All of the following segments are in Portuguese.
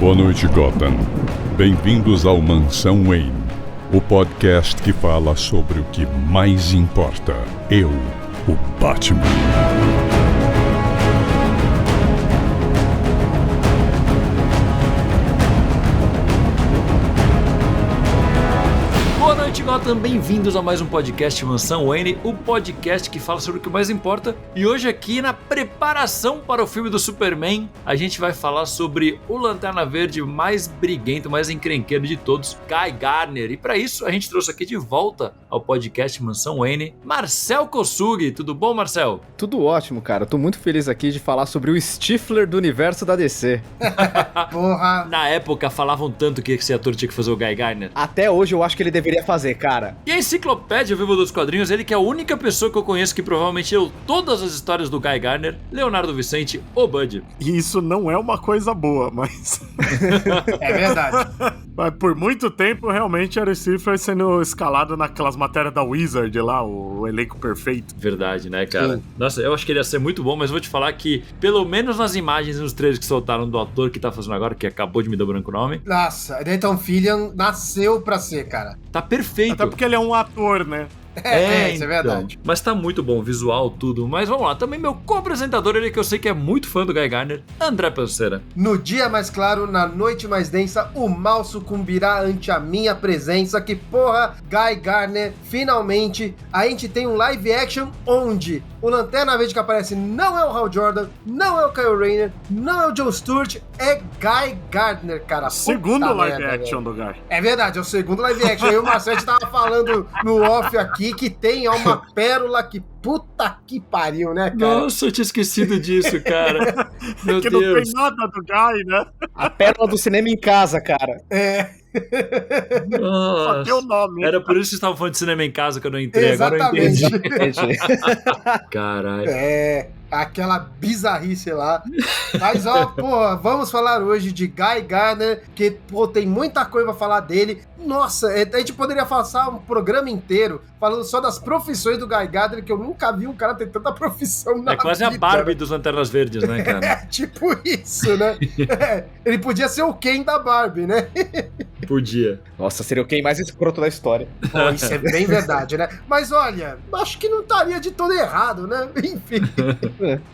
Boa noite, Gotham. Bem-vindos ao Mansão Wayne, o podcast que fala sobre o que mais importa. Eu, o Batman. Boa noite, Gotham. Bem-vindos a mais um podcast Mansão Wayne, o podcast que fala sobre o que mais importa. E hoje aqui, na preparação para o filme do Superman, a gente vai falar sobre o Lanterna Verde mais briguento, mais encrenqueiro de todos, Guy Gardner. E para isso, a gente trouxe aqui de volta ao podcast Mansão Wayne, Marcel Kossugi. Tudo bom, Marcel? Tudo ótimo, cara. Tô muito feliz aqui de falar sobre o Stifler do universo da DC. Porra! Na época, falavam tanto que esse ator tinha que fazer o Guy Gardner. Até hoje eu acho que ele deveria fazer, cara. E a Enciclopédia Viva dos Quadrinhos, ele que é a única pessoa que eu conheço que provavelmente leu todas as histórias do Guy Gardner, Leonardo Vicente, o Bud. E isso não é uma coisa boa, mas... É verdade. Mas por muito tempo, realmente, era o Stifler sendo escalado naquelas matérias da Wizard lá, o elenco perfeito. Verdade, né, cara? Sim. Nossa, eu acho que ele ia ser muito bom, mas vou te falar que, pelo menos nas imagens e nos trailers que soltaram do ator que tá fazendo agora, que acabou de me dar branco o nome, Nossa, Nathan Fillion nasceu pra ser, cara. tá perfeito. Até porque ele é um ator, né? Isso é verdade. Mas tá muito bom, visual, tudo. Mas vamos lá, também meu co-apresentador, ele que eu sei que é muito fã do Guy Gardner, André Panceira. No dia mais claro, na noite mais densa, o mal sucumbirá ante a minha presença. Que porra, Guy Gardner, finalmente a gente tem um live action onde o Lanterna Verde que aparece não é o Hal Jordan, não é o Kyle Rayner, não é o John Stewart, é Guy Gardner, cara. Segundo Puta live merda, action velho. do Guy. É verdade, é o segundo live action. Eu e o Marcelo tava falando no off aqui que tem uma pérola que puta que pariu, né, cara? Nossa, eu tinha esquecido disso, cara. Meu Que Deus. não tem nada do Guy, né? A pérola do cinema em casa, cara. Só tem o nome. Era por isso que vocês estavam falando de cinema em casa que eu não entrei. Exatamente. Agora eu entendi. Caralho. Aquela bizarrice lá. Mas, ó, pô, vamos falar hoje de Guy Gardner, que, pô, tem muita coisa pra falar dele. Nossa, a gente poderia passar um programa inteiro falando só das profissões do Guy Gardner, que eu nunca vi um cara ter tanta profissão na vida. É quase a Barbie dos Lanternas Verdes, né, cara? É, tipo isso, né? Ele podia ser o Ken da Barbie, né? Podia. Nossa, seria o Ken mais escroto da história. Pô, isso é bem verdade, né? Mas olha, acho que não estaria de todo errado, né? Enfim.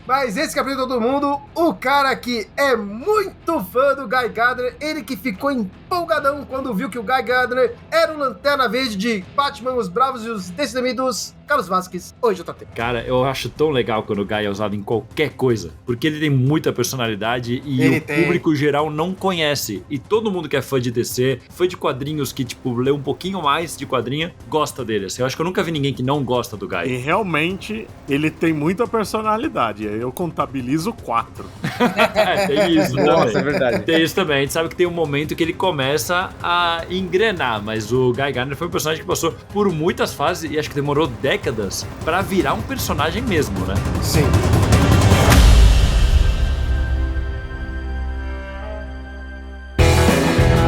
Mas esse que apresentou todo mundo, o cara que é muito fã do Guy Gardner, ele que ficou empolgadão quando viu que o Guy Gardner era o Lanterna Verde de Batman, os Bravos e os Destemidos, Carlos Vasquez, hoje eu tô tendo. Cara, eu acho tão legal quando o Guy é usado em qualquer coisa, porque ele tem muita personalidade e Ele o tem. público geral não conhece. E todo mundo que é fã de DC, fã de quadrinhos, que, tipo, lê um pouquinho mais de quadrinho, gosta dele. Assim, eu acho que eu nunca vi ninguém que não gosta do Guy. E realmente, ele tem muita personalidade. Eu contabilizo 4. Tem isso Nossa, é também. verdade. Tem isso também. A gente sabe que tem um momento que ele começa a engrenar, mas o Guy Gardner foi um personagem que passou por muitas fases e acho que demorou décadas pra virar um personagem mesmo, né? Sim.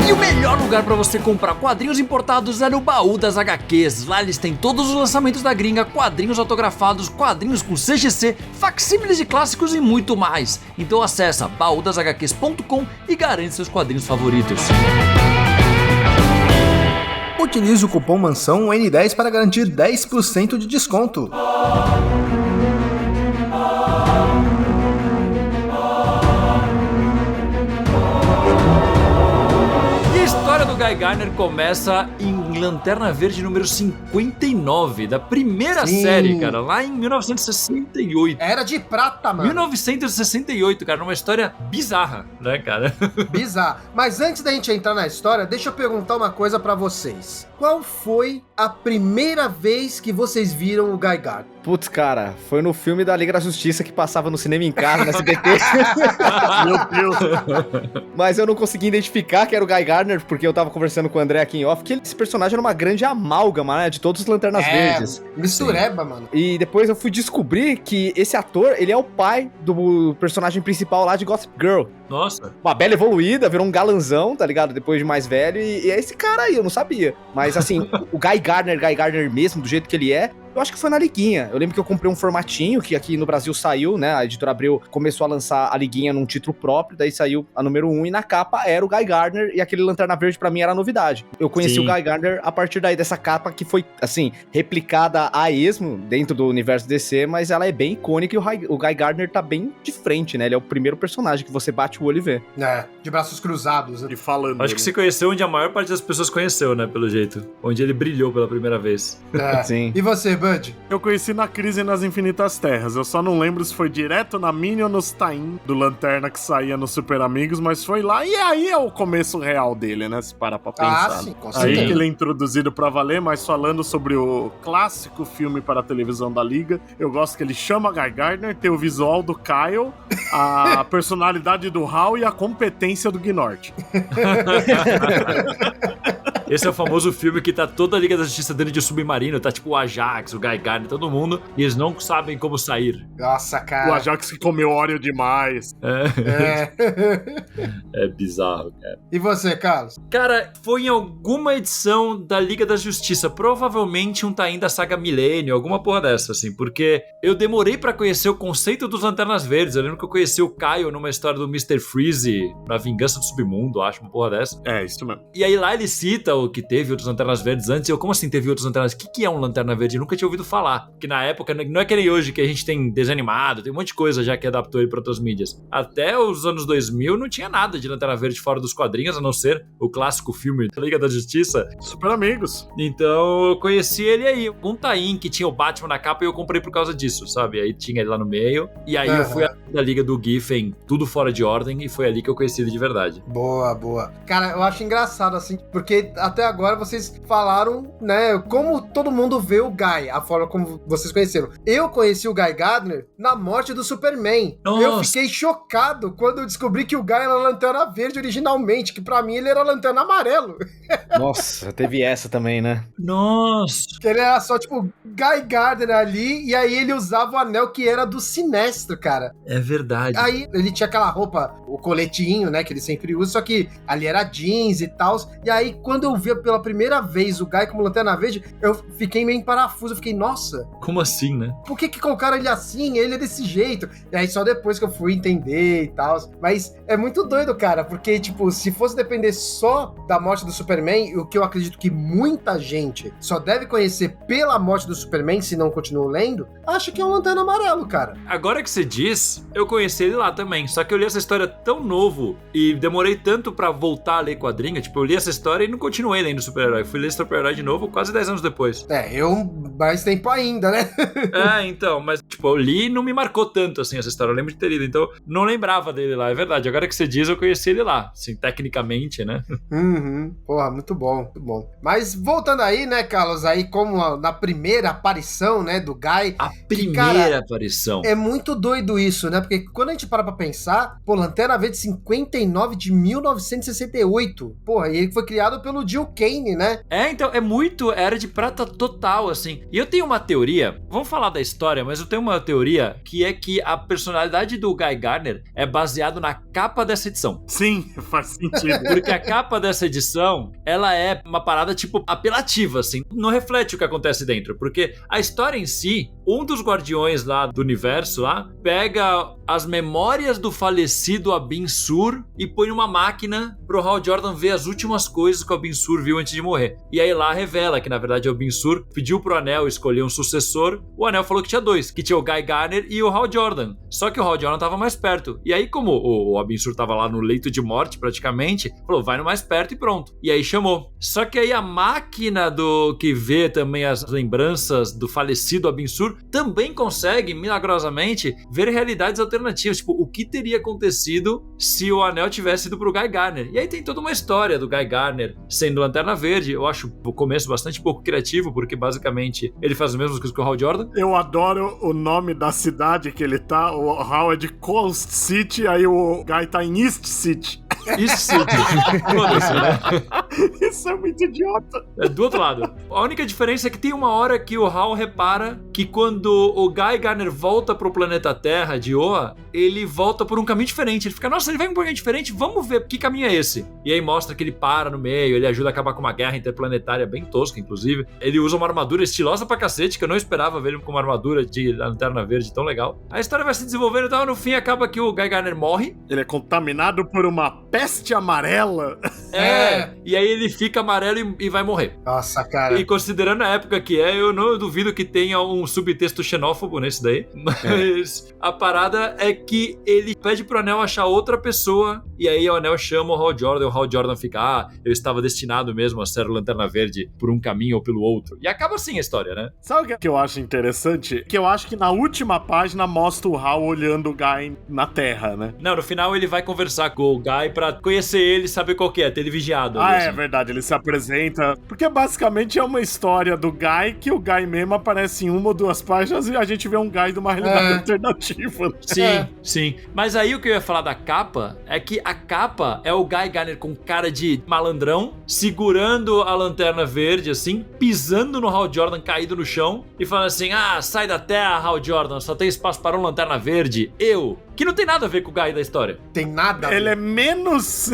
E o melhor lugar pra você comprar quadrinhos importados é no Baú das HQs. Lá eles têm todos os lançamentos da gringa, quadrinhos autografados, quadrinhos com CGC, facsímiles de clássicos e muito mais. Então acessa baúdashqs.com e garante seus quadrinhos favoritos. Utilize o cupom Mansão N10 para garantir 10% de desconto. E a história do Guy Gardner começa em Lanterna Verde número 59, da primeira Sim. série, cara, lá em 1968. Era de prata, mano. 1968, cara, uma história bizarra, né, cara? Bizarro. Mas antes da gente entrar na história, deixa eu perguntar uma coisa pra vocês. Qual foi a primeira vez que vocês viram o Guy Gardner? Putz, cara, foi no filme da Liga da Justiça que passava no cinema em casa, na SBT. Meu Deus. Mas eu não consegui identificar que era o Guy Gardner, porque eu tava conversando com o André aqui em off, que esse personagem era uma grande amálgama, né, de todos os Lanternas Verdes. Mistureba, mano. E depois eu fui descobrir que esse ator, ele é o pai do personagem principal lá de Gossip Girl. Nossa. Uma bela evoluída, virou um galanzão, tá ligado? Depois de mais velho, e é esse cara aí, eu não sabia. Mas assim, o Guy Gardner mesmo, do jeito que ele é Eu acho que foi na Liguinha. Eu lembro que eu comprei um formatinho que aqui no Brasil saiu, né? A Editora Abril começou a lançar a Liguinha num título próprio, daí saiu a número 1 e na capa era o Guy Gardner e aquele Lanterna Verde pra mim era novidade. Eu conheci o Guy Gardner a partir daí dessa capa que foi, assim, replicada a esmo dentro do universo DC, mas ela é bem icônica e o Guy Gardner tá bem de frente, né? Ele é o primeiro personagem que você bate o olho e vê. É, de braços cruzados. E falando. Acho que você conheceu onde a maior parte das pessoas conheceu, né? Pelo jeito. Onde ele brilhou pela primeira vez. É. Sim. E você, Bud? Eu conheci na Crise nas Infinitas Terras. Eu só não lembro se foi direto na mini ou nos tain do Lanterna que saía no Super Amigos, mas foi lá. E aí é o começo real dele, né? Se parar pra pensar. Sim, com Aí certeza. que ele é introduzido pra valer, mas falando sobre o clássico filme para a televisão da Liga, eu gosto que ele chama Guy Gardner, tem o visual do Kyle, a personalidade do Hal e a competência do Gnort. Esse é o famoso filme que tá toda a Liga da Justiça dentro de submarino, tá tipo o Ajax, o Guy Gardner, todo mundo, e eles não sabem como sair. Nossa, cara. O Ajax que comeu óleo demais. É bizarro, cara. E você, Carlos? Cara, foi em alguma edição da Liga da Justiça, provavelmente um tain da saga Milênio, alguma porra dessa, assim, porque eu demorei pra conhecer o conceito dos Lanternas Verdes. Eu lembro que eu conheci o Kyle numa história do Mr. Freeze, na Vingança do Submundo, acho, uma porra dessa. É, isso mesmo. E aí lá ele cita o que teve outros Lanternas Verdes antes. Eu, como assim teve outros Lanternas? O que é um Lanterna Verde? Eu nunca tinha ouvido falar. Porque na época, não é que nem hoje, que a gente tem desenho animado, tem um monte de coisa já que adaptou ele pra outras mídias. Até os anos 2000 não tinha nada de Lanterna Verde fora dos quadrinhos, a não ser o clássico filme da Liga da Justiça. Super Amigos. Então eu conheci ele aí. Um tain que tinha o Batman na capa e eu comprei por causa disso, sabe? Aí tinha ele lá no meio. E aí eu fui da Liga do Giffen, tudo fora de ordem, e foi ali que eu conheci ele de verdade. Boa, boa. Cara, eu acho engraçado, assim, porque até agora vocês falaram, né, como todo mundo vê o Guy, a forma como vocês conheceram. Eu conheci o Guy Gardner na morte do Superman. Nossa. Eu fiquei chocado quando eu descobri que o Guy era Lanterna Verde originalmente, que pra mim ele era Lanterna Amarelo. Nossa, teve essa também, né? Nossa! Que ele era só, tipo, Guy Gardner ali, e aí ele usava o anel que era do Sinestro, cara. É verdade. Aí ele tinha aquela roupa, o coletinho, né, que ele sempre usa, só que ali era jeans e tal. E aí, quando eu vi pela primeira vez o Guy como Lanterna Verde, eu fiquei meio em parafuso. Eu fiquei, nossa, Como assim, né? por que colocaram ele assim? Ele é desse jeito. E aí, só depois que eu fui entender e tal. Mas é muito doido, cara, porque, tipo, se fosse depender só da morte do Superman, o que eu acredito que muita gente só deve conhecer pela morte do Superman, se não continuou lendo, acha que é um Lanterna Amarelo, cara. Agora que você diz, eu conheci ele lá também. Só que eu li essa história tão novo e demorei tanto pra voltar a ler quadrinho. Tipo, eu li essa história e não continuei lendo Super-Herói. Fui ler Super-Herói de novo quase 10 anos depois. Eu mais tempo ainda, né? Então, mas tipo, eu li e não me marcou tanto assim essa história. Eu lembro de ter lido, então não lembrava dele lá, é verdade. Agora que você diz, eu conheci ele lá, assim, tecnicamente, né? Porra, muito bom, muito bom. Mas voltando aí, né, Carlos, aí como na primeira aparição, né, do Guy... A primeira aparição. É muito doido isso, né? Porque quando a gente para pra pensar, pô, Lanterna Verde 59 de 1968. Porra, e ele foi criado pelo Gil Kane, né? Então, é muito Era de Prata total, assim. E eu tenho uma teoria, vamos falar da história, mas eu tenho uma teoria que é que a personalidade do Guy Gardner é baseado na capa dessa edição. Sim, faz sentido. Porque a capa dessa edição, ela é uma parada, tipo, apelativa, assim. Não reflete o que acontece dentro, porque a história em si, um dos guardiões lá do universo lá, pega as memórias do falecido Abin Sur e põe numa máquina pro Hal Jordan ver as últimas coisas que o Abin Sur viu antes de morrer. E aí lá revela que, na verdade, o Abin Sur pediu pro Anel escolher um sucessor. O Anel falou que tinha dois, que tinha o Guy Gardner e o Hal Jordan. Só que o Hal Jordan tava mais perto. E aí, como o Abin Sur tava lá no leito de morte, praticamente, falou, vai no mais perto e pronto. E aí chamou. Só que aí a máquina do que vê também as lembranças do falecido Abin Sur também consegue, milagrosamente, ver realidades alternativas. Tipo, o que teria acontecido se o Anel tivesse ido pro Guy Gardner? E aí tem toda uma história do Guy Gardner sendo Lanterna Verde. Eu acho o começo bastante pouco criativo, porque basicamente ele faz as mesmas coisas que o Hal Jordan. Eu adoro o nome da cidade que ele tá. O Hal é de Coast City, aí o Guy tá em East City. Isso sim. Foda-se, né? Isso é muito idiota. É do outro lado. A única diferença é que tem uma hora que o Hal repara que quando o Guy Gardner volta pro planeta Terra de Oa, ele volta por um caminho diferente. Ele fica, nossa, ele vai por um caminho diferente, vamos ver que caminho é esse. E aí mostra que ele para no meio, ele ajuda a acabar com uma guerra interplanetária bem tosca, inclusive. Ele usa uma armadura estilosa pra cacete, que eu não esperava ver ele com uma armadura de Lanterna Verde tão legal. A história vai se desenvolvendo e tal, no fim acaba que o Guy Gardner morre. Ele é contaminado por uma peste amarela. E aí ele fica amarelo e vai morrer. Nossa, cara. E considerando a época que eu não duvido que tenha um subtexto xenófobo nesse daí. Mas a parada é que ele pede pro Anel achar outra pessoa. E aí o Anel chama o Hal Jordan. O Hal Jordan fica, eu estava destinado mesmo a ser Lanterna Verde por um caminho ou pelo outro. E acaba assim a história, né? Sabe o que eu acho interessante? Que eu acho que na última página mostra o Hal olhando o Guy na Terra, né? Não, no final ele vai conversar com o Guy pra conhecer ele e saber qual que é, ter ele vigiado. Ah, assim. é verdade, ele se apresenta. Porque basicamente é uma história do Guy que o Guy mesmo aparece em uma ou duas páginas e a gente vê um Guy de uma realidade alternativa. Sim, sim. Mas aí o que eu ia falar da capa é que a capa é o Guy Gardner com cara de malandrão, segurando a Lanterna Verde, assim, pisando no Hal Jordan caído no chão e falando assim, sai da Terra, Hal Jordan, só tem espaço para um Lanterna Verde, eu. Que não tem nada a ver com o Guy da história. Tem nada a ver. Ele é menos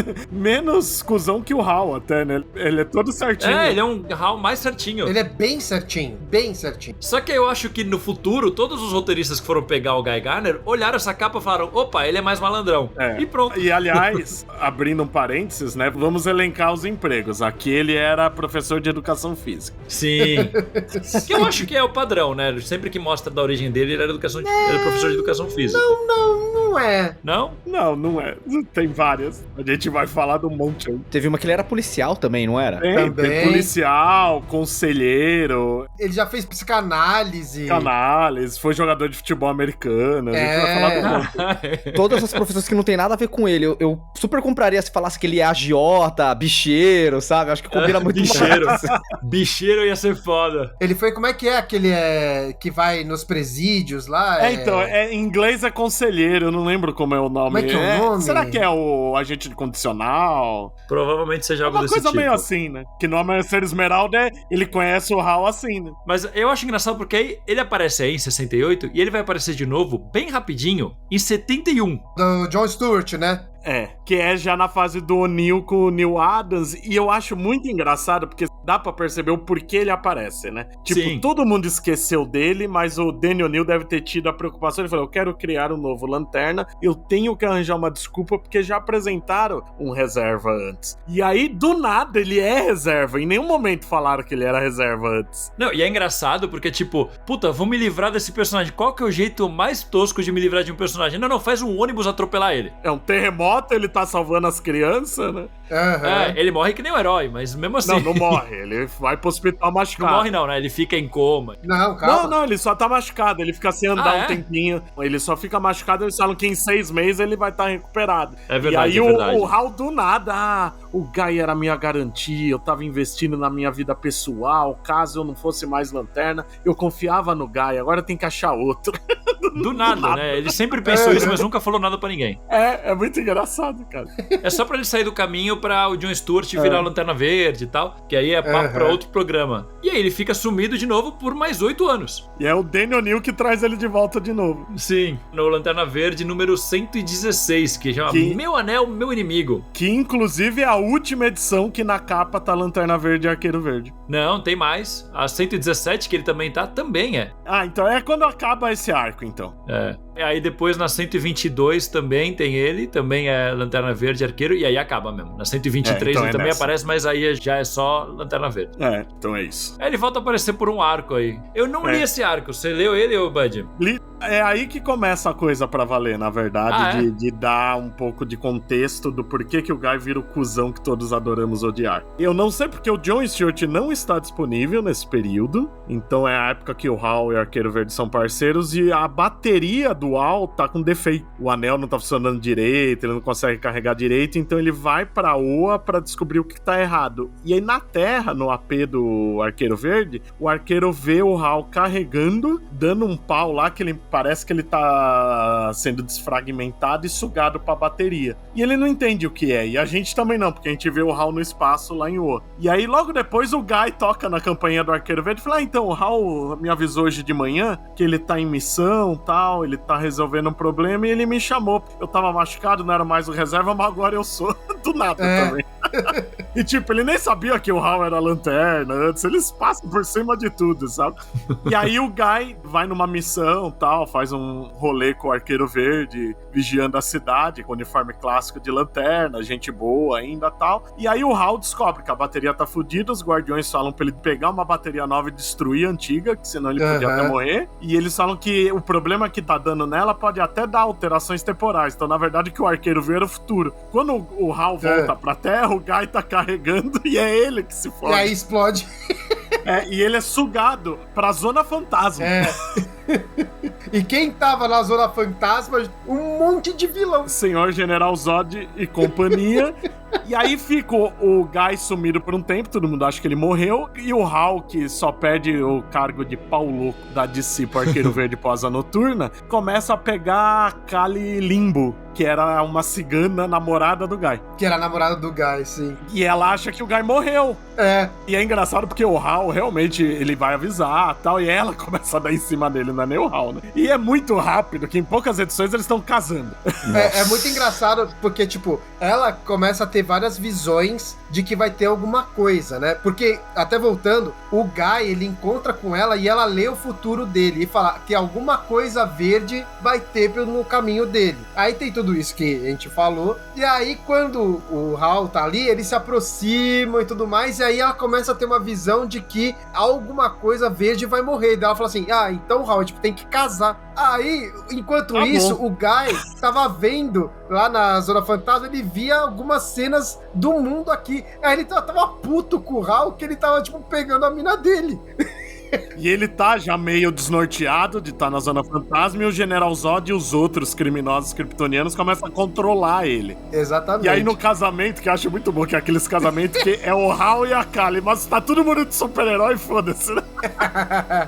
cuzão que o Hal até, né? Ele é todo certinho. Ele é um Hal mais certinho. Ele é bem certinho, bem certinho. Só que eu acho que no futuro, todos os roteiristas que foram pegar o Guy Gardner olharam essa capa e falaram, opa, ele é mais malandrão. E pronto. E aliás, abrindo um parênteses, né? Vamos elencar os empregos. Aqui ele era professor de educação física. Sim. Que eu acho que é o padrão, né? Sempre que mostra da origem dele, ele era professor de educação física. Não é. Não? Não é. Tem várias. A gente vai falar do monte aí. Teve uma que ele era policial também, não era? Tem policial, conselheiro. Ele já fez psicanálise. Foi jogador de futebol americano. A gente vai falar do monte. Todas as profissões que não tem nada a ver com ele. Eu super compraria se falasse que ele é agiota, bicheiro, sabe? Acho que combina muito bicheiro. mais. Bicheiro ia ser foda. Ele foi, como é que aquele que vai nos presídios lá? Então, em inglês é conselheiro, eu não lembro como é o nome. Como é que é o nome? Será que é o agente de condicional? Provavelmente seja algo desse tipo. Uma coisa meio assim, né? Que no Amanhecer Esmeralda, ele conhece o Hal assim, né? Mas eu acho engraçado porque aí ele aparece aí em 68 e ele vai aparecer de novo, bem rapidinho, em 71. Do Jon Stewart, né? Que é já na fase do O'Neill com o Neil Adams, e eu acho muito engraçado, porque dá pra perceber o porquê ele aparece, né? Tipo, Sim. Todo mundo esqueceu dele, mas o Danny O'Neill deve ter tido a preocupação, ele falou, eu quero criar um novo Lanterna, eu tenho que arranjar uma desculpa, porque já apresentaram um reserva antes. E aí, do nada, ele é reserva, em nenhum momento falaram que ele era reserva antes. Não, e é engraçado porque, tipo, puta, vou me livrar desse personagem, qual que é o jeito mais tosco de me livrar de um personagem? Não, faz um ônibus atropelar ele. É um terremoto, ele tá salvando as crianças, né? Ele morre que nem um herói, mas mesmo assim... Não morre, ele vai pro hospital machucado. Não morre não, né? Ele fica em coma. Não, calma. Não, ele só tá machucado, ele fica sem andar um tempinho. Ele só fica machucado, eles falam que em 6 meses ele vai estar recuperado. É verdade, e aí verdade. o Hal do nada, o Guy era minha garantia, eu tava investindo na minha vida pessoal, caso eu não fosse mais Lanterna, eu confiava no Guy, agora tem que achar outro. Do nada, né? Ele sempre pensou isso, mas nunca falou nada pra ninguém. É muito engraçado, cara. É só pra ele sair do caminho pra o Jon Stewart virar a Lanterna Verde e tal, que aí é papo pra outro programa. E aí ele fica sumido de novo por mais 8 anos. E é o Danny O'Neill que traz ele de volta de novo. Sim, no Lanterna Verde número 116, que chama Meu Anel, Meu Inimigo. Que inclusive é a última edição que na capa tá Lanterna Verde e Arqueiro Verde. Não, tem mais. A 117, que ele também tá, também é. Então é quando acaba esse arco, então. E aí depois na 122 também tem ele, também é Lanterna Verde e Arqueiro, e aí acaba mesmo. Na 123 ele também aparece, mas aí já é só Lanterna Verde. Então é isso. Ele volta a aparecer por um arco aí. Eu não li esse arco, você leu ele, ô Bud? Li. É aí que começa a coisa pra valer, na verdade, de dar um pouco de contexto do porquê que o Guy vira o cuzão que todos adoramos odiar. Eu não sei porque o Jon Stewart não está disponível nesse período, então é a época que o Hal e o Arqueiro Verde são parceiros e a bateria do Hal tá com defeito. O anel não tá funcionando direito, ele não consegue carregar direito, então ele vai pra Oa pra descobrir o que tá errado. E aí na Terra, no AP do Arqueiro Verde, o Arqueiro vê o Hal carregando, dando um pau lá, que ele parece que ele tá sendo desfragmentado e sugado pra bateria. E ele não entende o que é, e a gente também não, porque a gente vê o Hal no espaço lá em Oa. E aí logo depois o Guy toca na campainha do Arqueiro Verde e fala, então, o Hal me avisou hoje de manhã que ele tá em missão, tal, ele tá resolvendo um problema e ele me chamou. Eu tava machucado, não era mais o reserva, mas agora eu sou do nada também. E tipo, ele nem sabia que o Hal era a lanterna antes, eles passam por cima de tudo, sabe? E aí o Guy vai numa missão, tal, faz um rolê com o Arqueiro Verde, vigiando a cidade, com o uniforme clássico de lanterna, gente boa ainda, tal. E aí o Hal descobre que a bateria tá fodida, os guardiões falam pra ele pegar uma bateria nova e destruir a antiga, que senão ele podia até morrer. E eles falam que o problema que tá dando nela pode até dar alterações temporais. Então, na verdade, que o Arqueiro Verde é o futuro. Quando o Hal volta pra Terra, o Guy tá carregando e é ele que se fode. E aí explode. E ele é sugado pra Zona Fantasma. E quem tava na Zona Fantasma? Um monte de vilão. Senhor General Zod e companhia. E aí fica o Guy sumido por um tempo, todo mundo acha que ele morreu. E o Hal, que só perde o cargo de pau louco da DC pro Arqueiro Verde pós a Noturna, começa a pegar a Kali Limbo, que era uma cigana namorada do Guy. Que era a namorada do Guy, sim. E ela acha que o Guy morreu. E é engraçado porque o Hal realmente ele vai avisar e tal, e ela começa a dar em cima dele, não é nem o Hal, né? E é muito rápido que em poucas edições eles estão casando. É muito engraçado porque, tipo, ela começa a ter várias visões de que vai ter alguma coisa, né? Porque, até voltando, o Guy, ele encontra com ela e ela lê o futuro dele e fala que alguma coisa verde vai ter no caminho dele. Aí tem tudo isso que a gente falou. E aí, quando o Hal tá ali, eles se aproximam e tudo mais, e aí ela começa a ter uma visão de que alguma coisa verde vai morrer. E ela fala assim, então, Hal, tipo, tem que casar. Aí, enquanto isso, o Guy tava vendo lá na Zona Fantasma, ele via algumas cenas do mundo aqui. Aí ele tava puto com o Hal, que ele tava, tipo, pegando a mina dele. E ele tá já meio desnorteado de estar na Zona Fantasma, e o General Zod e os outros criminosos kryptonianos começam a controlar ele. Exatamente. E aí no casamento, que eu acho muito bom, que é aqueles casamentos que é o Hal e a Kali, mas tá todo mundo de super-herói, foda-se, né?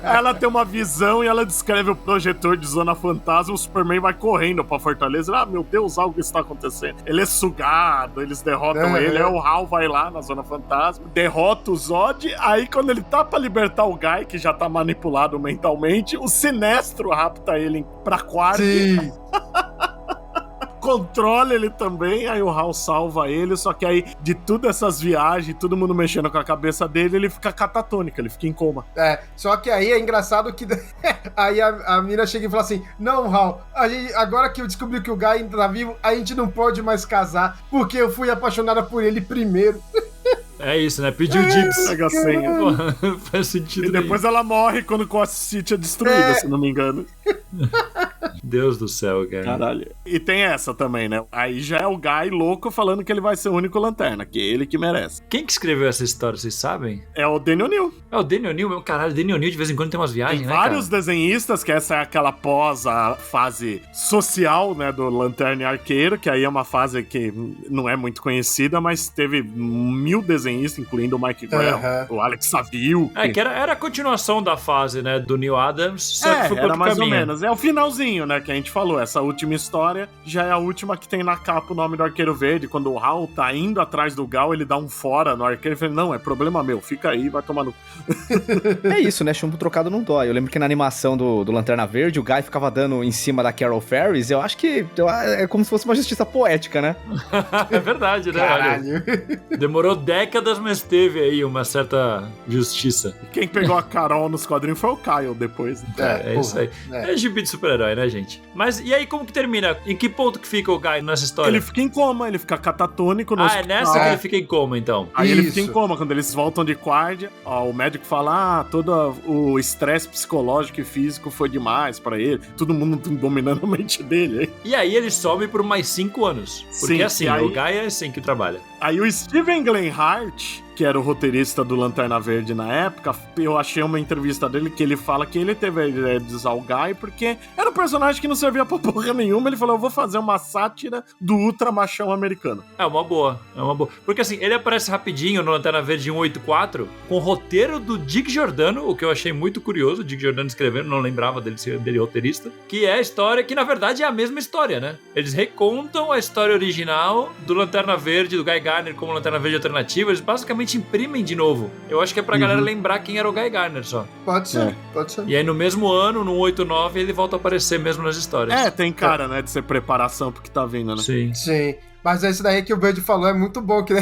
Ela tem uma visão e ela descreve o projetor de Zona Fantasma, o Superman vai correndo pra fortaleza. Meu Deus, algo está acontecendo. Ele é sugado, eles derrotam ele, aí o Hal vai lá na Zona Fantasma, derrota o Zod, aí quando ele tá pra libertar o Guy, que já tá manipulado mentalmente, o Sinestro rapta ele pra quarto. Sim. Controla ele também, aí o Hal salva ele, só que aí, de todas essas viagens, todo mundo mexendo com a cabeça dele, ele fica catatônico, ele fica em coma. Só que aí é engraçado que aí a mina chega e fala assim, não, Hal, agora que eu descobri que o Guy ainda tá vivo, a gente não pode mais casar, porque eu fui apaixonada por ele primeiro. É isso, né? Pediu dibs. Pega a senha. Faz sentido. E depois ela morre quando o City é destruída, se não me engano. Deus do céu, cara. Caralho. E tem essa também, né? Aí já é o Guy louco falando que ele vai ser o único lanterna, que é ele que merece. Quem que escreveu essa história, vocês sabem? É o Danny O'Neill. É o Danny O'Neill, meu caralho. Danny O'Neill de vez em quando tem umas viagens, tem né, vários desenhistas, que essa é aquela a fase social, né, do Lanterna e Arqueiro, que aí é uma fase que não é muito conhecida, mas teve 1000 desenhistas, incluindo o Mike Grell, o Alex Saville. Que era a continuação da fase, né, do Neil Adams, só que foi por era outro mais caminho. ou menos. É o finalzinho, né, que a gente falou. Essa última história já é a última que tem na capa o nome do Arqueiro Verde. Quando o Hal tá indo atrás do Gal, ele dá um fora no Arqueiro e fala, não, é problema meu, fica aí, vai tomar no... É isso, né, chumbo trocado não dói. Eu lembro que na animação do Lanterna Verde, o Guy ficava dando em cima da Carol Ferris, eu acho que é como se fosse uma justiça poética, né? É verdade, né? Caralho. Olha, demorou décadas, mas teve aí uma certa justiça. Quem pegou a Carol nos quadrinhos foi o Kyle depois. É isso aí. É gibi de super-herói, né, gente? Mas e aí, como que termina? Em que ponto que fica o Guy nessa história? Ele fica em coma, ele fica catatônico no hospital. É nessa que ele fica em coma, então. Aí ele fica em coma, quando eles voltam de guarda, o médico fala, todo o estresse psicológico e físico foi demais pra ele, todo mundo dominando a mente dele. E aí ele some por mais 5 anos. Porque assim, o Guy é assim que trabalha. Aí o Steven Glenhart, que era o roteirista do Lanterna Verde na época, eu achei uma entrevista dele que ele fala que ele teve a ideia de usar o Guy porque era um personagem que não servia pra porra nenhuma. Ele falou, eu vou fazer uma sátira do ultra machão americano. É uma boa. Porque assim, ele aparece rapidinho no Lanterna Verde 184 com o roteiro do Dick Giordano, o que eu achei muito curioso, o Dick Giordano escrevendo, não lembrava dele ser roteirista, que é a história que na verdade é a mesma história, né? Eles recontam a história original do Lanterna Verde, do Guy Gardner como Lanterna Verde alternativo, eles basicamente imprimem de novo. Eu acho que é pra galera lembrar quem era o Guy Gardner só. Pode ser. E aí no mesmo ano, no 89, ele volta a aparecer mesmo nas histórias. É, tem cara, né, de ser preparação pro que tá vindo, né? Sim. Mas esse daí que o Bud falou é muito bom, que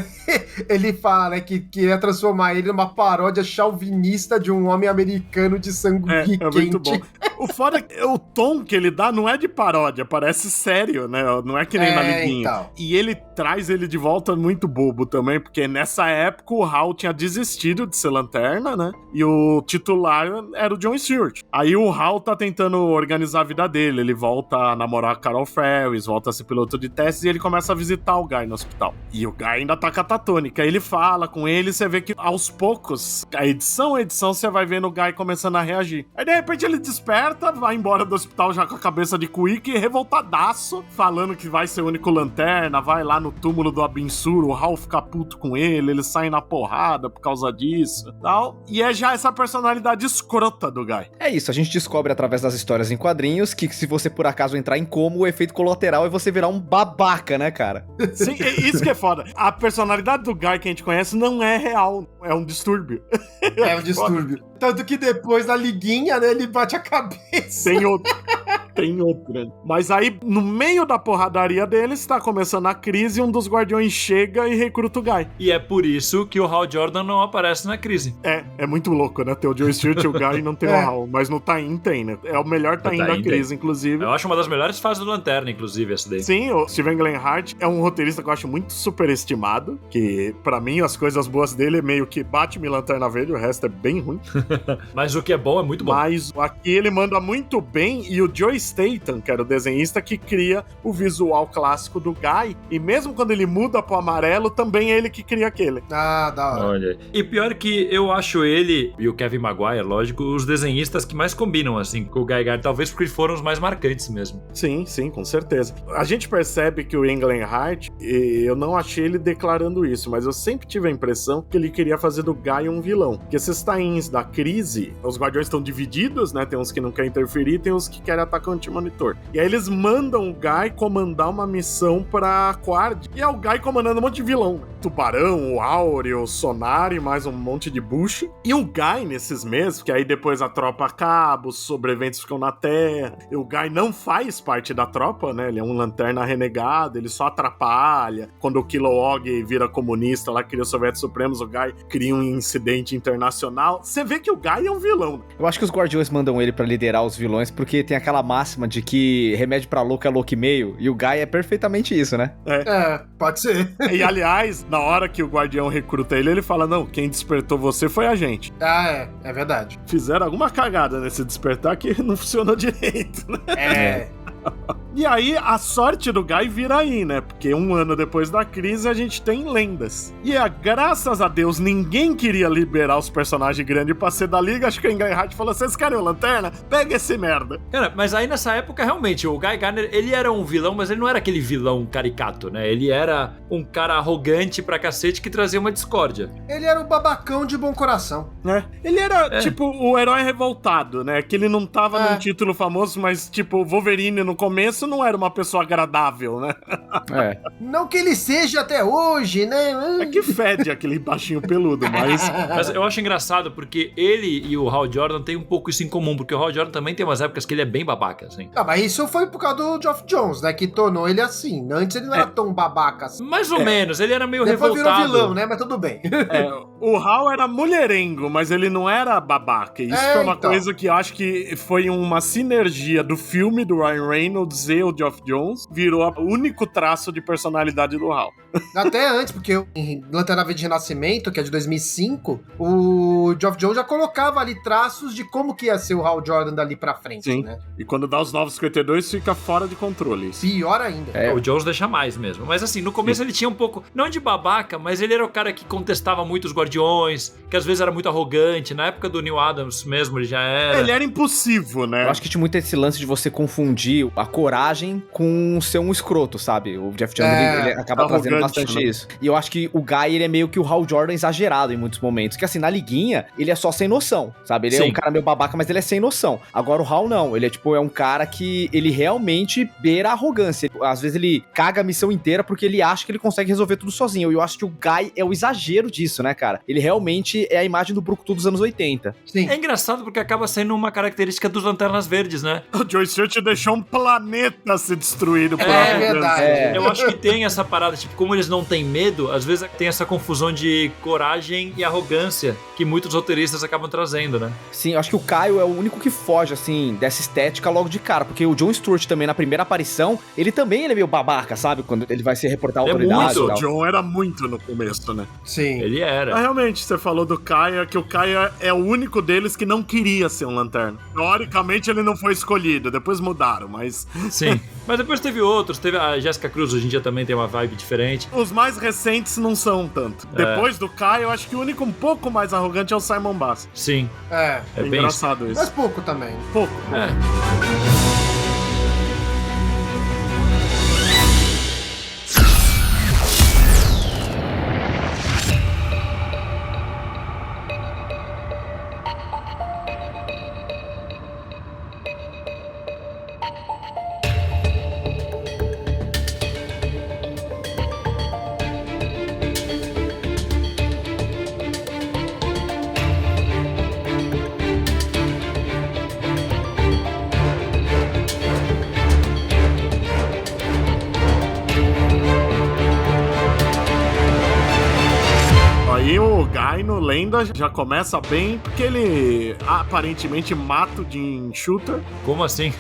ele fala, né, que queria transformar ele numa paródia chauvinista de um homem americano de sangue quente. É muito bom. O foda é que o tom que ele dá não é de paródia, parece sério, né? Não é que nem na liguinha. Então. E ele traz ele de volta muito bobo também, porque nessa época o Hal tinha desistido de ser Lanterna, né? E o titular era o John Stewart. Aí o Hal tá tentando organizar a vida dele, ele volta a namorar a Carol Ferris, volta a ser piloto de testes e ele começa a visitar o Guy no hospital. E o Guy ainda tá catatônico. Aí ele fala com ele, você vê que aos poucos, edição você vai vendo o Guy começando a reagir. Aí de repente ele desperta, vai embora do hospital já com a cabeça de Quick e revoltadaço, falando que vai ser o único Lanterna, vai lá no túmulo do Abin-Sur, o Hal fica puto com ele, eles saem na porrada por causa disso, tal. E é já essa personalidade escrota do Guy. É isso, a gente descobre através das histórias em quadrinhos que se você por acaso entrar em coma, o efeito colateral é você virar um babaca, né, cara? Sim, isso que é foda. A personalidade do Guy que a gente conhece não é real, é um distúrbio. É um distúrbio. Tanto que depois da liguinha, né, ele bate a cabeça. Tem outra. Mas aí, no meio da porradaria deles, tá começando a crise e um dos guardiões chega e recruta o Guy. E é por isso que o Hal Jordan não aparece na crise. É muito louco, né? Ter o John Stewart e o Guy e não ter o Hal. Mas no Tain tem, né? É o melhor Tain da crise, inclusive. Eu acho uma das melhores fases do Lanterna, inclusive, essa daí. Sim, o Steven Glenhart é um roteirista que eu acho muito superestimado, que pra mim as coisas boas dele é meio que Batman e Lanterna Verde, o resto é bem ruim. Mas o que é bom é muito bom. Mas aqui ele manda muito bem e o Joe Staton, que era o desenhista que cria o visual clássico do Guy, e mesmo quando ele muda pro amarelo, também é ele que cria aquele. Ah, da hora. Olha. E pior que eu acho ele e o Kevin Maguire, lógico, os desenhistas que mais combinam, assim, com o Guy Gardner, talvez porque foram os mais marcantes mesmo. Sim, com certeza. A gente percebe que o Ian Glenhart, eu não achei ele declarando isso, mas eu sempre tive a impressão que ele queria fazer do Guy um vilão. Porque esses tains da crise, os Guardiões estão divididos, né? Tem uns que não querem interferir, tem uns que querem atacar o Anti-Monitor. E aí eles mandam o Guy comandar uma missão pra Quard, e é o Guy comandando um monte de vilão. Tubarão, o Áureo, o Sonar e mais um monte de bucho. E o Guy, nesses meses, que aí depois a tropa acaba, os sobreviventes ficam na Terra, e o Guy não faz parte da tropa, né? Ele é um lanterna renegado, ele só atrapalha. Quando o Kilowog vira comunista, lá cria os Soviéticos Supremos, o Guy cria um incidente internacional. Você vê que o Guy é um vilão. Eu acho que os Guardiões mandam ele pra liderar os vilões porque tem aquela máxima de que remédio pra louco é louco e meio, e o Guy é perfeitamente isso, né? Pode ser. E aliás, na hora que o Guardião recruta ele, ele fala, não, quem despertou você foi a gente. É verdade. Fizeram alguma cagada nesse despertar que não funcionou direito, né? E aí, a sorte do Guy vira aí, né? Porque um ano depois da crise, a gente tem lendas. E graças a Deus, ninguém queria liberar os personagens grandes pra ser da Liga. Acho que o Glenhart falou, vocês querem o Lanterna? Pega esse merda. Cara, mas aí nessa época, realmente, o Guy Gardner, ele era um vilão, mas ele não era aquele vilão caricato, né? Ele era um cara arrogante pra cacete que trazia uma discórdia. Ele era o babacão de bom coração. Ele era, tipo, o herói revoltado, né? Que ele não tava num título famoso, mas, tipo, Wolverine no começo não era uma pessoa agradável, né? Não que ele seja até hoje, né? É que fede aquele baixinho peludo, mas... Mas eu acho engraçado porque ele e o Hal Jordan têm um pouco isso em comum, porque o Hal Jordan também tem umas épocas que ele é bem babaca, assim. Mas isso foi por causa do Geoff Johns, né? Que tornou ele assim. Antes ele não era tão babaca assim. Mais ou menos, ele era meio depois revoltado. Virou vilão, né? Mas tudo bem. O Hal era mulherengo, mas ele não era babaca. Isso foi uma coisa que eu acho que foi uma sinergia do filme do Ryan Reynolds e o Geoff Johns, virou o único traço de personalidade do Hal. Até antes, porque em Lanterna Verde Renascimento, que é de 2005, o Geoff Johns já colocava ali traços de como que ia ser o Hal Jordan dali pra frente, Sim. né? E quando dá os 952, fica fora de controle. Pior ainda. O Jones deixa mais mesmo. Mas assim, no começo ele tinha um pouco, não de babaca, mas ele era o cara que contestava muito os Guardiões, que às vezes era muito arrogante. Na época do Neil Adams mesmo, ele já era. Ele era impulsivo, né? Eu acho que tinha muito esse lance de você confundir a coragem com ser um escroto, sabe? O Geoff Johns, ele acaba trazendo bastante, né? Isso. E eu acho que o Guy, ele é meio que o Hal Jordan exagerado em muitos momentos. Que assim, na liguinha, ele é só sem noção, sabe? Ele é um cara meio babaca, mas ele é sem noção. Agora o Hal não, ele é tipo, é um cara que ele realmente beira a arrogância. Às vezes ele caga a missão inteira porque ele acha que ele consegue resolver tudo sozinho. E eu acho que o Guy é o exagero disso, né, cara? Ele realmente é a imagem do Brucutu dos anos 80. Sim. É engraçado porque acaba sendo uma característica dos Lanternas Verdes, né? O Joe Stewart deixou um planeta ser destruído por É arrogância. verdade. Eu acho que tem essa parada, tipo, como eles não têm medo, às vezes tem essa confusão de coragem e arrogância que muitos roteiristas acabam trazendo, né? Sim, eu acho que o Kyle é o único que foge, assim, dessa estética logo de cara, porque o Jon Stewart também, na primeira aparição, ele é meio babaca, sabe? Quando ele vai se reportar a autoridade. muito. O John era muito no começo, né? Sim. Ele era. Mas realmente, você falou do Kaya, que o Kaya é o único deles que não queria ser um lanterna. Teoricamente, ele não foi escolhido, depois mudaram, mas... Sim. Mas depois teve outros, teve a Jessica Cruz, hoje em dia também tem uma vibe diferente. Os mais recentes não são tanto. Depois do Kaya, eu acho que o único um pouco mais arrogante é o Simon Bass. Sim. É. É bem engraçado isso. Mas pouco também. Pouco. É. Aí o Guy no Lenda já começa bem, porque ele aparentemente mata o Jim Shooter. Como assim?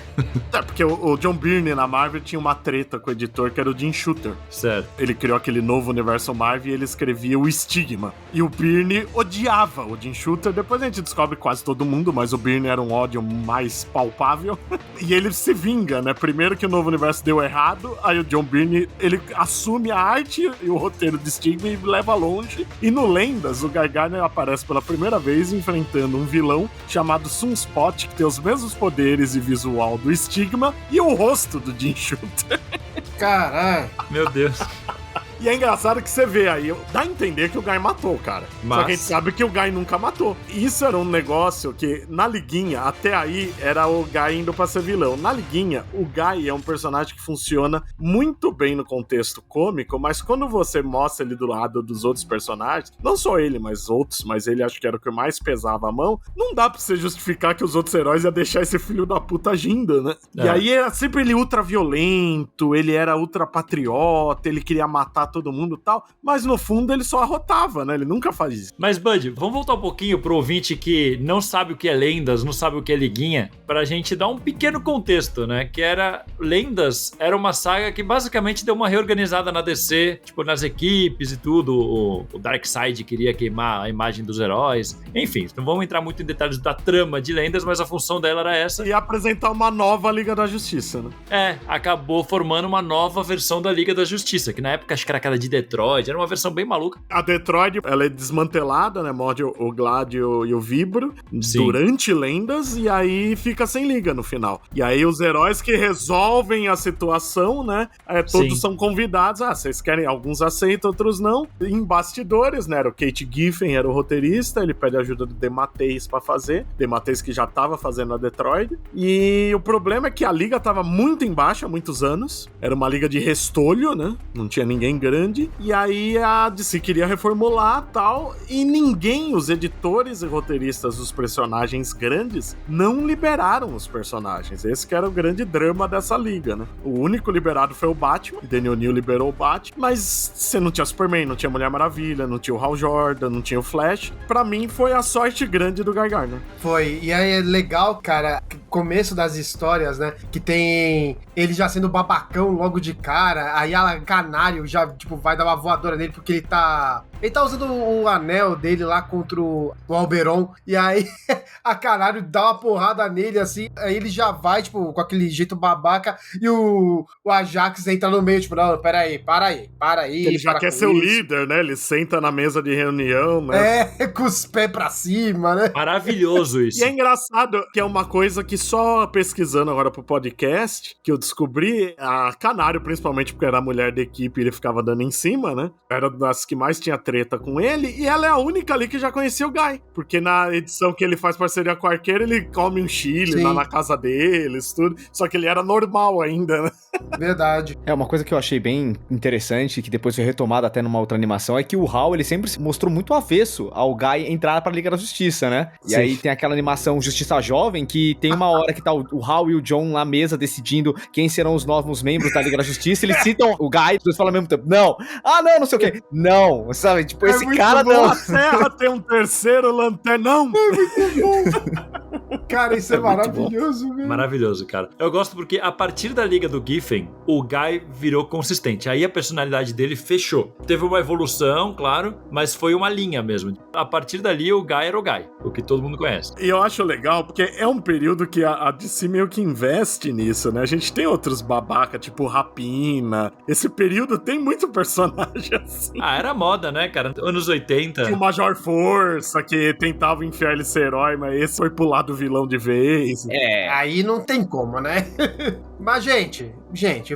É, porque o John Byrne na Marvel tinha uma treta com o editor que era o Jim Shooter. Certo. Ele criou aquele novo universo Marvel e ele escrevia o Estigma. E o Byrne odiava o Jim Shooter. Depois a gente descobre quase todo mundo, mas o Byrne era um ódio mais palpável. E ele se vinga, né? Primeiro que o novo universo deu errado, aí o John Byrne, ele assume a arte e o roteiro do Estigma e leva longe. E no Lendas, o Guy Gardner aparece pela primeira vez enfrentando um vilão chamado Sunspot, que tem os mesmos poderes e visual do Estigma e o rosto do Jim Shooter. Caralho. Meu Deus. E é engraçado que você vê aí, dá a entender que o Guy matou o cara. Mas... Só que a gente sabe que o Guy nunca matou. Isso era um negócio que, na liguinha, até aí, era o Guy indo pra ser vilão. Na liguinha, o Guy é um personagem que funciona muito bem no contexto cômico, mas quando você mostra ele do lado dos outros personagens, não só ele, mas outros, mas ele acho que era o que mais pesava a mão, não dá pra você justificar que os outros heróis iam deixar esse filho da puta agindo, né? E aí era sempre ele ultra violento, ele era ultra patriota, ele queria matar todo mundo e tal, mas no fundo ele só arrotava, né? Ele nunca faz isso. Mas, Bud, vamos voltar um pouquinho pro ouvinte que não sabe o que é Lendas, não sabe o que é Liguinha, pra gente dar um pequeno contexto, né? Que era... Lendas era uma saga que basicamente deu uma reorganizada na DC, tipo, nas equipes e tudo. O Darkseid queria queimar a imagem dos heróis. Enfim, não vamos entrar muito em detalhes da trama de Lendas, mas a função dela era essa. E apresentar uma nova Liga da Justiça, né? Acabou formando uma nova versão da Liga da Justiça, que na época acho que era aquela de Detroit, era uma versão bem maluca. A Detroit, ela é desmantelada, né? Morde o Gladio e o Vibro durante Lendas, e aí fica sem liga no final. E aí os heróis que resolvem a situação, né? Todos são convidados. Vocês querem? Alguns aceitam, outros não. Em bastidores, né? O Kate Giffen era o roteirista, ele pede ajuda do DeMatteis pra fazer. DeMatteis que já tava fazendo a Detroit. E o problema é que a liga tava muito embaixo há muitos anos. Era uma liga de restolho, né? Não tinha ninguém grande. E aí a DC queria reformular tal. E ninguém, os editores e roteiristas dos personagens grandes, não liberaram os personagens. Esse que era o grande drama dessa liga, né? O único liberado foi o Batman. Daniel O'Neill liberou o Batman. Mas você não tinha Superman, não tinha Mulher Maravilha, não tinha o Hal Jordan, não tinha o Flash. Pra mim foi a sorte grande do Guy Gardner. Foi. E aí é legal, cara, começo das histórias, né? Que tem ele já sendo babacão logo de cara, aí a Canário já, tipo, vai dar uma voadora nele porque ele tá usando o anel dele lá contra o Alberon, e aí a Canário dá uma porrada nele, assim, aí ele já vai, tipo, com aquele jeito babaca, e o Ajax entra no meio, tipo, não, peraí, para aí. Ele já quer ser o líder, né? Ele senta na mesa de reunião, né? Com os pés pra cima, né? Maravilhoso isso. E é engraçado que é uma coisa que só pesquisando agora pro podcast, que eu descobri, a Canário, principalmente porque era a mulher da equipe e ele ficava dando em cima, né? Era das que mais tinha treta com ele, e ela é a única ali que já conhecia o Guy. Porque na edição que ele faz parceria com o Arqueiro, ele come um chile lá na casa deles, tudo. Só que ele era normal ainda, né? Verdade. Uma coisa que eu achei bem interessante, que depois foi retomada até numa outra animação, é que o Hal, ele sempre se mostrou muito avesso ao Guy entrar pra Liga da Justiça, né? E aí tem aquela animação Justiça Jovem, que tem uma hora que tá o Hal e o John na mesa decidindo quem serão os novos membros da Liga da Justiça, eles citam o Guy, eles falam ao mesmo tempo, não, não sei o quê, não, sabe? Tipo, esse cara bom. não. A Terra tem um terceiro lanternão. É muito bom. Cara, isso é maravilhoso, velho. Maravilhoso, cara. Eu gosto porque a partir da Liga do Giffen, o Guy virou consistente. Aí a personalidade dele fechou. Teve uma evolução, claro, mas foi uma linha mesmo. A partir dali, o Guy era o Guy, o que todo mundo conhece. E eu acho legal, porque é um período que a DC meio que investe nisso, né? A gente tem outros babaca, tipo Rapina. Esse período tem muito personagem assim. Era moda, né, cara? Anos 80. Tinha o Major Força, que tentava enfiar ele ser herói, mas esse foi pro lado vilão de vez. Aí não tem como, né? Mas, gente,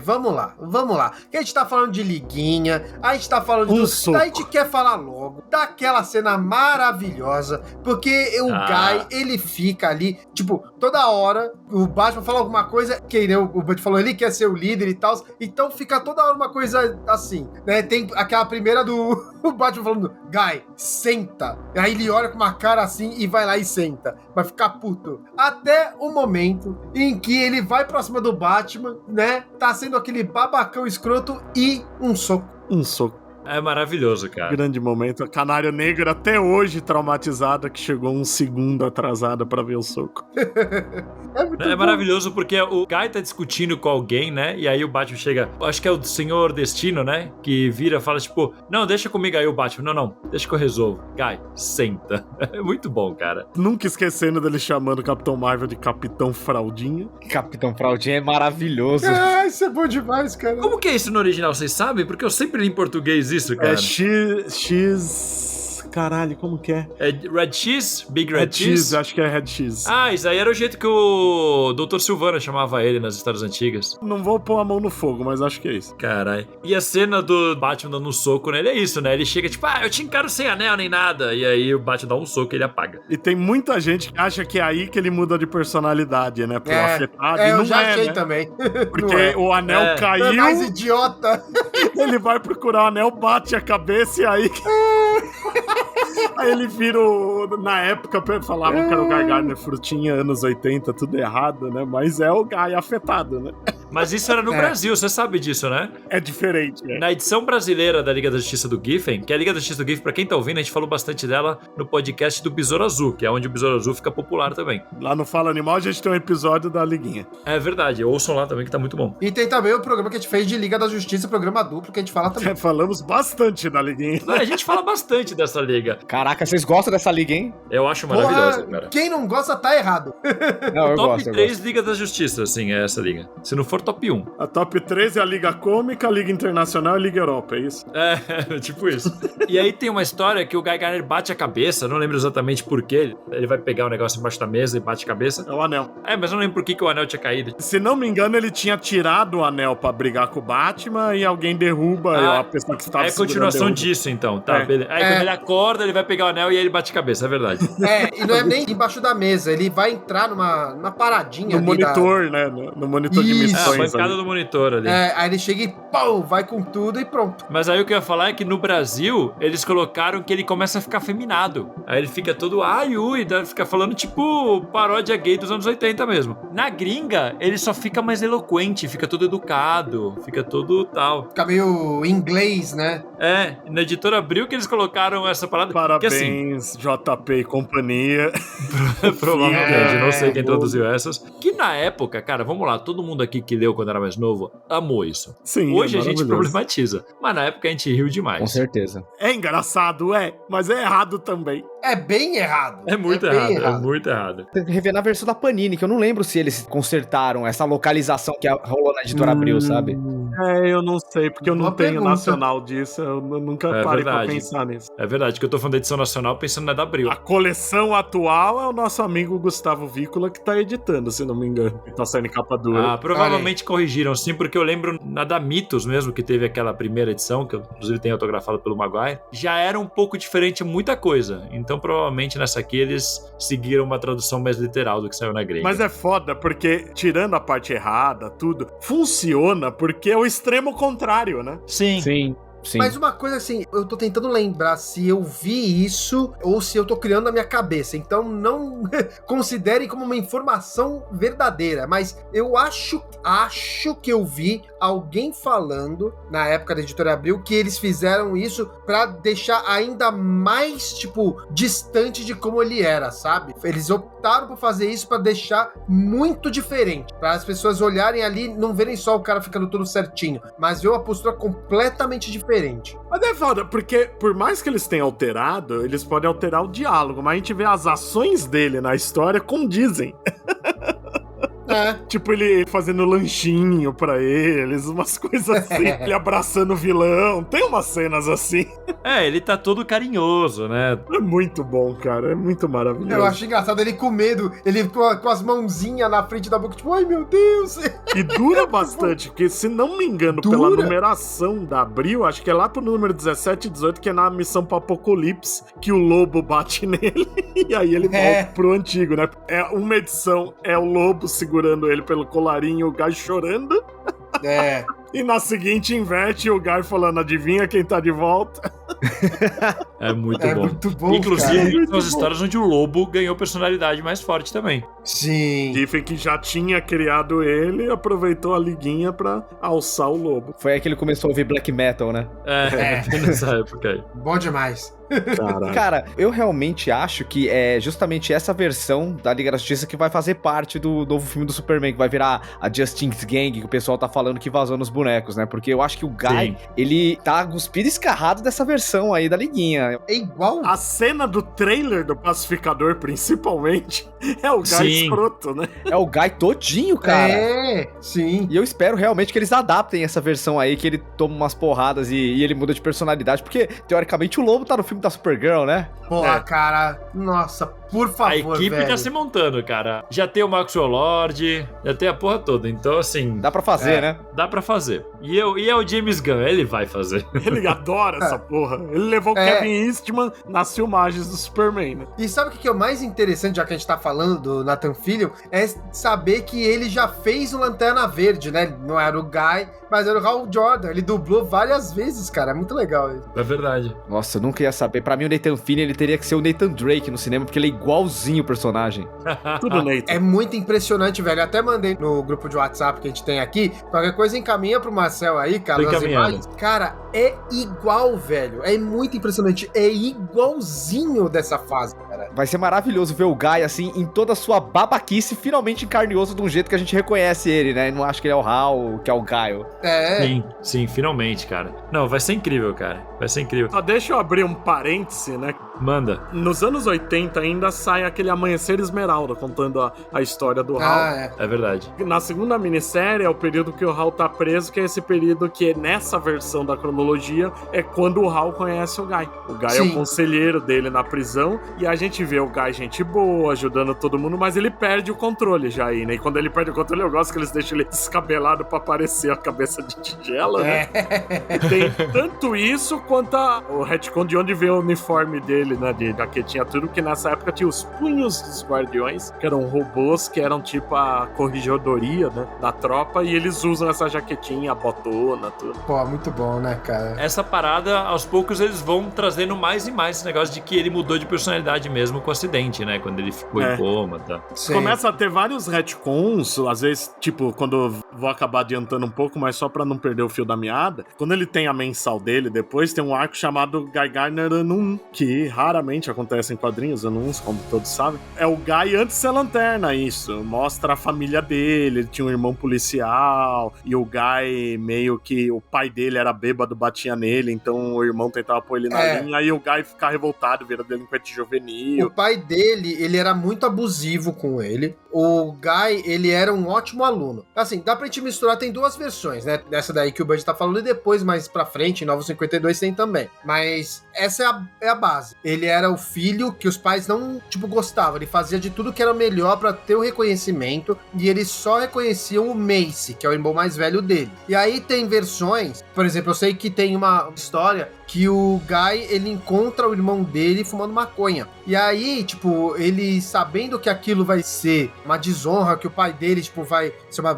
vamos lá. Que a gente tá falando de liguinha, a gente tá falando de... A gente quer falar logo daquela cena maravilhosa, porque o Guy, ele fica ali, tipo, toda hora o Batman fala alguma coisa, que né, o Batman falou, ele quer ser o líder e tal, então fica toda hora uma coisa assim, né? Tem aquela primeira do o Batman falando, Guy, senta. Aí ele olha com uma cara assim e vai lá e senta. Vai ficar puto. Até o momento em que ele vai pra cima do Batman, né? Tá sendo aquele babacão escroto e um soco. É maravilhoso, cara. Grande momento. A Canário Negro até hoje traumatizada, que chegou um segundo atrasada pra ver o soco. É maravilhoso porque o Guy tá discutindo com alguém, né? E aí o Batman chega, acho que é o Senhor Destino, né? Que vira e fala tipo, não, deixa comigo aí o Batman. Não, deixa que eu resolvo. Guy, senta. É muito bom, cara. Nunca esquecendo dele chamando o Capitão Marvel de Capitão Fraldinha. Capitão Fraldinha é maravilhoso. Isso é bom demais, cara. Como que é isso no original, vocês sabem? Porque eu sempre li em português isso, cara. É X... Caralho, como que é? É Red X? Big Red X? Acho que é Red X. Isso aí era o jeito que o Dr. Silvana chamava ele nas histórias antigas. Não vou pôr a mão no fogo, mas acho que é isso. Caralho. E a cena do Batman dando um soco nele é isso, né? Ele chega tipo, eu te encaro sem anel nem nada. E aí o Batman dá um soco e ele apaga. E tem muita gente que acha que é aí que ele muda de personalidade, né? Pro afetado. E não eu já achei, né? também. Porque o anel caiu. É mais idiota. Ele vai procurar o anel, bate a cabeça e aí... Aí ele vira na época falavam que era o Guy Gardner frutinha, anos 80, tudo errado, né? Mas é o Guy afetado, né? Mas isso era no Brasil, você sabe disso, né? É diferente, né? Na edição brasileira da Liga da Justiça do Giffen, que é a Liga da Justiça do Giffen, pra quem tá ouvindo, a gente falou bastante dela no podcast do Besouro Azul, que é onde o Besouro Azul fica popular também. Lá no Fala Animal a gente tem um episódio da Liguinha. É verdade, ouçam lá também que tá muito bom. E tem também o programa que a gente fez de Liga da Justiça, programa duplo, que a gente fala também. Falamos bastante da Liguinha. A gente fala bastante dessa liga. Caraca, vocês gostam dessa liga, hein? Eu acho maravilhosa, cara. Quem não gosta tá errado. Não, eu top gosto, 3 Liga da Justiça, assim, é essa liga. Se não for top 1. A top 3 é a Liga Cômica, a Liga Internacional e a Liga Europa, é isso? É, tipo isso. E aí tem uma história que o Guy Gardner bate a cabeça, não lembro exatamente por quê. Ele vai pegar o negócio embaixo da mesa e bate a cabeça. É o anel. Mas eu não lembro por que o anel tinha caído. Se não me engano, ele tinha tirado o anel pra brigar com o Batman e alguém derruba a pessoa que estava segurando. É continuação disso, então. Tá, beleza. Aí quando ele acorda, ele vai pegar o anel e aí ele bate a cabeça, é verdade. E não é nem embaixo da mesa, ele vai entrar numa paradinha no ali monitor, né? No monitor de missão. posições bancada ali. do monitor ali. Aí ele chega e pau, vai com tudo e pronto. Mas aí o que eu ia falar é que no Brasil, eles colocaram que ele começa a ficar afeminado. Aí ele fica todo ai, ui, fica falando tipo paródia gay dos anos 80 mesmo. Na gringa, ele só fica mais eloquente, fica todo educado, fica todo tal. Fica meio inglês, né? Na Editora Abril que eles colocaram essa parada. Que, assim, Parabéns, JP e companhia. provavelmente, não sei quem bom. traduziu essas. Que na época, cara, vamos lá, todo mundo aqui que leu quando era mais novo amou isso. Sim, Hoje é a gente maravilhoso. problematiza, mas na época a gente riu demais. Com certeza. É engraçado, mas é errado também. É bem errado. É muito bem errado, é muito errado. Tem que rever na versão da Panini, que eu não lembro se eles consertaram essa localização que rolou na Editora Abril, sabe? Eu não sei, porque eu não Boa tenho pergunta. nacional disso, eu nunca É parei verdade. pra pensar nisso. É verdade, que eu tô falando da edição nacional pensando na da Abril. A coleção atual é o nosso amigo Gustavo Vícola que tá editando, se não me engano. Tá saindo em capa dura. Provavelmente corrigiram sim, porque eu lembro na da Mitos mesmo, que teve aquela primeira edição, que eu, inclusive tem autografado pelo Maguire, já era um pouco diferente muita coisa. Então provavelmente nessa aqui eles seguiram uma tradução mais literal do que saiu na gringa. Mas é foda, porque tirando a parte errada, tudo, funciona porque é o extremo contrário, né? Sim. Sim. Sim. Mas uma coisa assim, eu tô tentando lembrar se eu vi isso ou se eu tô criando na minha cabeça. Então não considere como uma informação verdadeira. Mas eu acho que eu vi alguém falando na época da Editora Abril que eles fizeram isso pra deixar ainda mais, tipo, distante de como ele era, sabe? Eles optaram por fazer isso pra deixar muito diferente. Pra as pessoas olharem ali, não verem só o cara ficando tudo certinho, mas ver uma postura completamente diferente. Mas é foda, porque por mais que eles tenham alterado, eles podem alterar o diálogo, mas a gente vê as ações dele na história condizem. Tipo, ele fazendo lanchinho pra eles, umas coisas assim, ele abraçando o vilão, tem umas cenas assim. Ele tá todo carinhoso, né? É muito bom, cara, é muito maravilhoso. Eu acho engraçado ele com medo, ele com as mãozinhas na frente da boca, tipo, ai meu Deus. E dura bastante, porque se não me engano, pela numeração da Abril, acho que é lá pro número 17 e 18, que é na missão pro Apocalipse, que o lobo bate nele, e aí ele volta pro antigo, né? É uma edição, é o lobo segurando ele pelo colarinho, o Guy chorando. E na seguinte inverte o Guy falando, adivinha quem tá de volta? É muito bom. Muito bom, Inclusive, cara. são as histórias onde o lobo ganhou personalidade mais forte também. Sim. Giffen, que já tinha criado ele, aproveitou a liguinha pra alçar o lobo. Foi aí que ele começou a ouvir black metal, né? Nessa época aí. Bom demais. Caralho. Cara, eu realmente acho que é justamente essa versão da Liga da Justiça que vai fazer parte do novo filme do Superman, que vai virar a Justice Gang, que o pessoal tá falando que vazou nos bonecos, né? Porque eu acho que o Guy, ele tá cuspido e escarrado dessa versão aí da Liguinha. É igual. A cena do trailer do Pacificador, principalmente, é o Guy Sim. escroto, né? É o Guy todinho, cara. Sim. E eu espero realmente que eles adaptem essa versão aí, que ele toma umas porradas e ele muda de personalidade, porque, teoricamente, o Lobo tá no filme da Supergirl, né? Porra, cara. Nossa, por favor, A equipe velho. tá se montando, cara. Já tem o Maxwell Lord, já tem a porra toda. Então, assim, Dá pra fazer, né? dá pra fazer. E é o James Gunn, ele vai fazer. Ele adora essa porra. Ele levou o Kevin Eastman nas filmagens do Superman, né? E sabe o que é o mais interessante, já que a gente tá falando do Nathan Fillion? É saber que ele já fez o Lanterna Verde, né? Não era o Guy, mas era o Hal Jordan. Ele dublou várias vezes, cara. É muito legal isso. É verdade. Nossa, eu nunca ia saber. Pra mim, o Nathan Fillion, ele teria que ser o Nathan Drake no cinema, porque ele é igualzinho o personagem. Tudo Nathan. É muito impressionante, velho. Eu até mandei no grupo de WhatsApp que a gente tem aqui. Qualquer coisa encaminha pro Marcel aí, cara. Tô As encaminhando. imagens. Cara, é igual, velho. É muito impressionante. É igualzinho dessa fase, cara. Vai ser maravilhoso ver o Guy, assim, em toda a sua babaquice, finalmente em carne e osso, de um jeito que a gente reconhece ele, né? E não acha que ele é o Hal, que é o Guy. Sim, finalmente, cara. Não, vai ser incrível, cara. Vai ser incrível. Só deixa eu abrir um parêntese, né? Manda. Nos anos 80 ainda sai aquele Amanhecer Esmeralda, contando a história do Hal. É verdade. Na segunda minissérie é o período que o Hal tá preso, que é esse período que nessa versão da cronologia é quando o Hal conhece o Guy. O Guy é o conselheiro dele na prisão e a gente vê o Guy gente boa, ajudando todo mundo, mas ele perde o controle já aí, né? E quando ele perde o controle, eu gosto que eles deixam ele descabelado pra aparecer a cabeça de tigela, né? Tem tanto isso quanto o retcon de onde vem o uniforme dele dele, né, de jaquetinha tudo, que nessa época tinha os punhos dos guardiões, que eram robôs, que eram tipo a corregedoria, né, da tropa, e eles usam essa jaquetinha, a botona, tudo. Pô, muito bom, né, cara? Essa parada, aos poucos, eles vão trazendo mais e mais esse negócio de que ele mudou de personalidade mesmo com o acidente, né? Quando ele ficou em coma, tá? Sim. Começa a ter vários retcons, às vezes, tipo, quando eu vou acabar adiantando um pouco, mas só pra não perder o fio da meada, quando ele tem a mensal dele, depois tem um arco chamado Guy Gardner Ano 1, que raramente acontece em quadrinhos, Ano 1, como todos sabem. É o Guy antes de ser Lanterna, isso. Mostra a família dele, ele tinha um irmão policial, e o Guy meio que o pai dele era bêbado, batia nele, então o irmão tentava pôr ele na linha, aí o Guy fica revoltado, vira delinquente juvenil. O pai dele, ele era muito abusivo com ele. O Guy, ele era um ótimo aluno. Assim, dá pra gente misturar, tem duas versões, né? Dessa daí que o Bud tá falando, e depois, mais pra frente, em Novo 52 tem também. Mas essa é a base. Ele era o filho que os pais não, tipo, gostavam. Ele fazia de tudo que era melhor pra ter o reconhecimento, e eles só reconheciam o Mace, que é o irmão mais velho dele. E aí tem versões, por exemplo, eu sei que tem uma história que o Guy, ele encontra o irmão dele fumando maconha. E aí, tipo, ele sabendo que aquilo vai ser uma desonra, que o pai dele, tipo, vai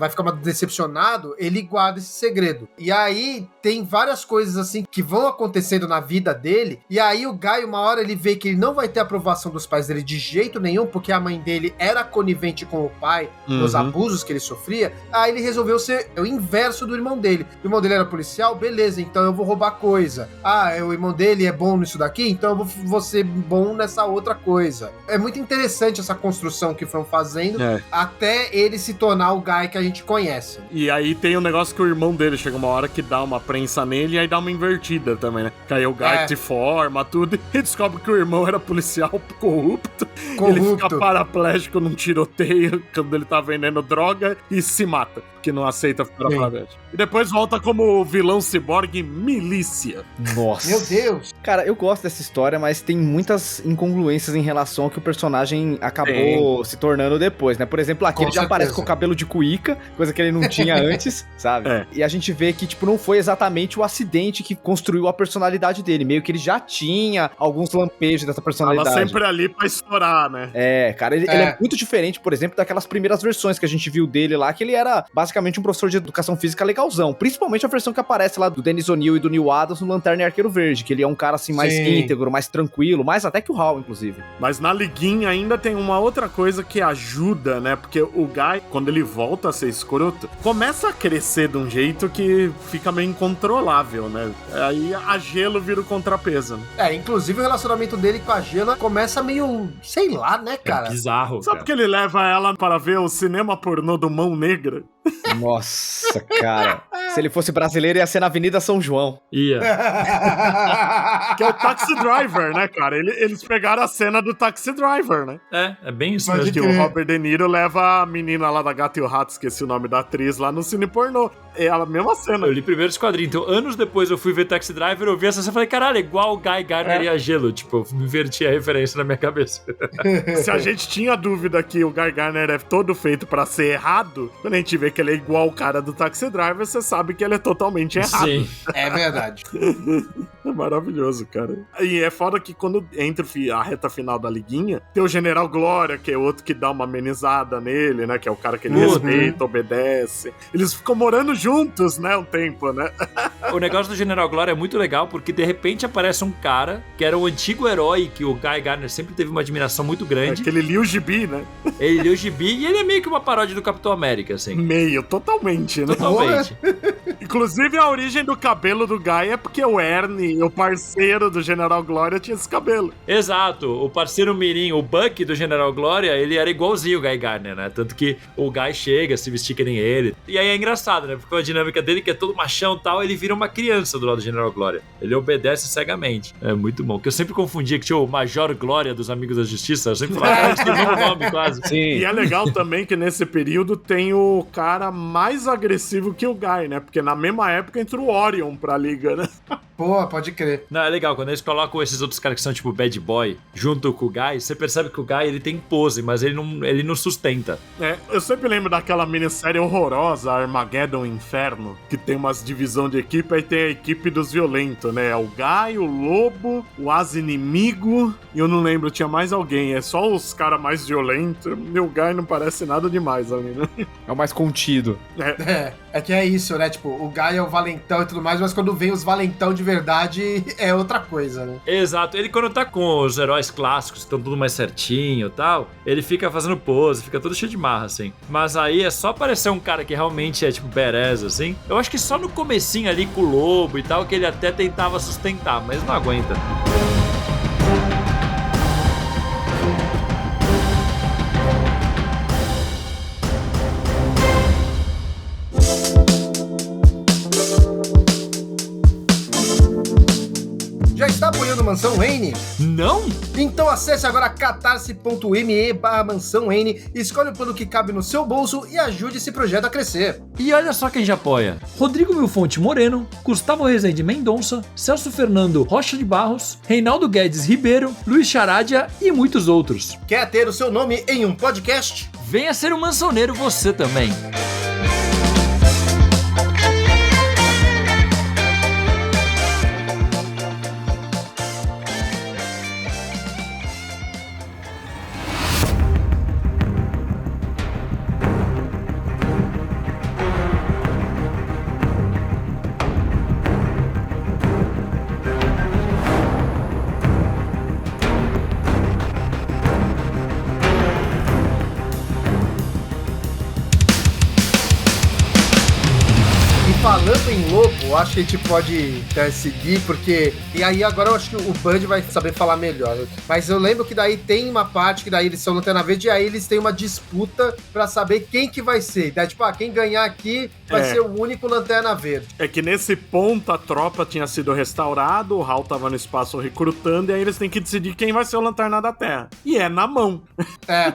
ficar decepcionado, ele guarda esse segredo. E aí, tem várias coisas, assim, que vão acontecendo na vida dele, e aí o Guy, uma hora, ele vê que ele não vai ter aprovação dos pais dele de jeito nenhum, porque a mãe dele era conivente com o pai nos abusos que ele sofria, aí ele resolveu ser o inverso do irmão dele. O irmão dele era policial, beleza, então eu vou roubar coisa. O irmão dele é bom nisso daqui, então eu vou ser bom nessa outra coisa. É muito interessante essa construção que foram fazendo até ele se tornar o Guy que a gente conhece. E aí tem um negócio que o irmão dele chega uma hora que dá uma prensa nele e aí dá uma invertida também, né? Que aí o Guy se forma, tudo, e descobre que o irmão era policial corrupto. Ele fica paraplégico num tiroteio quando ele tá vendendo droga e se mata, que não aceita ficar paraplégico. E depois volta como vilão ciborgue Milícia. Nossa. Meu Deus. Cara, eu gosto dessa história, mas tem muitas incongruências em relação ao que o personagem acabou se tornando depois, né? Por exemplo, aqui ele já aparece com o cabelo de cuíca, coisa que ele não tinha antes, sabe? E a gente vê que, tipo, não foi exatamente o acidente que construiu a personalidade dele. Meio que ele já tinha alguns lampejos dessa personalidade. Tava sempre ali pra estourar, né? Cara, ele é muito diferente, por exemplo, daquelas primeiras versões que a gente viu dele lá, que ele era basicamente um professor de educação física legalzão. Principalmente a versão que aparece lá do Dennis O'Neil e do Neil Adams no Lanterna e Arqueiro Verde, que ele é um cara assim mais íntegro, mais tranquilo, mais até que o Hal, inclusive. Mas na liguinha ainda tem uma outra coisa que ajuda, né? Porque o Guy, quando ele volta a ser escroto, começa a crescer de um jeito que fica meio incontrolável, né? Aí a Gelo vira o contrapeso. Né? Inclusive o relacionamento dele com a Gelo começa meio, sei lá, né, cara? É bizarro, Sabe porque ele leva ela para ver o cinema pornô do Mão Negra? Nossa, cara. Se ele fosse brasileiro, ia ser na Avenida São João. Ia. Que é o Taxi Driver, né, cara? Eles pegaram a cena do Taxi Driver, né? É bem isso Mas mesmo. que o Robert De Niro leva a menina lá da Gato e o Rato, esqueci o nome da atriz, lá no cine pornô. É a mesma cena. Eu li primeiro esse quadrinho, então anos depois eu fui ver Taxi Driver, eu vi essa cena e falei, caralho, igual o Guy Gardner e a Gelo. Tipo, eu inverti a referência na minha cabeça. Se a gente tinha dúvida que o Guy Gardner é todo feito pra ser errado, quando a gente vê que ele é igual o cara do Taxi Driver, você sabe que ele é totalmente errado. Sim. É verdade. É maravilhoso, cara. E é foda que quando entra a reta final da liguinha, tem o General Glória, que é outro que dá uma amenizada nele, né? Que é o cara que ele respeita, obedece. Eles ficam morando juntos, né? Um tempo, né? O negócio do General Glória é muito legal, porque de repente aparece um cara que era o antigo herói que o Guy Gardner sempre teve uma admiração muito grande. É que ele lia o gibi, né? Ele lia o gibi e ele é meio que uma paródia do Capitão América, assim. Meio, totalmente, né? Totalmente. Inclusive, a origem do cabelo do Guy é porque o Ernie, o parceiro do General Glória, tinha esse cabelo. Exato. O parceiro mirim, o Buck do General Glória, ele era igualzinho o Guy Gardner, né? Tanto que o Guy chega, se vestir que nem ele. E aí é engraçado, né? Porque a dinâmica dele, que é todo machão e tal, ele vira uma criança do lado do General Glória. Ele obedece cegamente. É muito bom. Que eu sempre confundia que tinha o Major Glória dos Amigos da Justiça. Eu sempre falava, cara, tem um nome quase. Sim. E é legal também que nesse período tem o cara mais agressivo que o Guy, né? Porque na mesma época entra o Orion pra liga, né? Pô, pode crer. Não, é legal, quando eles colocam esses outros caras que são tipo bad boy junto com o Guy, você percebe que o Guy ele tem pose, mas ele não sustenta. Eu sempre lembro daquela minissérie horrorosa, Armageddon Inferno, que tem umas divisão de equipe, aí tem a equipe dos violentos, né? O Guy, o Lobo, o As-Inimigo, e eu não lembro, tinha mais alguém. É só os caras mais violentos. Meu Guy não parece nada demais ali, né? É o mais contido. É que é isso, né? Tipo, o Guy é o valentão e tudo mais, mas quando vem os valentão de verdade, é outra coisa, né? Exato, ele quando tá com os heróis clássicos, que estão tudo mais certinho e tal, ele fica fazendo pose, fica todo cheio de marra, assim. Mas aí é só parecer um cara que realmente é tipo badass, assim. Eu acho que só no comecinho ali com o Lobo e tal, que ele até tentava sustentar, mas não aguenta. Já está apoiando Mansão Wayne? Não? Então acesse agora catarse.me/Mansão Wayne, escolhe o plano que cabe no seu bolso e ajude esse projeto a crescer. E olha só quem já apoia: Rodrigo Milfonte Moreno, Gustavo Rezende Mendonça, Celso Fernando Rocha de Barros, Reinaldo Guedes Ribeiro, Luiz Charadia e muitos outros. Quer ter o seu nome em um podcast? Venha ser um mansãoneiro você também. Falando em Lobo, acho que a gente pode seguir, porque... E aí agora eu acho que o Bud vai saber falar melhor. Mas eu lembro que daí tem uma parte que daí eles são Lanterna Verde e aí eles têm uma disputa pra saber quem que vai ser. Daí tipo, quem ganhar aqui vai ser o único Lanterna Verde. É que nesse ponto a tropa tinha sido restaurada, o Hal tava no espaço recrutando, e aí eles têm que decidir quem vai ser o Lanterna da Terra. E é na mão.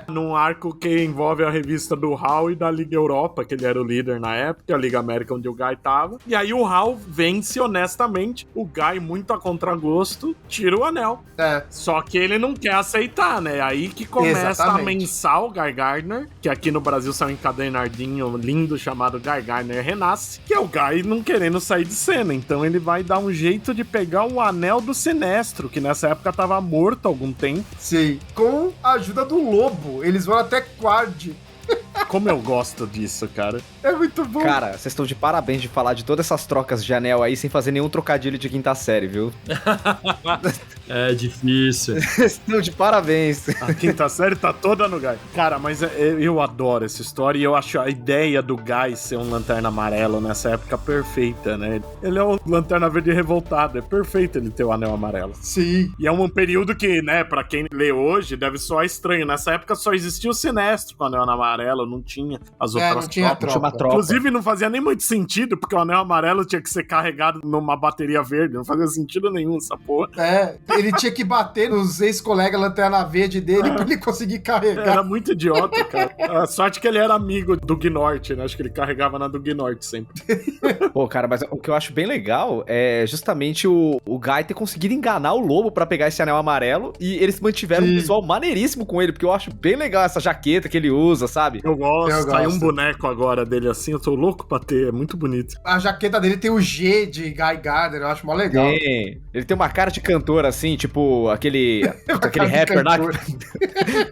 Num arco que envolve a revista do Hal e da Liga Europa, que ele era o líder na época, a Liga América onde o Guy tava. E aí o Hal vence honestamente, o Guy muito a contragosto tira o anel. Só que ele não quer aceitar, né? Aí que começa a mensal Guy Gardner, que aqui no Brasil saiu um encadernadinho lindo chamado Guy Gardner Renasce, que é o Guy não querendo sair de cena. Então ele vai dar um jeito de pegar o anel do Sinestro, que nessa época tava morto há algum tempo. Sim, com a ajuda do Lobo. Eles vão até Quard. Como eu gosto disso, cara. É muito bom. Cara, vocês estão de parabéns de falar de todas essas trocas de anel aí sem fazer nenhum trocadilho de quinta série, viu? É difícil. Vocês estão de parabéns. A quinta série tá toda no Guy. Cara, mas eu adoro essa história e eu acho a ideia do Guy ser um Lanterna Amarelo nessa época perfeita, né? Ele é o Lanterna Verde revoltado. É perfeito ele ter o anel amarelo. Sim. E é um período que, né, pra quem lê hoje, deve soar estranho. Nessa época só existia o Sinestro com o anel amarelo, não tinha as outras não tinha tropa. Inclusive não fazia nem muito sentido, porque o anel amarelo tinha que ser carregado numa bateria verde. Não fazia sentido nenhum essa porra. Ele tinha que bater nos ex-colegas Lanterna Verde dele pra ele conseguir carregar. Era muito idiota, cara. A sorte que ele era amigo do Gnort, né? Acho que ele carregava na do Gnort sempre. Pô, cara, mas o que eu acho bem legal é justamente o Guy ter conseguido enganar o Lobo pra pegar esse anel amarelo e eles mantiveram um visual maneiríssimo com ele, porque eu acho bem legal essa jaqueta que ele usa, sabe? Eu gosto. Saiu um boneco agora dele assim, eu tô louco pra ter, é muito bonito. A jaqueta dele tem o G de Guy Gardner, eu acho mó legal. Ele tem uma cara de cantor assim, tipo aquele rapper lá.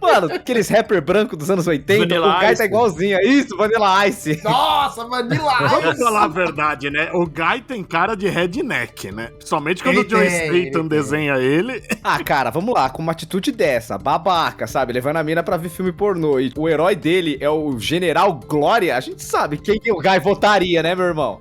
Mano, aqueles rapper branco dos anos 80, Vanilla o Guy Ice. tá igualzinho. Isso, Vanilla Ice. Nossa, Vanilla Ice! Vamos falar a verdade, né? O Guy tem cara de redneck, né? Somente quando o Joe Statham desenha ele. Ah, cara, vamos lá, com uma atitude dessa, babaca, sabe? Levando a mina pra ver filme pornô. E o herói dele é o General Glória. A gente sabe quem que o Guy votaria, né, meu irmão?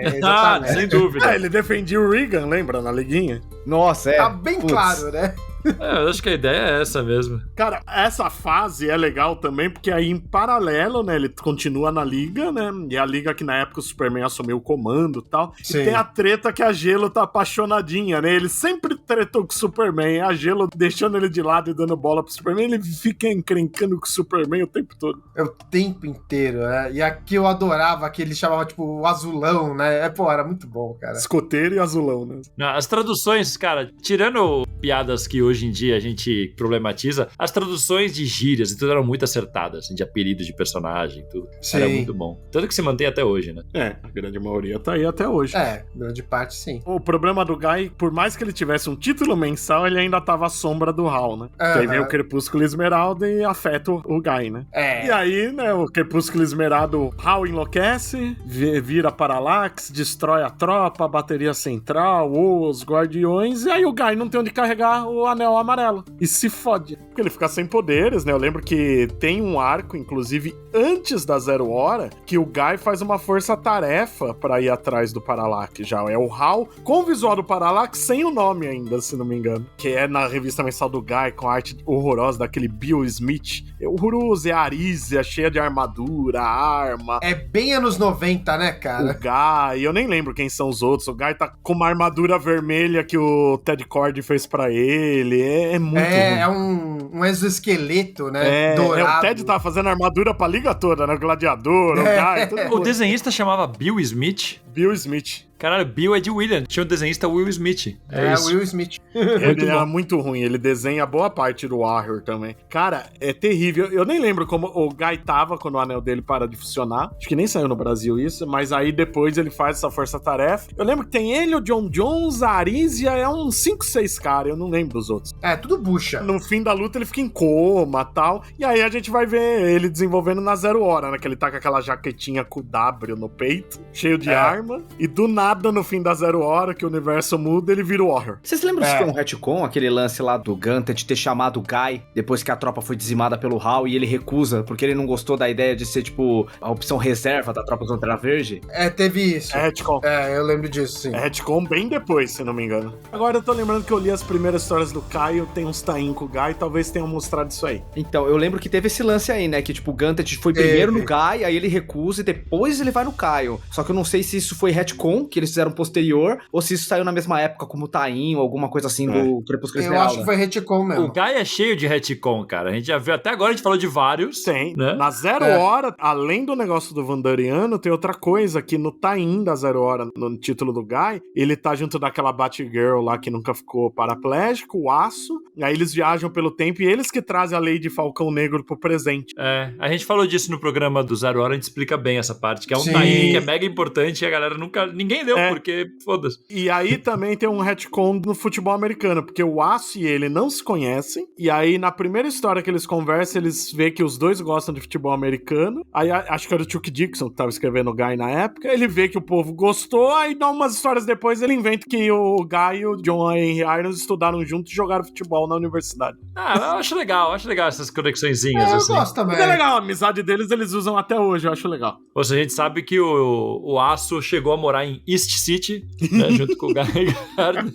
Exatamente. Sem dúvida. Ele defendia o Reagan, lembra? Na liguinha. Nossa, Tá bem claro, né? Eu acho que a ideia é essa mesmo. Cara, essa fase é legal também, porque aí em paralelo, né, ele continua na Liga, né, e a Liga que na época o Superman assumiu o comando e tal, Sim. e tem a treta que a Gelo tá apaixonadinha, né, ele sempre tretou com o Superman, a Gelo deixando ele de lado e dando bola pro Superman, ele fica encrencando com o Superman o tempo todo. É o tempo inteiro, né? E aqui eu adorava que ele chamava, tipo, azulão, né? Pô, era muito bom, cara. Escoteiro e azulão, né? As traduções, cara, tirando piadas que hoje em dia a gente problematiza, as traduções de gírias e tudo eram muito acertadas, assim, de apelido de personagem e tudo. Sim. Era muito bom. Tanto que se mantém até hoje, né? A grande maioria tá aí até hoje. Grande parte sim. O problema do Guy, por mais que ele tivesse um título mensal, ele ainda tava à sombra do Hal, né? Que aí vem o Crepúsculo Esmeralda e afeta o Guy, né? E aí, né, o Crepúsculo Esmeralda, o Hal enlouquece, vira Parallax, destrói a tropa, a bateria central, os guardiões, e aí o Guy não tem onde carregar o anel amarelo. E se fode. Porque ele fica sem poderes, né? Eu lembro que tem um arco, inclusive, antes da 0 hora, que o Guy faz uma força-tarefa pra ir atrás do Parallax já. É o Hal com o visual do Parallax sem o nome ainda, se não me engano. Que é na revista mensal do Guy, com a arte horrorosa daquele Bill Smith. É horroroso, é a Arísia, cheia de armadura, arma. É bem anos 90, né, cara? O Guy, eu nem lembro quem são os outros. O Guy tá com uma armadura vermelha que o Ted Cord fez pra ele. É muito ruim. É um exoesqueleto, né? Dourado. O Ted tava fazendo armadura pra liga toda, né? O Gladiador, o Guy, tudo. O desenhista chamava Bill Smith. Bill Smith. Caralho, Bill é de William. Tinha o desenhista Will Smith. É isso. Will Smith. Ele é muito ruim. Ele desenha boa parte do Warrior também. Cara, é terrível. Eu nem lembro como o Guy tava quando o anel dele para de funcionar. Acho que nem saiu no Brasil isso. Mas aí depois ele faz essa força-tarefa. Eu lembro que tem ele, o John Jones, a Arísia, é uns 5, 6 caras. Eu não lembro dos outros. Tudo bucha. No fim da luta ele fica em coma e tal. E aí a gente vai ver ele desenvolvendo na 0 hora, né? Que ele tá com aquela jaquetinha com o W no peito, cheio de arma. E do nada, no fim da 0 hora, que o universo muda, ele vira o Warrior. Vocês lembram se foi um retcon, aquele lance lá do Gunther de ter chamado o Guy depois que a tropa foi dizimada pelo Hal e ele recusa porque ele não gostou da ideia de ser, tipo, a opção reserva da tropa do Lanterna Verde? Teve isso. É retcon. Eu lembro disso, sim. É retcon bem depois, se não me engano. Agora eu tô lembrando que eu li as primeiras histórias do Caio, tem uns tain com o Guy, talvez tenham mostrado isso aí. Então, eu lembro que teve esse lance aí, né? Que, tipo, o Gunther foi primeiro no Guy, aí ele recusa e depois ele vai no Caio. Só que eu não sei se isso foi retcon, que eles fizeram posterior, ou se isso saiu na mesma época como Tain ou alguma coisa assim do Crepúsculo Esmeralda. Eu acho que foi retcon mesmo. O Guy é cheio de retcon, cara. A gente já viu, até agora a gente falou de vários. Tem. Né? Na 0 hora, além do negócio do Wandariano, tem outra coisa, que no Tain da 0 hora, no título do Guy, ele tá junto daquela Batgirl lá que nunca ficou paraplégico, o Aço, e aí eles viajam pelo tempo e eles que trazem a Lady Falcão Negro pro presente. A gente falou disso no programa do 0 hora, a gente explica bem essa parte, que é um Tain que é mega importante e a galera ninguém deu, porque foda-se. E aí também tem um retcon no futebol americano, porque o Aço e ele não se conhecem, e aí na primeira história que eles conversam, eles veem que os dois gostam de futebol americano, aí acho que era o Chuck Dixon que tava escrevendo o Guy na época, ele vê que o povo gostou, aí dá umas histórias depois, ele inventa que o Guy e o John Henry Irons estudaram juntos e jogaram futebol na universidade. Eu acho legal essas conexõezinhas, eu assim. gosto também. Mas é legal, a amizade deles eles usam até hoje, eu acho legal. Ou seja, a gente sabe que o Aço chegou a morar em East City, né, junto com o Guy Gardner.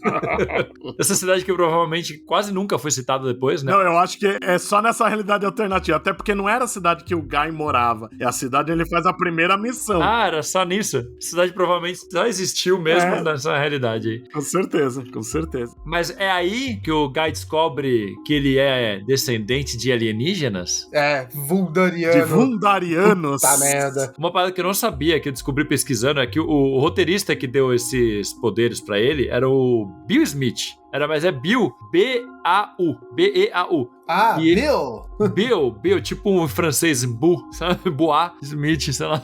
Essa cidade que provavelmente quase nunca foi citada depois, né? Não, eu acho que é só nessa realidade alternativa, até porque não era a cidade que o Guy morava, é a cidade onde ele faz a primeira missão. Era só nisso. A cidade provavelmente só existiu mesmo nessa realidade aí. Com certeza, com certeza. Mas é aí que o Guy descobre que ele é descendente de alienígenas? Wundariano. De Wundarianos. Puta merda. Uma parada que eu não sabia, que eu descobri pesquisando, é que o roteirista que deu esses poderes pra ele era o Bill Smith. Mas é Bill, B-A-U, B-E-A-U. Bill, tipo um francês, Bu, sabe? Bois Smith, sei lá.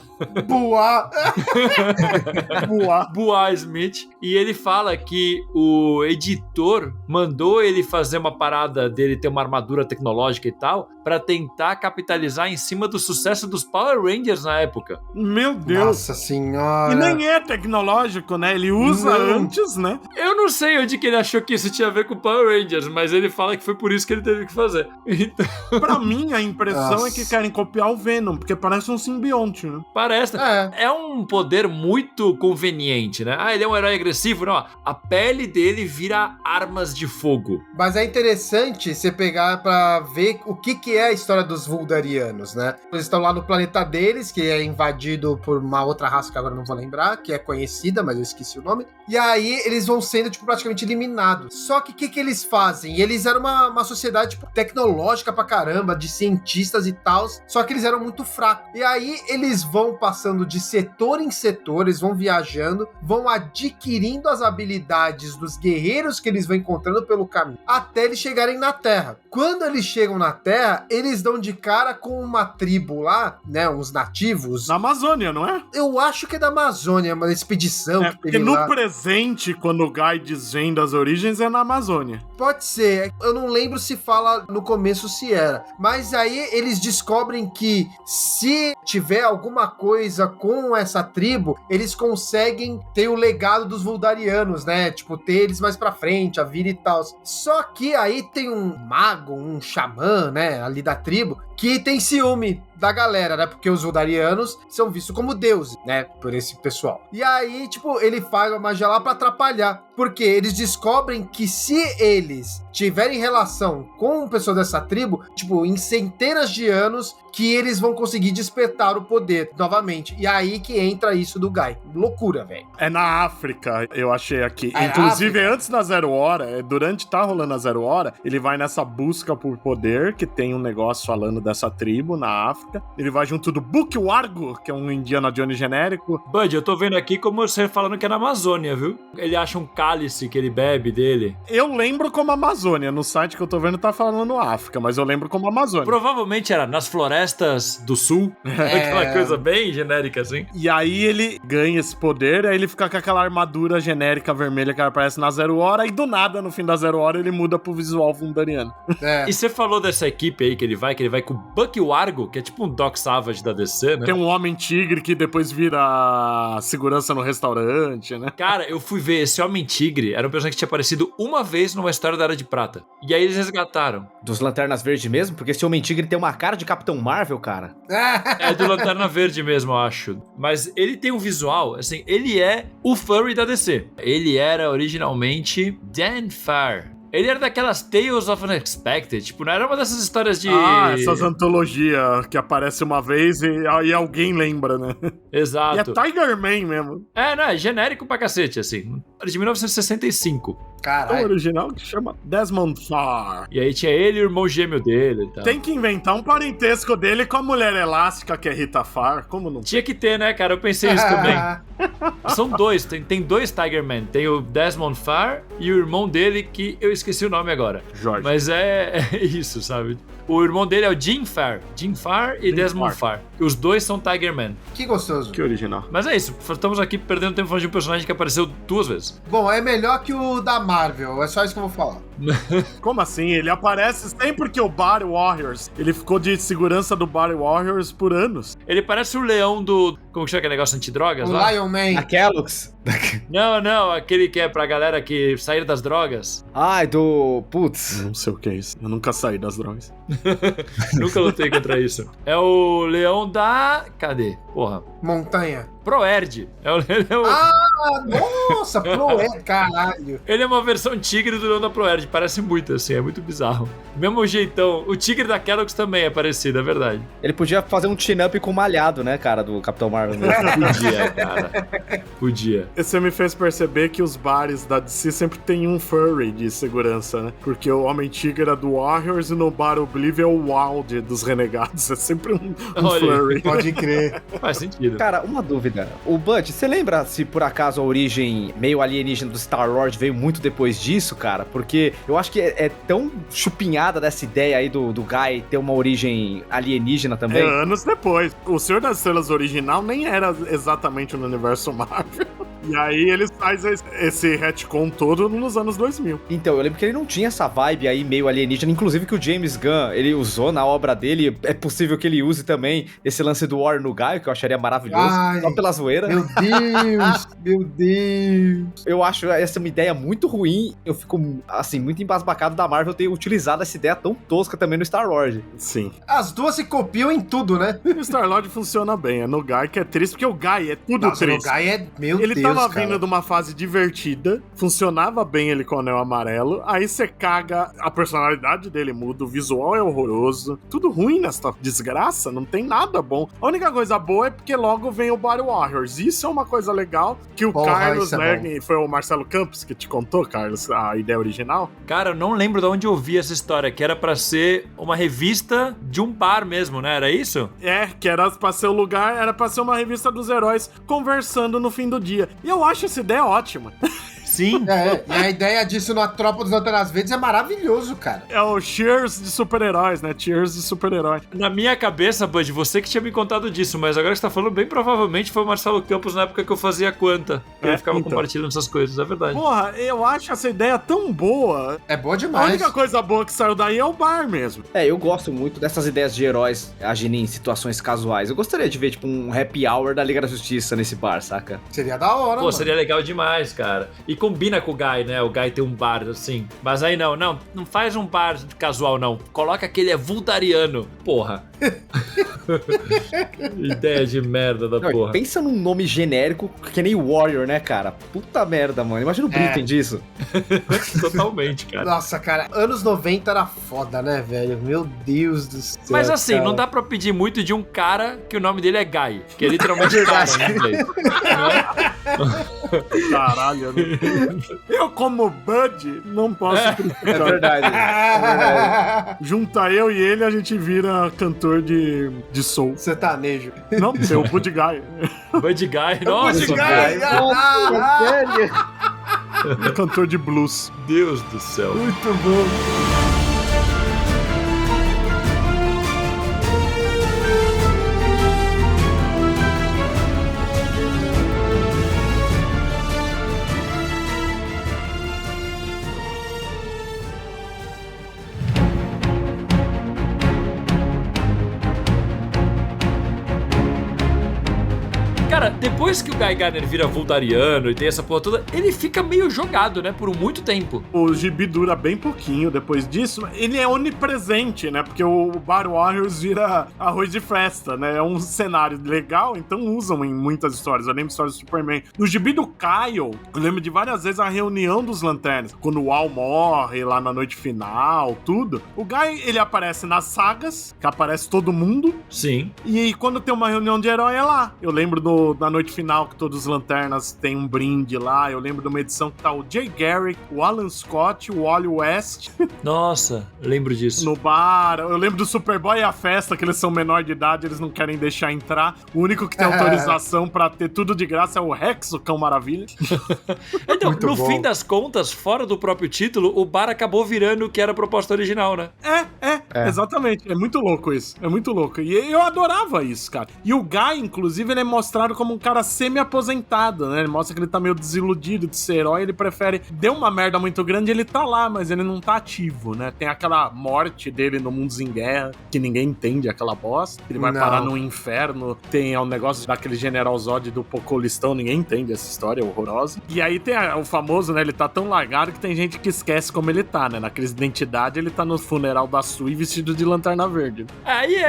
Bois Smith. E ele fala que o editor mandou ele fazer uma parada dele ter uma armadura tecnológica e tal, pra tentar capitalizar em cima do sucesso dos Power Rangers na época. Meu Deus. Nossa senhora. E nem é tecnológico, né? Ele usa antes, né? Eu não sei onde que ele achou que isso tinha a ver com Power Rangers, mas ele fala que foi por isso que ele teve que fazer. Então... Pra mim, a impressão é que querem copiar o Venom, porque parece um simbionte, né? Parece. É um poder muito conveniente, né? Ele é um herói agressivo. Não, a pele dele vira armas de fogo. Mas é interessante você pegar pra ver o que é a história dos Wundarianos, né? Eles estão lá no planeta deles, que é invadido por uma outra raça que agora não vou lembrar, que é conhecida, mas eu esqueci o nome. E aí eles vão sendo, tipo, praticamente eliminados. Só que o que eles fazem? Eles eram uma sociedade tipo, tecnológica pra caramba, de cientistas e tal, só que eles eram muito fracos. E aí eles vão passando de setor em setor, eles vão viajando, vão adquirindo as habilidades dos guerreiros que eles vão encontrando pelo caminho, até eles chegarem na Terra. Quando eles chegam na Terra, eles dão de cara com uma tribo lá, né, uns nativos. Na Amazônia, não é? Eu acho que é da Amazônia, uma expedição que Porque teve no lá. presente, quando o Guy desvenda as origens, é na Amazônia. Pode ser, eu não lembro se fala no começo se era, mas aí eles descobrem que se tiver alguma coisa com essa tribo, eles conseguem ter o legado dos Vuldarianos, né? Tipo, ter eles mais pra frente, a vida e tal. Só que aí tem um mago, um xamã, né, ali da tribo, que tem ciúme da galera, né? Porque os Vuldarianos são vistos como deuses, né? Por esse pessoal. E aí, tipo, ele faz a magia lá pra atrapalhar. Porque eles descobrem que se eles tiverem relação com pessoas dessa tribo, tipo, em centenas de anos, que eles vão conseguir despertar o poder novamente. E aí que entra isso do Guy. Loucura, velho. É na África, eu achei aqui. É Inclusive, África? antes da 0 hora, durante tá rolando a 0 hora, ele vai nessa busca por poder, que tem um negócio falando dessa tribo na África. Ele vai junto do Bukwargo, que é um Indiana Jones genérico. Bud, eu tô vendo aqui como você falando que é na Amazônia, viu? Ele acha um cálice que ele bebe dele. Eu lembro como Amazônia. No site que eu tô vendo tá falando África, mas eu lembro como Amazônia. Provavelmente era nas florestas do sul. Aquela coisa bem genérica assim. E aí ele ganha esse poder, aí ele fica com aquela armadura genérica vermelha que aparece na 0 hora, e do nada, no fim da 0 hora, ele muda pro visual Vuldariano. É. E você falou dessa equipe aí que ele vai com o Bukwargo, que é tipo um Doc Savage da DC, né? Tem um Homem-Tigre que depois vira segurança no restaurante, né? Cara, eu fui ver esse Homem-Tigre, era um personagem que tinha aparecido uma vez numa história da Era de Prata. E aí eles resgataram. Dos Lanternas Verdes mesmo? Porque esse Homem-Tigre tem uma cara de Capitão Marvel, cara. É do Lanterna Verde mesmo, eu acho. Mas ele tem um visual, assim, ele é o furry da DC. Ele era originalmente Dan Farr. Ele era daquelas Tales of Unexpected, tipo, não era uma dessas histórias de... Ah, essas antologias que aparece uma vez e alguém lembra, né? Exato. E é Tiger Man mesmo. É, não, é genérico pra cacete, assim. Era de 1965. É o Caralho. original que chama Desmond Farr. E aí tinha ele e o irmão gêmeo dele e tal. Tem que inventar um parentesco dele com a mulher elástica, que é Rita Farr. Como não? Tinha que ter, né, cara? Eu pensei isso também. São dois, tem dois Tiger Man. Tem o Desmond Farr e o irmão dele, que eu esqueci o nome agora. Jorge. Mas é isso, sabe? O irmão dele é o Jim Farr. Jim Farr e Jim Desmond Farr. Os dois são Tiger Man. Que gostoso. Que original. Mas é isso, estamos aqui perdendo tempo falando de um personagem que apareceu 2 vezes. Bom, é melhor que o da Marvel, é só isso que eu vou falar. Como assim? Ele aparece sempre que o Body Warriors. Ele ficou de segurança do Body Warriors por anos. Ele parece o leão do... Como que chama aquele negócio antidrogas O lá? Lion Man. A Kellogg's. Não, aquele que é pra galera que sair das drogas. Ai, do... Putz. Não sei o que é isso. Eu nunca saí das drogas. Nunca lutei contra isso. É o leão da... Cadê? Porra. Montanha. Proerd. Nossa, caralho. Ele é uma versão tigre do leão da Proerd. Parece muito, assim, é muito bizarro. Mesmo jeitão. O tigre da Kellogg's também é parecido, é verdade. Ele podia fazer um chin-up com o malhado, né, cara, do Capitão Marvel. Podia, cara. Podia. Você me fez perceber que os bares da DC sempre tem um furry de segurança, né? Porque o Homem-Tigre é do Warriors e no bar Oblivion é o Wild dos Renegados. É sempre um Olha, furry. Pode crer. Faz sentido. Cara, uma dúvida. O Bud, você lembra se por acaso a origem meio alienígena do Star-Lord veio muito depois disso, cara? Porque eu acho que é tão chupinhada dessa ideia aí do Guy ter uma origem alienígena também. É anos depois. O Senhor das Estrelas original nem era exatamente no universo Marvel. E aí eles fazem esse retcon todo nos anos 2000. Então, eu lembro que ele não tinha essa vibe aí meio alienígena, inclusive que o James Gunn, ele usou na obra dele, é possível que ele use também esse lance do War no Guy, que eu acharia maravilhoso, Ai, só pela zoeira. Meu Deus, meu Deus. Eu acho essa uma ideia muito ruim, eu fico, assim, muito embasbacado da Marvel ter utilizado essa ideia tão tosca também no Star-Lord. Sim. As duas se copiam em tudo, né? O Star-Lord funciona bem, é no Guy que é triste, porque o Guy é tudo Nossa, triste. o Guy é... Meu Ele Deus, tava cara. vindo de uma fase divertida, funcionava bem ele com o anel amarelo, aí você caga, a personalidade dele muda, o visual é horroroso, tudo ruim nessa desgraça, não tem nada bom. A única coisa boa é porque logo vem o Body Warriors, isso é uma coisa legal, que o Porra, Carlos isso é Lerner, foi o Marcelo Campos que te contou, Carlos, a ideia original? Cara, eu não lembro de onde eu vi essa história, que era pra ser uma revista de um bar mesmo, né? Era isso? É, que era pra ser o lugar, era pra ser uma revista dos heróis conversando no fim do dia. E eu acho essa ideia ótima. Sim. É, e a ideia disso na Tropa dos Lanternas Verdes é maravilhoso, cara. É o Cheers de super-heróis, né? Cheers de super-herói. Na minha cabeça, Bud, você que tinha me contado disso, mas agora que você tá falando, bem provavelmente foi o Marcelo Campos na época que eu fazia a Quanta. Ele ficava então. compartilhando essas coisas, é verdade. Porra, eu acho essa ideia tão boa. É boa A demais. única coisa boa que saiu daí é o bar mesmo. Eu gosto muito dessas ideias de heróis agindo em situações casuais. Eu gostaria de ver, tipo, um happy hour da Liga da Justiça nesse bar, saca? Seria da hora, Pô, mano. seria legal demais, cara. E combina com o Guy, né? O Guy tem um bar, assim. Mas aí não faz um bar casual, não. Coloca aquele Vuldariano. Porra. Ideia de merda da Não, porra. pensa num nome genérico que nem Warrior, né, cara? Puta merda, mano. Imagina o briefing disso. Totalmente, cara. Nossa, cara, anos 90 era foda, né, velho? Meu Deus do céu. Mas assim, cara. não dá pra pedir muito de um cara que o nome dele é Guy. Que é literalmente cara em inglês. Caralho. Eu, como Bud, não posso É criticar. verdade. Junta eu e ele, a gente vira cantor de soul. Sertanejo. Não, tem o Bud Guy. Bud Guy. Nossa, Bud Guy. velho. Nossa, velho. Cantor de blues. Deus do céu. Muito bom. Cara, depois que o Guy Gardner vira Vuldariano e tem essa porra toda, ele fica meio jogado, né? Por muito tempo. O gibi dura bem pouquinho depois disso. Ele é onipresente, né? Porque o Bar Warriors vira arroz de festa, né? É um cenário legal, então usam em muitas histórias. Eu lembro de histórias do Superman. No gibi do Kyle, eu lembro de várias vezes a reunião dos Lanternas. Quando o Al morre lá na noite final, tudo. O Guy, ele aparece nas sagas, que aparece todo mundo. Sim. E quando tem uma reunião de herói, é lá. Eu lembro da noite final que todos os Lanternas têm um brinde lá. Eu lembro de uma edição que tá o Jay Garrick, o Alan Scott, o Wally West Nossa, lembro disso. no bar. Eu lembro do Superboy e a festa, que eles são menor de idade, eles não querem deixar entrar. O único que tem autorização pra ter tudo de graça é o Rex, o Cão Maravilha. Então, Muito no bom. fim das contas, fora do próprio título, o bar acabou virando o que era a proposta original, né? Exatamente. É muito louco isso. É muito louco. E eu adorava isso, cara. E o Guy, inclusive, ele é mostrado como um cara semi-aposentado, né? Ele mostra que ele tá meio desiludido de ser herói, ele prefere... Deu uma merda muito grande, ele tá lá, mas ele não tá ativo, né? Tem aquela morte dele no Mundos em Guerra, que ninguém entende aquela bosta. Ele vai Não. parar no inferno. Tem o negócio daquele General Zod do Pocolistão, ninguém entende essa história, é horrorosa. E aí tem o famoso, né? Ele tá tão largado que tem gente que esquece como ele tá, né? Na crise de identidade, ele tá no funeral da Sui vestido de Lanterna Verde. Aí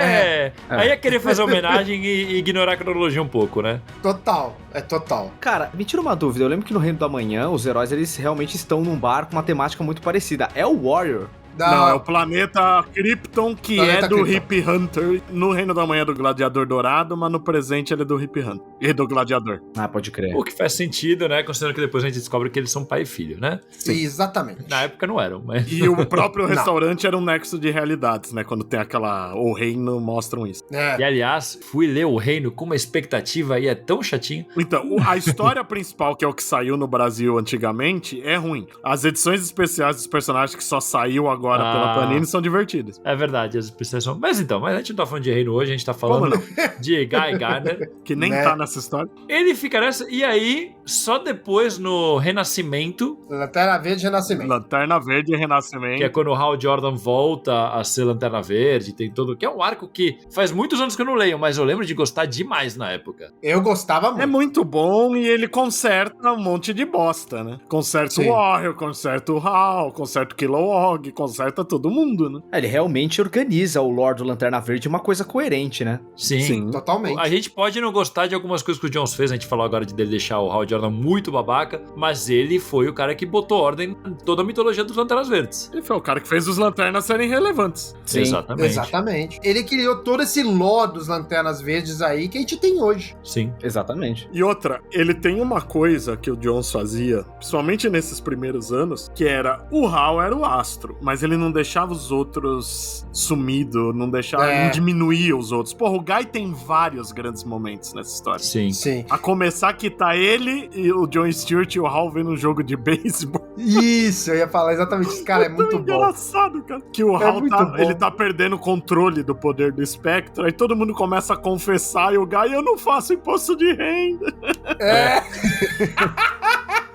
Aí é querer fazer homenagem e ignorar a cronologia um pouco, né? Total, é total. Cara, me tira uma dúvida. Eu lembro que no Reino do Amanhã, os heróis, eles realmente estão num bar com uma temática muito parecida. É o Warrior? Não, é o planeta Krypton, que Planeta é do Krypton. Hip Hunter. No Reino da Manhã é do Gladiador Dourado, mas no presente ele é do Hip Hunter. E do Gladiador. Ah, pode crer. O que faz sentido, né? Considerando que depois a gente descobre que eles são pai e filho, né? Exatamente. Na época não eram, mas... E o próprio Não. restaurante era um nexo de realidades, né? Quando tem aquela... O reino mostram isso. É. E aliás, fui ler O Reino com uma expectativa e é tão chatinho. Então, a história principal, que é o que saiu no Brasil antigamente, é ruim. As edições especiais dos personagens que só saiu agora agora pela Panini são divertidas. É verdade, as especiais são... Mas a gente não tá falando de reino hoje, a gente tá falando de Guy Gardner. Que nem tá nessa história. Ele fica nessa, e aí, só depois no Renascimento... Lanterna Verde Renascimento. Lanterna Verde Renascimento. Que é quando o Hal Jordan volta a ser Lanterna Verde, tem todo... Que é um arco que faz muitos anos que eu não leio, mas eu lembro de gostar demais na época. Eu gostava muito. É muito bom e ele conserta um monte de bosta, né? Conserta o Warrior, conserta o Hal, conserta o Kilowog, conserta todo mundo, né? Ele realmente organiza o lore do Lanterna Verde uma coisa coerente, né? Sim. Totalmente. A gente pode não gostar de algumas coisas que o Jones fez, a gente falou agora de dele deixar o Hal Jordan muito babaca, mas ele foi o cara que botou ordem em toda a mitologia dos Lanternas Verdes. Ele foi o cara que fez os Lanternas serem relevantes. Sim, Exatamente. Ele criou todo esse lore dos Lanternas Verdes aí que a gente tem hoje. Sim. Exatamente. E outra, ele tem uma coisa que o Jones fazia, principalmente nesses primeiros anos, que era o Hal era o astro, mas ele não deixava os outros sumido, não deixava, não diminuía os outros. Porra, o Guy tem vários grandes momentos nessa história. Sim. A começar que tá ele e o John Stewart e o Hal vendo um jogo de beisebol. Isso, eu ia falar exatamente isso. Cara, é muito bom. Engraçado, cara. Que o Hal ele tá perdendo o controle do poder do Spectre, aí todo mundo começa a confessar e o Guy, eu não faço imposto de renda.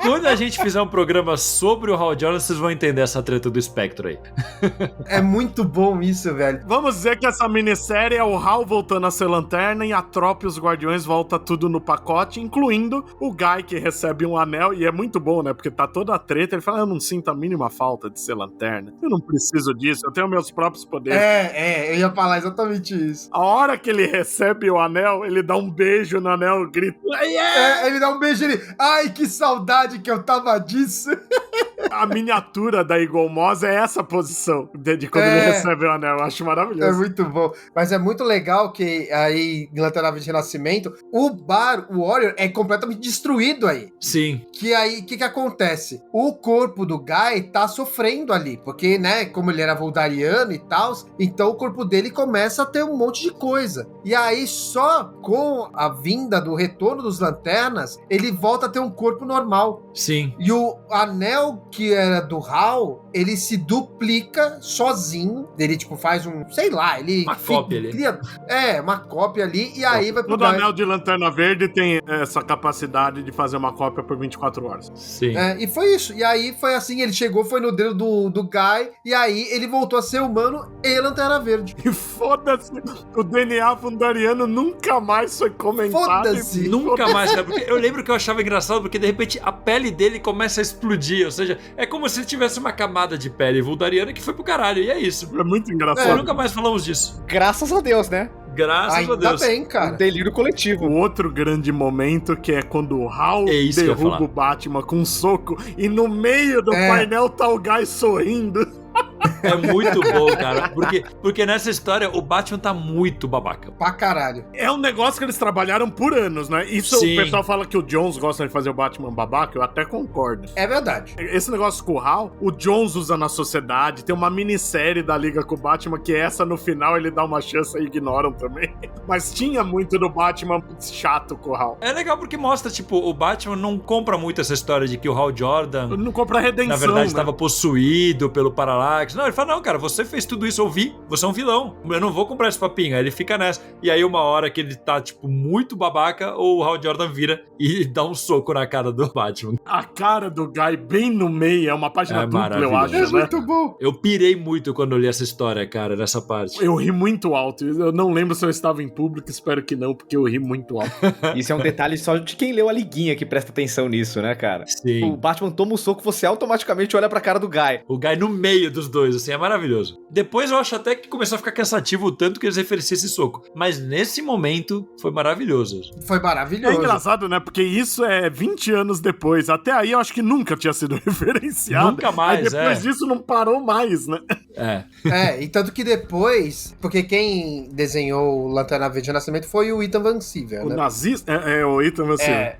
Quando a gente fizer um programa sobre o Hal Jordan, vocês vão entender essa treta do Spectre aí. É muito bom isso, velho. Vamos dizer que essa minissérie é o Hal voltando a ser Lanterna e a tropa e os Guardiões volta tudo no pacote, incluindo o Guy que recebe um anel, e é muito bom, né? Porque tá toda a treta, ele fala, eu não sinto a mínima falta de ser Lanterna. Eu não preciso disso, eu tenho meus próprios poderes. Eu ia falar exatamente isso. A hora que ele recebe o anel, ele dá um beijo no anel e grita, ele dá um beijo e ele, ai, que saudade que eu tava disso. A miniatura da Eagle Moss é essa posição de quando ele recebe o anel. Eu acho maravilhoso. É muito bom. Mas é muito legal que aí, em Lanterna Verde Renascimento, o Warrior é completamente destruído aí. Sim. Que aí, o que acontece? O corpo do Guy tá sofrendo ali, porque, né, como ele era voldariano e tal, então o corpo dele começa a ter um monte de coisa. E aí, só com a vinda do retorno dos Lanternas, ele volta a ter um corpo normal. Sim. E o anel que era do Hal, ele se duplica sozinho. Ele, tipo, faz um, sei lá, ele... Uma cópia ali. Cria, uma cópia ali, e aí vai pro Todo anel de Lanterna Verde tem essa capacidade de fazer uma cópia por 24 horas. Sim. E foi isso. E aí foi assim, ele chegou, foi no dedo do Guy, e aí ele voltou a ser humano e Lanterna Verde. E foda-se, o DNA fundariano nunca mais foi comentado. Foda-se. Nunca mais, cara. Porque eu lembro que eu achava engraçado, porque de repente a pele dele começa a explodir. Ou seja, é como se ele tivesse uma camada de pele voldariana que foi pro caralho. E é isso. É muito engraçado. Nunca mais falamos disso. Graças a Deus, né? Graças a Deus. Ainda bem, cara. Um delírio coletivo. O outro grande momento que é quando o Hal isso que eu ia derruba falar. o Batman com um soco e no meio do painel tá o Guy sorrindo. É muito bom, cara. Porque nessa história o Batman tá muito babaca. Pra caralho. É um negócio que eles trabalharam por anos, né? Isso Sim. o pessoal fala que o Jones gosta de fazer o Batman babaca, eu até concordo. É verdade. Esse negócio com o Hal, o Jones usa na sociedade, tem uma minissérie da Liga com o Batman, que essa no final ele dá uma chance e ignoram também. Mas tinha muito do Batman chato com o Hal. É legal porque mostra, tipo, o Batman não compra muito essa história de que o Hal Jordan, Não compra redenção, na verdade, né? estava possuído pelo Parallax. Não, ele fala, não, cara, você fez tudo isso, eu vi, você é um vilão. Eu não vou comprar esse papinho. Aí ele fica nessa. E aí uma hora que ele tá, tipo, muito babaca, o Hal Jordan vira e dá um soco na cara do Batman. A cara do Guy bem no meio, é uma página dupla, eu acho, maravilhoso. né? Muito bom. Eu pirei muito quando eu li essa história, cara, nessa parte. Eu ri muito alto. Eu não lembro se eu estava em público, espero que não, porque eu ri muito alto. Isso é um detalhe só de quem leu a liguinha que presta atenção nisso, né, cara? Sim. O Batman toma um soco, você automaticamente olha pra cara do Guy. O Guy no meio dos dois, assim, é maravilhoso. Depois eu acho até que começou a ficar cansativo o tanto que eles referenciam esse soco. Mas nesse momento foi maravilhoso. Foi É engraçado, né? Porque isso é 20 anos depois. Até aí eu acho que nunca tinha sido referenciado. Nunca mais, aí depois disso não parou mais, né? É. E tanto que depois, porque quem desenhou o Lanterna Verde Renascimento foi o Ethan Van Sciver, O né? nazista... É o Ethan Van Sciver.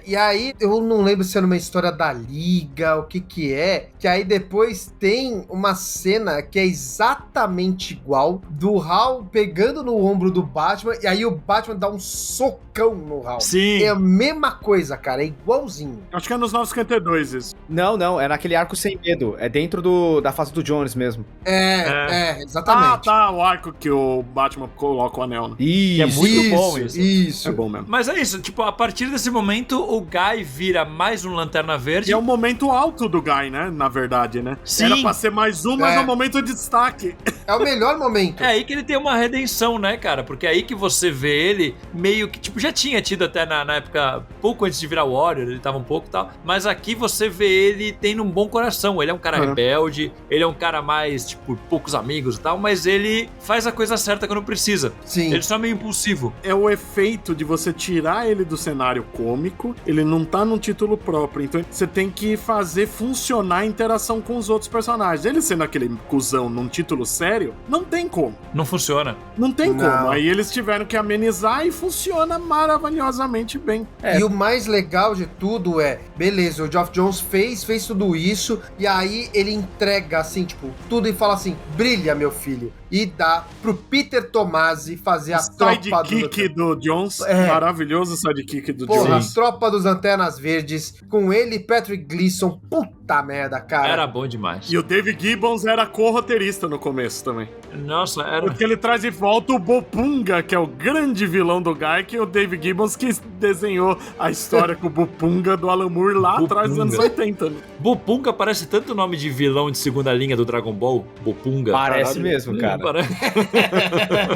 E aí, eu não lembro se é numa história da Liga, o que é, que aí depois tem uma cena que é exatamente igual, do Hal pegando no ombro do Batman, e aí o Batman dá um socão no Hal. Sim. É a mesma coisa, cara, é igualzinho. Acho que é nos 952 isso. Não, é naquele arco sem medo. É dentro da fase do Jones mesmo. Exatamente. Ah, tá, o arco que o Batman coloca o anel, né? Isso. Que é muito bom isso. Isso. É bom mesmo. Mas é isso, tipo, a partir desse momento, o Guy vira mais um Lanterna Verde. E é o momento alto do Guy, né? Na verdade, né? Sim. Era pra ser mais um, mas é o momento de destaque. É o melhor momento. É aí que ele tem uma redenção, né, cara? Porque é aí que você vê ele meio que, tipo, já tinha tido até na época, pouco antes de virar Warrior, ele tava um pouco e tal. Mas aqui você vê ele tendo um bom coração. Ele é um cara rebelde, ele é um cara mais, tipo, poucos amigos e tal, mas ele faz a coisa certa quando precisa. Sim. Ele só é meio impulsivo. É o efeito de você tirar ele do cenário cômico, ele não tá num título próprio, então você tem que fazer funcionar a interação com os outros personagens. Ele sendo aquele cuzão num título sério, não tem como. Não funciona. Não tem Não. como. Aí eles tiveram que amenizar e funciona maravilhosamente bem. E o mais legal de tudo é, beleza, o Geoff Johns fez tudo isso, e aí ele entrega, assim, tipo, tudo e fala assim, brilha, meu filho. E dá pro Peter Tomasi fazer a tropa Sidekick do Jones, maravilhoso sidekick do Porra, Jones. a tropa dos Lanternas Verdes, com ele e Patrick Gleason, puta merda, cara. Era bom demais. E o Dave Gibbons era co-roteirista no começo também. Nossa, era... Porque ele traz de volta o Bopunga, que é o grande vilão do Guy, que é o Dave Gibbons que desenhou a história com o Bopunga do Alan Moore lá atrás dos anos 80. Né? Bopunga parece tanto nome de vilão de segunda linha do Dragon Ball. Bopunga. Parece Caralho. mesmo, cara. Parece...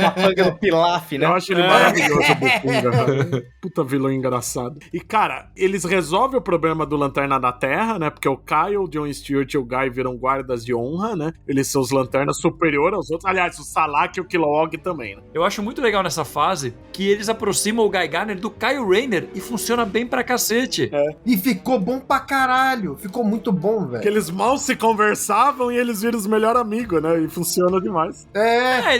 Capanga do Pilaf, né? Eu acho ele maravilhoso, o Bopunga, cara. Puta vilão engraçado. E, cara, eles resolvem o problema do Lanterna da Terra, né? Porque o Kyle, o John Stewart e o Guy viram guardas de honra, né? Eles são os lanternas superiores aos outros. Aliás, o Salak e o Kilowog também, né? Eu acho muito legal nessa fase que eles aproximam o Guy Gardner do Kyle Rayner e funciona bem pra cacete. E ficou bom pra caralho. Ficou muito bom, Porque velho. eles mal se conversavam e eles viram os melhores amigos, né? E funciona demais.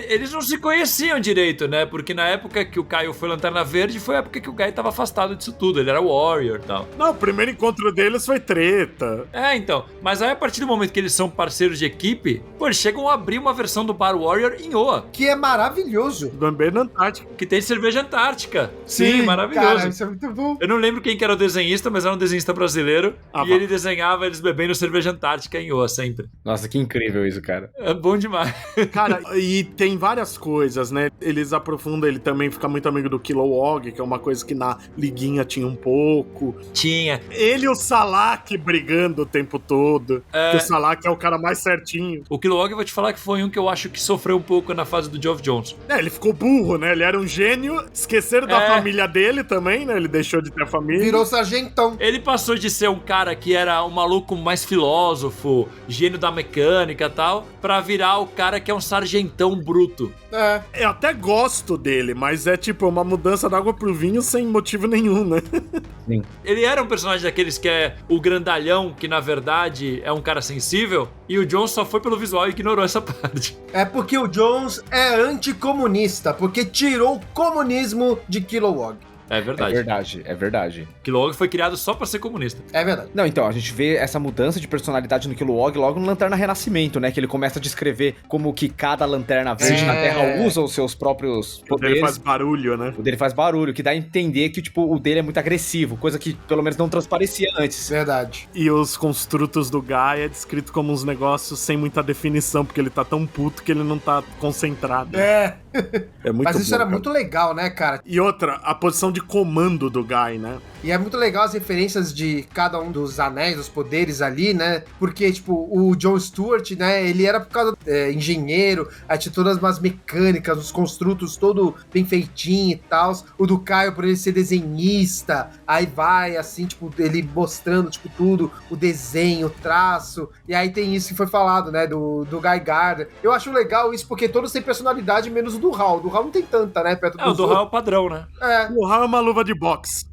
Eles não se conheciam direito, né? Porque na época que o Kyle foi Lanterna Verde foi a época que o Guy tava afastado disso tudo. Ele era Warrior e tal. Não, o primeiro encontro deles foi treta. Então. Mas aí a partir do momento que eles são parceiros de equipe, pô, eles chegam a abrir uma versão do Bar Warrior em Oa. Que é maravilhoso. Também na Antártica. Que tem cerveja antártica. Sim, maravilhoso. Cara, isso é muito bom. Eu não lembro quem que era o desenhista, mas era um desenhista brasileiro. E vá. ele desenhava eles bebendo cerveja antártica em Oa sempre. Nossa, que incrível isso, cara. É bom demais. Cara, e tem várias coisas, né? Eles aprofundam, ele também fica muito amigo do Kilowog, que é uma coisa que na liguinha tinha um pouco. Tinha. Ele e o Salak brigando o tempo todo. Que o Salak é o cara mais certinho. O Kilowog, eu vou te falar que foi um que eu acho que sofreu um pouco na fase do Geoff Johns. Ele ficou burro, né? Ele era um gênio. Esqueceram da família dele também, né? Ele deixou de ter a família. Virou sargentão. Ele passou de ser um cara que era um maluco mais filósofo, gênio da mecânica e tal, pra virar o cara que é um sargentão bruto. Eu até gosto dele, mas é tipo uma mudança da água pro vinho sem motivo nenhum, né? Ele era um personagem daqueles que é o grandalhão, que na verdade é um cara sensível, e o John só foi pelo visual e ignorou essa parte. É porque o Jones é anticomunista, porque tirou o comunismo de Kilowog. É verdade. É verdade. Kilowog foi criado só pra ser comunista. É verdade. Não, então, a gente vê essa mudança de personalidade no Kilowog logo no Lanterna Renascimento, né? Que ele começa a descrever como que cada Lanterna Verde na Terra usa os seus próprios poderes. Ele faz barulho, né? O dele faz barulho, que dá a entender que, tipo, o dele é muito agressivo, coisa que pelo menos não transparecia antes. Verdade. E os construtos do Guy é descrito como uns negócios sem muita definição, porque ele tá tão puto que ele não tá concentrado. É. É muito Mas isso bom, era cara. muito legal, né, cara? E outra, a posição de comando do Guy, né? E é muito legal as referências de cada um dos anéis, dos poderes ali, né? Porque, tipo, o John Stewart, né? Ele era por causa engenheiro, aí tinha todas as mecânicas, os construtos todo bem feitinho e tal. O do Caio, por ele ser desenhista, aí vai, assim, tipo, ele mostrando, tipo, tudo, o desenho, o traço. E aí tem isso que foi falado, né? Do Guy Gardner. Eu acho legal isso, porque todos têm personalidade, menos o do Hal. O do Hal não tem tanta, né? Perto O do Hal é o padrão, né? O Hal é uma luva de boxe.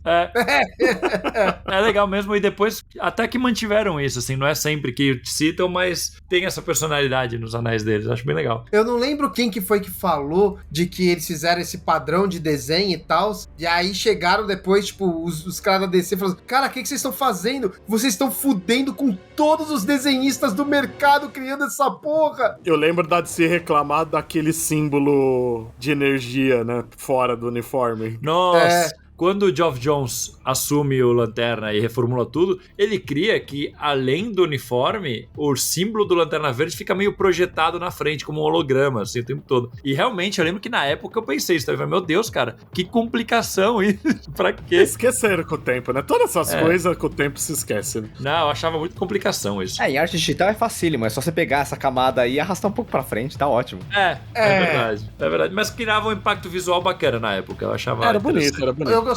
É legal mesmo, e depois até que mantiveram isso, assim, não é sempre que citam, mas tem essa personalidade nos anéis deles, acho bem legal. Eu não lembro quem que foi que falou de que eles fizeram esse padrão de desenho e tal, e aí chegaram depois, tipo, os caras da DC falando, cara, o que vocês estão fazendo? Vocês estão fudendo com todos os desenhistas do mercado criando essa porra! Eu lembro da DC reclamar daquele símbolo de energia, né, fora do uniforme. Nossa! quando o Geoff Johns assume o Lanterna e reformula tudo, ele cria que, além do uniforme, o símbolo do Lanterna Verde fica meio projetado na frente, como um holograma, assim, o tempo todo. E realmente, eu lembro que na época eu pensei isso, meu Deus, cara, que complicação isso, pra quê? Esqueceram com o tempo, né? Todas essas coisas com o tempo se esquece, né? Não, eu achava muito complicação isso. Em arte digital é facílimo, é só você pegar essa camada aí e arrastar um pouco pra frente, tá ótimo. É verdade, é verdade. Mas criava um impacto visual bacana na época, eu achava Era bonito, era bonito. Eu gostava.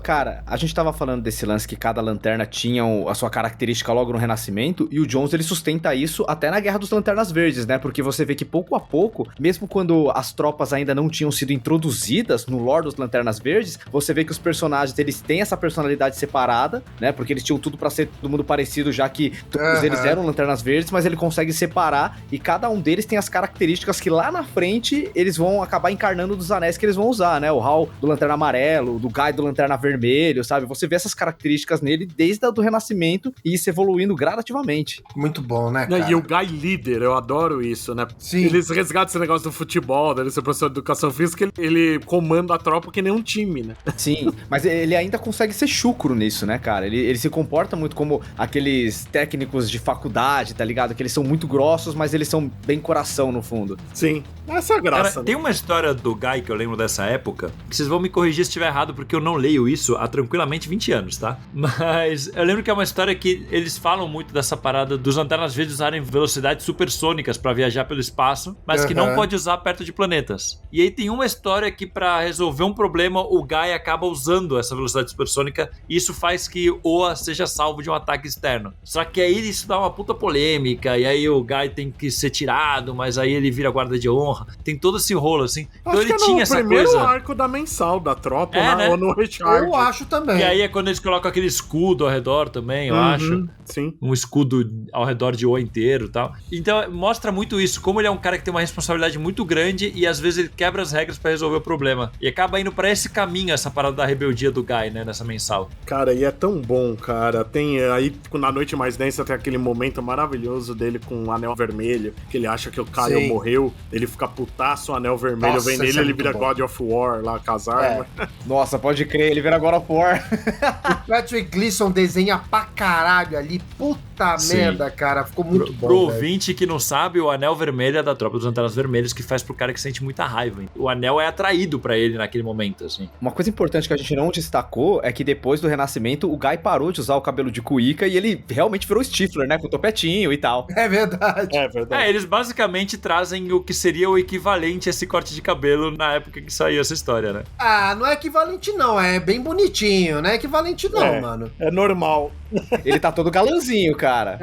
Cara, a gente tava falando desse lance que cada lanterna tinha a sua característica logo no Renascimento, e o Jones, ele sustenta isso até na Guerra dos Lanternas Verdes, né? Porque você vê que pouco a pouco, mesmo quando as tropas ainda não tinham sido introduzidas no lore dos Lanternas Verdes, você vê que os personagens, eles têm essa personalidade separada, né? Porque eles tinham tudo pra ser todo mundo parecido, já que todos eles eram Lanternas Verdes, mas ele consegue separar, e cada um deles tem as características que lá na frente eles vão acabar encarnando dos anéis que eles vão usar, né? O Hal do Lanterna Amarelo, do Guy do Lanterna Vermelho, sabe? Você vê essas características nele desde o Renascimento e isso evoluindo gradativamente. Muito bom, né, cara? E o Guy líder, eu adoro isso, né? Sim. Eles resgatam esse negócio do futebol, dele ser professor de educação física, ele comanda a tropa que nem um time, né? Sim, mas ele ainda consegue ser chucro nisso, né, cara? Ele se comporta muito como aqueles técnicos de faculdade, tá ligado? Que eles são muito grossos, mas eles são bem coração no fundo. Sim, essa é a graça. Cara, né? tem uma história do Guy que eu lembro dessa época, que vocês vão me corrigir se estiver errado, porque eu não leio isso há tranquilamente 20 anos, tá? Mas eu lembro que é uma história que eles falam muito dessa parada dos Lanternas Verdes usarem velocidades supersônicas pra viajar pelo espaço, mas que não pode usar perto de planetas. E aí tem uma história que pra resolver um problema, o Guy acaba usando essa velocidade supersônica e isso faz que Oa seja salvo de um ataque externo. Só que aí isso dá uma puta polêmica, e aí o Guy tem que ser tirado, mas aí ele vira guarda de honra. Tem todo esse rolo, assim. Então ele tinha essa coisa... primeiro arco da mensal da tropa, né? ou no Richard. Eu acho também. E aí é quando eles colocam aquele escudo ao redor também, eu acho. Sim. Um escudo ao redor de Oa inteiro e tal. Então mostra muito isso, como ele é um cara que tem uma responsabilidade muito grande e às vezes ele quebra as regras pra resolver o problema. E acaba indo pra esse caminho, essa parada da rebeldia do Guy, né, nessa mensal. Cara, e é tão bom, cara. Tem aí, na Noite Mais Densa, tem aquele momento maravilhoso dele com o Anel Vermelho, que ele acha que o Kyle morreu, ele fica putaço, o Anel Vermelho vem nele, ele vira God of War lá, com as armas. Nossa, pode crer, ele vira God of War. O Patrick Gleason desenha pra caralho ali, puta merda, cara, ficou muito bom. Pro ouvinte que não sabe, o Anel Vermelho é da tropa dos Lanternas Vermelhos, que faz pro cara que sente muita raiva. Hein? O anel é atraído pra ele naquele momento, assim. Uma coisa importante que a gente não destacou é que depois do Renascimento, o Guy parou de usar o cabelo de cuíca e ele realmente virou Stifler, né? Com o topetinho e tal. É verdade. É verdade. Eles basicamente trazem o que seria o equivalente a esse corte de cabelo na época que saiu essa história, né? Ah, não é equivalente não, é bem bonitinho, não é equivalente não, mano. É normal. Ele tá todo galanzinho, cara.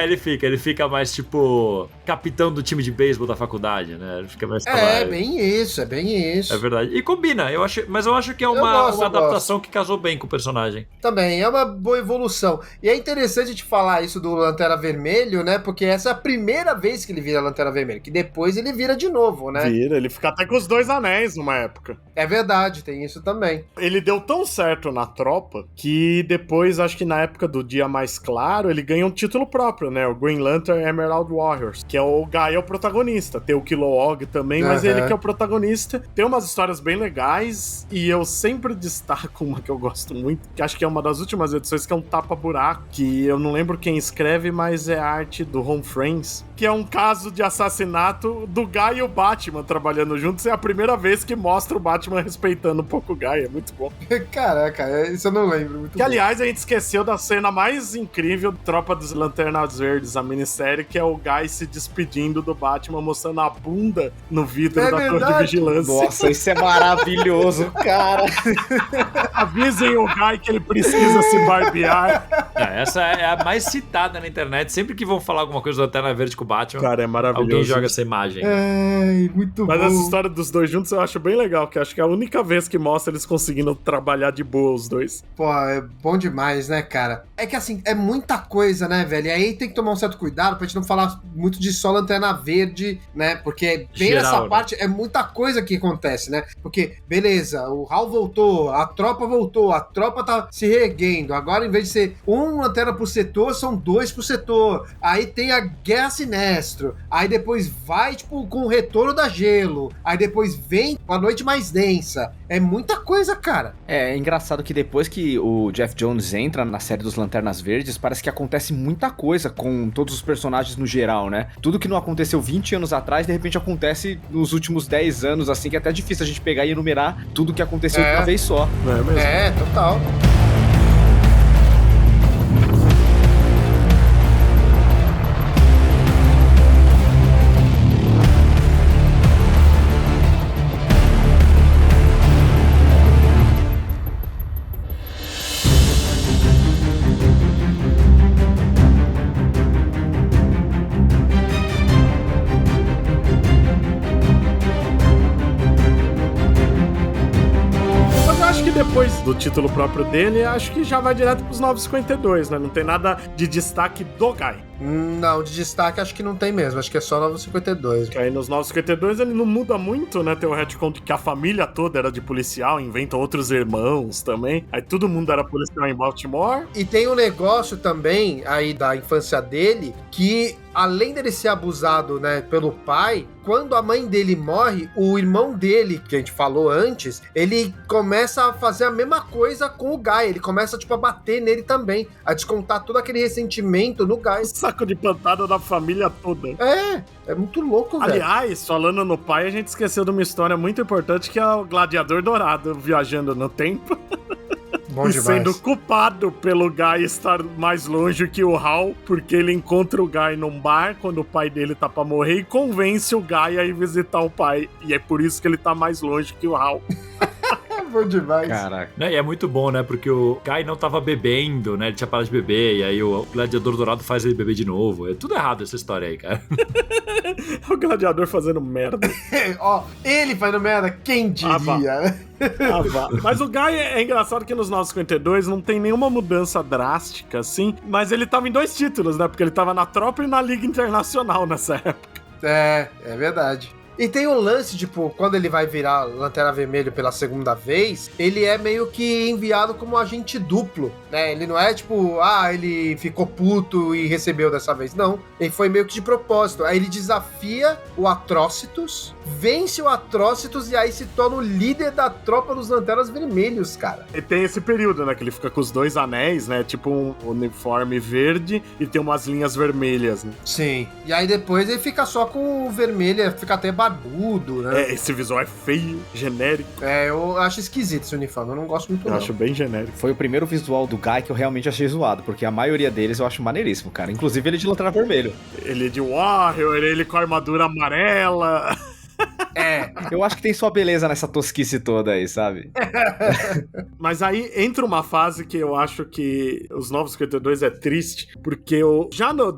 Ele fica mais tipo capitão do time de beisebol da faculdade, né? Ele fica mais É bem isso. É verdade. E combina, mas eu acho que é uma adaptação que casou bem com o personagem. Também, é uma boa evolução. E é interessante a gente falar isso do Lanterna Vermelho, né? Porque essa é a primeira vez que ele vira Lanterna Vermelho, que depois ele vira de novo, né? Vira, ele fica até com os 2 anéis numa época. É verdade, tem isso também. Ele deu tão certo na tropa que depois, acho que na época do Dia Mais Claro, ele ganha um título próprio, né? O Green Lantern Emerald Warriors, que é o Guy é o protagonista. Tem o Kilowog também, mas ele que é o protagonista. Tem umas histórias bem legais e eu sempre destaco uma que eu gosto muito, que acho que é uma das últimas edições, que é um tapa-buraco, que eu não lembro quem escreve, mas é arte do Home Friends, que é um caso de assassinato do Guy e o Batman trabalhando juntos. É a primeira vez que mostra o Batman respeitando um pouco o Guy, é muito bom. Caraca, isso eu não lembro. Muito que, aliás, a gente esqueceu da cena mais incrível, Tropa dos Lanternas Verdes, a minissérie, que é o Guy se despedindo do Batman, mostrando a bunda no vidro da torre de vigilância. Nossa, isso é maravilhoso, cara. Avisem o Guy que ele precisa se barbear. Essa é a mais citada na internet. Sempre que vão falar alguma coisa do Lanterna Verde com o Batman, cara, é maravilhoso. Alguém joga essa imagem. Ai, muito Mas bom. essa história dos dois juntos eu acho bem legal, que acho que é a única vez que mostra eles conseguindo trabalhar de boa os dois. Pô, é bom demais, né, cara. É que assim, é muita coisa, né, velho? E aí tem que tomar um certo cuidado pra gente não falar muito de só Lanterna Verde, né? Porque bem Geral, nessa né? parte é muita coisa que acontece, né? Porque, beleza, o Hal voltou, a tropa tá se reerguendo. Agora, em vez de ser um lanterna por setor, são 2 por setor. Aí tem a Guerra Sinestro. Aí depois vai, tipo, com o retorno da Gelo. Aí depois vem uma noite mais densa. É muita coisa, cara. É engraçado que depois que o Jeff Jones entra na série dos Lanternas Verdes, parece que acontece muita coisa com todos os personagens no geral, né? Tudo que não aconteceu 20 anos atrás, de repente acontece nos últimos 10 anos, assim, que é até difícil a gente pegar e enumerar tudo que aconteceu de uma vez só. Não é mesmo? É, total. Mas eu acho que depois do título próprio dele, acho que já vai direto pros 952, né? Não tem nada de destaque do Guy. Não, de destaque acho que não tem mesmo. Acho que é só 952. Que aí nos 952 ele não muda muito, né? Tem o retcon de que a família toda era de policial, inventa outros irmãos também. Aí todo mundo era policial em Baltimore. E tem um negócio também aí da infância dele que, além dele ser abusado, né, pelo pai, quando a mãe dele morre, o irmão dele, que a gente falou antes, ele começa a fazer a mesma coisa com o Guy. Ele começa, tipo, a bater nele também, a descontar todo aquele ressentimento no Guy. Saco de pancada da família toda. É muito louco, velho. Aliás, falando no pai, a gente esqueceu de uma história muito importante que é o Gladiador Dourado viajando no tempo. Bom e demais. sendo culpado pelo Guy estar mais longe que o Hal, porque ele encontra o Guy num bar quando o pai dele tá pra morrer e convence o Guy a ir visitar o pai. E é por isso que ele tá mais longe que o Hal. Bom demais. Caraca. Né, e é muito bom, né? Porque o Guy não tava bebendo, né? Ele tinha parado de beber, e aí o Gladiador Dourado faz ele beber de novo. É tudo errado essa história aí, cara. O gladiador fazendo merda. Ó, ele fazendo merda, quem diria, né? Mas o Guy é engraçado que nos 952 não tem nenhuma mudança drástica, assim. Mas ele tava em 2 títulos, né? Porque ele tava na Tropa e na Liga Internacional nessa época. É verdade. E tem o lance, tipo, quando ele vai virar Lanterna Vermelho pela segunda vez, ele é meio que enviado como agente duplo, né? Ele não é tipo, ele ficou puto e recebeu dessa vez. Não, ele foi meio que de propósito. Aí ele desafia o Atrocitus, vence o Atrocitus e aí se torna o líder da tropa dos Lanternas Vermelhos, cara. E tem esse período, né? Que ele fica com os 2 anéis, né? Tipo um uniforme verde e tem umas linhas vermelhas, né? Sim. E aí depois ele fica só com o vermelho, fica até barbudo, né? Esse visual é feio, genérico. Eu acho esquisito esse uniforme, eu não gosto muito Eu não. acho bem genérico. Foi o primeiro visual do Guy que eu realmente achei zoado, porque a maioria deles eu acho maneiríssimo, cara. Inclusive ele de Lanterna Vermelho. Ele é de Warrior, ele com a armadura amarela. Eu acho que tem sua beleza nessa tosquice toda aí, sabe? Mas aí entra uma fase que eu acho que os 952 é triste, porque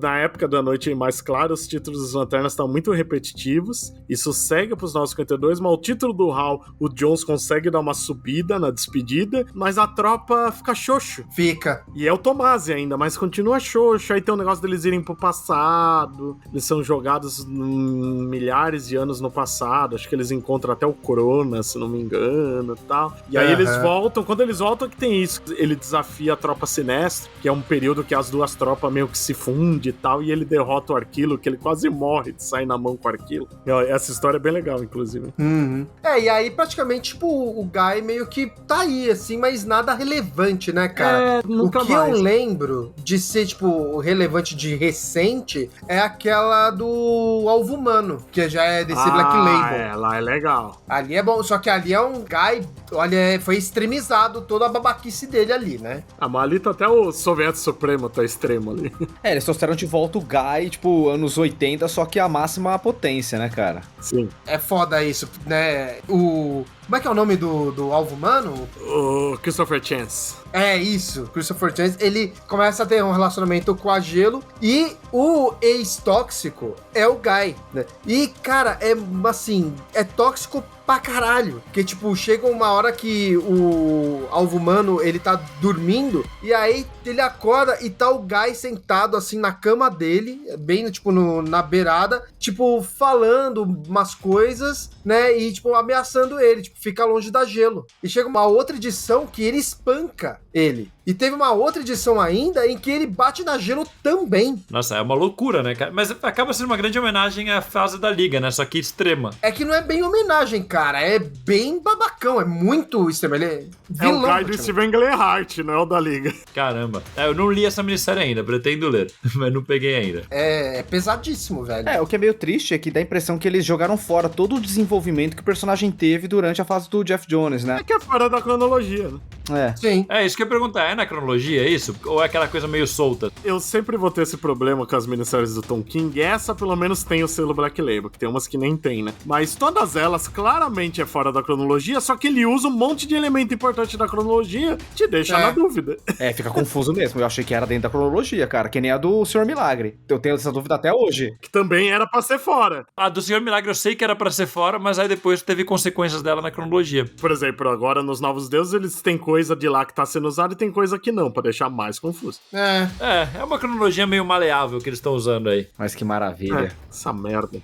na época da Noite Mais Clara, os títulos dos Lanternas estão muito repetitivos, isso segue pros 952, mas o título do Hal, o Jones consegue dar uma subida na despedida, mas a tropa fica xoxo. Fica. E é o Tomasi ainda, mas continua xoxo, aí tem o negócio deles irem pro passado, eles são jogados milhares de anos no passado, acho que eles encontram até o Corona, se não me engano, e tal. E aí eles voltam, quando eles voltam que tem isso, ele desafia a tropa Sinestro, que é um período que as 2 tropas meio que se fundem e tal, e ele derrota o Arquilo, que ele quase morre de sair na mão com o Arquilo. Essa história é bem legal, inclusive. Uhum. E aí praticamente, tipo, o Guy meio que tá aí, assim, mas nada relevante, né, cara? Nunca o que mais. eu lembro de ser, tipo, relevante de recente é aquela do Alvo Humano, que já é desse Black Label. Lá é legal. Ali é bom, só que ali é um Guy, olha, foi extremizado toda a babaquice dele ali, né? Mas ali tá até o Soviético Supremo tá extremo ali. Eles trouxeram de volta o Guy, tipo, anos 80, só que a máxima potência, né, cara? Sim. É foda isso, né? Como é que é o nome do Alvo Humano? O Christopher Chance. É isso, Christopher Chance, ele começa a ter um relacionamento com a Gelo e o ex-tóxico é o Guy, né? E, cara, é assim, é tóxico pra caralho. Porque, tipo, chega uma hora que o alvo humano, ele tá dormindo, e aí ele acorda e tá o Guy sentado, assim, na cama dele, bem, tipo, na beirada, tipo, falando umas coisas, né, e, tipo, ameaçando ele, tipo, fica longe da gelo. E chega uma outra edição que ele espanca ele. E teve uma outra edição ainda em que ele bate na gelo também. Nossa, é uma loucura, né, cara? Mas acaba sendo uma grande homenagem à fase da Liga, né? Só que extrema. É que não é bem homenagem, cara. É bem babacão. É muito extremo. Ele é vilão. É o Guy do Steven Gleehardt, não é o da Liga. Caramba. Eu não li essa minissérie ainda, pretendo ler, mas não peguei ainda. É pesadíssimo, velho. O que é meio triste é que dá a impressão que eles jogaram fora todo o desenvolvimento que o personagem teve durante a fase do Jeff Jones, né? É que é fora da cronologia, né? Sim. É isso que eu ia perguntar. É na cronologia, é isso? Ou é aquela coisa meio solta? Eu sempre vou ter esse problema com as minisséries do Tom King. Essa, pelo menos, tem o selo Black Label, que tem umas que nem tem, né? Mas todas elas, claramente, é fora da cronologia, só que ele usa um monte de elemento importante da cronologia, te deixa na dúvida. Fica confuso mesmo. Eu achei que era dentro da cronologia, cara. Que nem a do Senhor Milagre. Eu tenho essa dúvida até hoje. Que também era pra ser fora. A do Senhor Milagre eu sei que era pra ser fora, mas aí depois teve consequências dela na cronologia. Por exemplo, agora nos Novos Deuses, eles têm coisa de lá que tá sendo usada e tem coisa que não, pra deixar mais confuso. É uma cronologia meio maleável que eles estão usando aí. Mas que maravilha. Essa merda.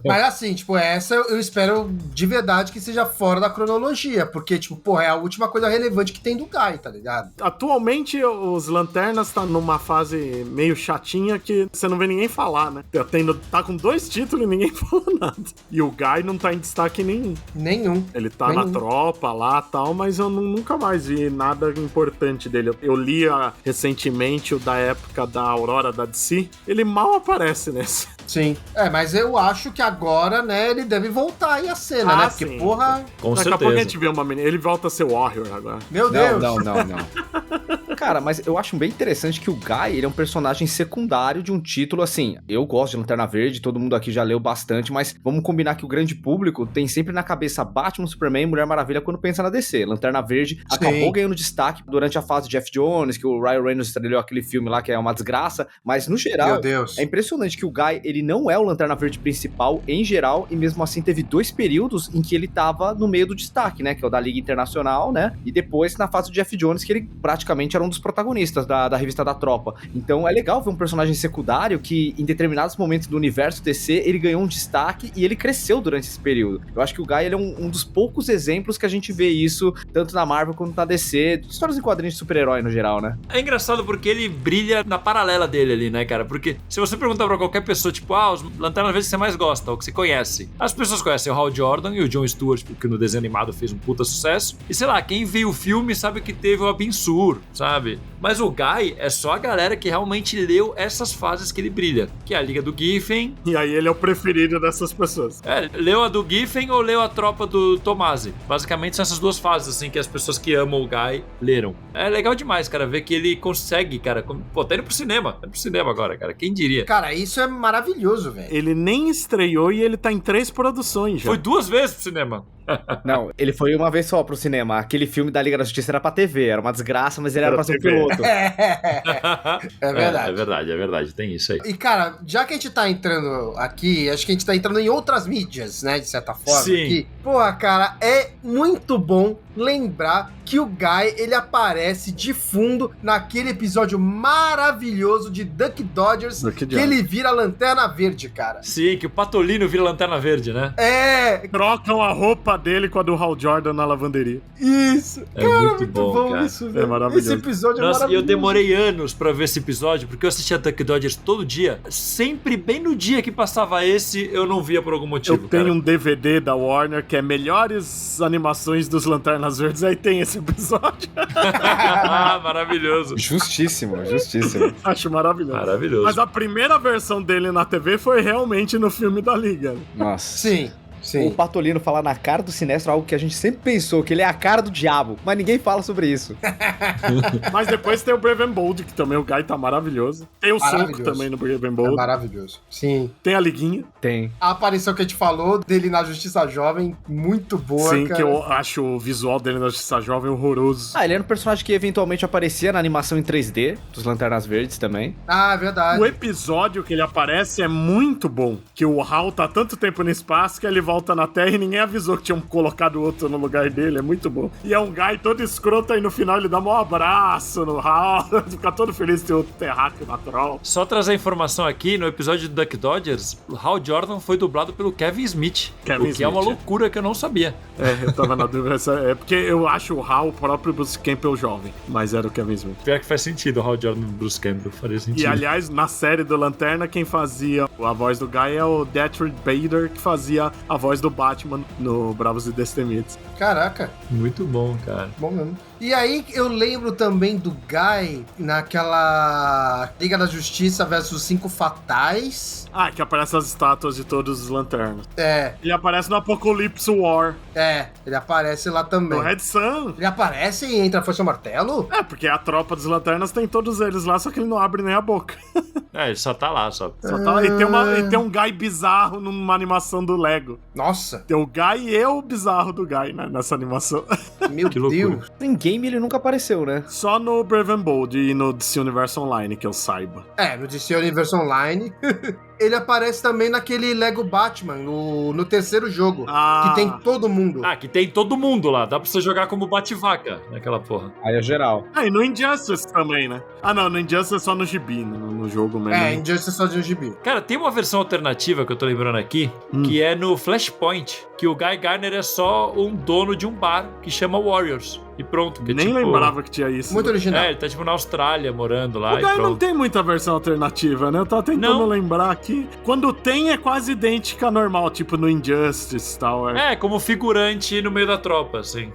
Mas assim, tipo, essa eu espero de verdade que seja fora da cronologia, porque, tipo, porra, é a última coisa relevante que tem do Guy, tá ligado? Atualmente, os Lanternas tá numa fase meio chatinha que você não vê ninguém falar, né? Tá com 2 títulos e ninguém fala nada. E o Guy não tá em destaque nenhum. Nenhum. Ele tá na tropa lá e tal, mas eu nunca mais vi nada importante dele. Eu li recentemente o da época da Aurora da DC. Ele mal aparece nesse. Sim. Mas eu acho que agora, né, ele deve voltar aí a cena, né? Porque, sim. Porra... Com Daqui certeza. a pouco a gente vê uma menina. Ele volta a ser Warrior agora. Meu Deus. Não. Cara, mas eu acho bem interessante que o Guy, ele é um personagem secundário de um título, assim, eu gosto de Lanterna Verde, todo mundo aqui já leu bastante, mas vamos combinar que o grande público tem sempre na cabeça Batman, Superman e Mulher Maravilha quando pensa na DC. Lanterna Verde acabou ganhando destaque durante a fase de Jeff Jones, que o Ryan Reynolds estrelou aquele filme lá que é uma desgraça, mas no geral, Meu Deus. é impressionante que o Guy, ele não é o Lanterna Verde principal em geral, e mesmo assim teve 2 períodos em que ele tava no meio do destaque, né, que é o da Liga Internacional, né, e depois na fase do Jeff Jones, que ele praticamente era um dos protagonistas da revista da Tropa. Então é legal ver um personagem secundário que em determinados momentos do universo DC, ele ganhou um destaque e ele cresceu durante esse período. Eu acho que o Guy, ele é um dos poucos exemplos que a gente vê isso, tanto na Marvel quanto na DC, histórias em quadrinhos de super-herói no geral, né. É engraçado porque ele brilha na paralela dele ali, né, cara? Porque se você perguntar pra qualquer pessoa, tipo, os Lanternas Verdes que você mais gosta, ou que você conhece, as pessoas conhecem o Hal Jordan e o John Stewart, que no desenho animado fez um puta sucesso. E sei lá, quem viu o filme sabe que teve o Abin Sur, sabe? Mas o Guy é só a galera que realmente leu essas fases que ele brilha, que é a Liga do Giffen. E aí ele é o preferido dessas pessoas. Leu a do Giffen ou leu a Tropa do Tomasi. Basicamente são essas 2 fases, assim, que as pessoas que amam o Guy leram. É legal demais, cara, ver que ele consegue, cara. Pô, tá indo pro cinema. Tá indo pro cinema agora, cara. Quem diria? Cara, isso é maravilhoso, velho. Ele nem estreou e ele tá em 3 produções já. Foi 2 vezes pro cinema. Não, ele foi uma vez só pro cinema. Aquele filme da Liga da Justiça era pra TV, era uma desgraça, mas ele era pra ser um piloto. É verdade. É verdade, tem isso aí. E, cara, já que a gente tá entrando aqui, acho que a gente tá entrando em outras mídias, né, de certa forma. Sim. Aqui. Porra, cara, é muito bom lembrar que o Guy, ele aparece de fundo naquele episódio maravilhoso de Duck Dodgers, que ele vira Lanterna Verde, cara. Sim, que o Patolino vira Lanterna Verde, né? Trocam a roupa dele com a do Hal Jordan na lavanderia. Isso. É cara, muito bom, cara. isso, velho. É maravilhoso. Esse episódio Nossa, é maravilhoso. e eu demorei anos pra ver esse episódio, porque eu assistia Duck Dodgers todo dia. Sempre, bem no dia que passava esse, eu não via por algum motivo, Eu tenho cara. um DVD da Warner que é melhores animações dos Lanternas Verdes, aí tem esse episódio. Maravilhoso. Justíssimo. Acho maravilhoso. Maravilhoso. Mas a primeira versão dele na TV foi realmente no filme da Liga. Nossa. Sim. O Patolino falar na cara do Sinestro algo que a gente sempre pensou, que ele é a cara do diabo, mas ninguém fala sobre isso. Mas depois tem o Brave and Bold, que também o Guy tá maravilhoso. Tem o Soco também no Brave and Bold. É maravilhoso. Sim. Tem a Liguinha. Tem. A aparição que a gente falou dele na Justiça Jovem, muito boa, Sim, cara. que eu acho o visual dele na Justiça Jovem horroroso. Ele era um personagem que eventualmente aparecia na animação em 3D, dos Lanternas Verdes também. É verdade. O episódio que ele aparece é muito bom. Que o Hal tá tanto tempo no espaço que ele volta na Terra e ninguém avisou que tinham colocado outro no lugar dele. É muito bom. E é um guy todo escroto, aí no final ele dá um abraço no Hal, fica todo feliz de ter outro terráqueo natural. Só trazer a informação aqui, no episódio do Duck Dodgers, o Hal Jordan foi dublado pelo Kevin Smith. O que é uma loucura que eu não sabia. Eu tava na dúvida. É porque eu acho o Hal o próprio Bruce Campbell jovem, mas era o Kevin Smith. Pior que faz sentido o Hal Jordan e o Bruce Campbell, faria sentido. E aliás, na série do Lanterna, quem fazia a voz do Guy é o Deathrid Bader, que fazia a voz do Batman no Bravos e Destemidos. Caraca. Muito bom, cara. Bom mesmo. E aí eu lembro também do Guy naquela Liga da Justiça versus 5 Fatais. Ah, que aparece as estátuas de todos os lanternas. É. Ele aparece no Apocalypse War. Ele aparece lá também. No Red Sun. Ele aparece e entra a Força Martelo? É, porque a tropa dos lanternas tem todos eles lá, só que ele não abre nem a boca. Ele só tá lá, só. Tá lá. E tem um Guy bizarro numa animação do Lego. Nossa. Tem o Guy e o bizarro do Guy, né, nessa animação. Meu Deus. Em game ele nunca apareceu, né? Só no Brave and Bold e no DC Universe Online, que eu saiba. No DC Universe Online. Ele aparece também naquele Lego Batman, no terceiro jogo. Que tem todo mundo. Que tem todo mundo lá. Dá pra você jogar como bate-vaca naquela porra. Aí é geral. E no Injustice também, né? Não, no Injustice é só no gibi, no jogo mesmo. Injustice é só de um gibi. Cara, tem uma versão alternativa que eu tô lembrando aqui, que é no Flashpoint, que o Guy Gardner é só um dono de um bar que chama Warriors. E pronto. Que Nem lembrava que tinha isso. Muito original. Ele tá tipo na Austrália, morando lá. O Guy não tem muita versão alternativa, né? Eu tava tentando lembrar aqui. Quando tem, é quase idêntica à normal, tipo no Injustice e tal. Como figurante no meio da tropa, assim.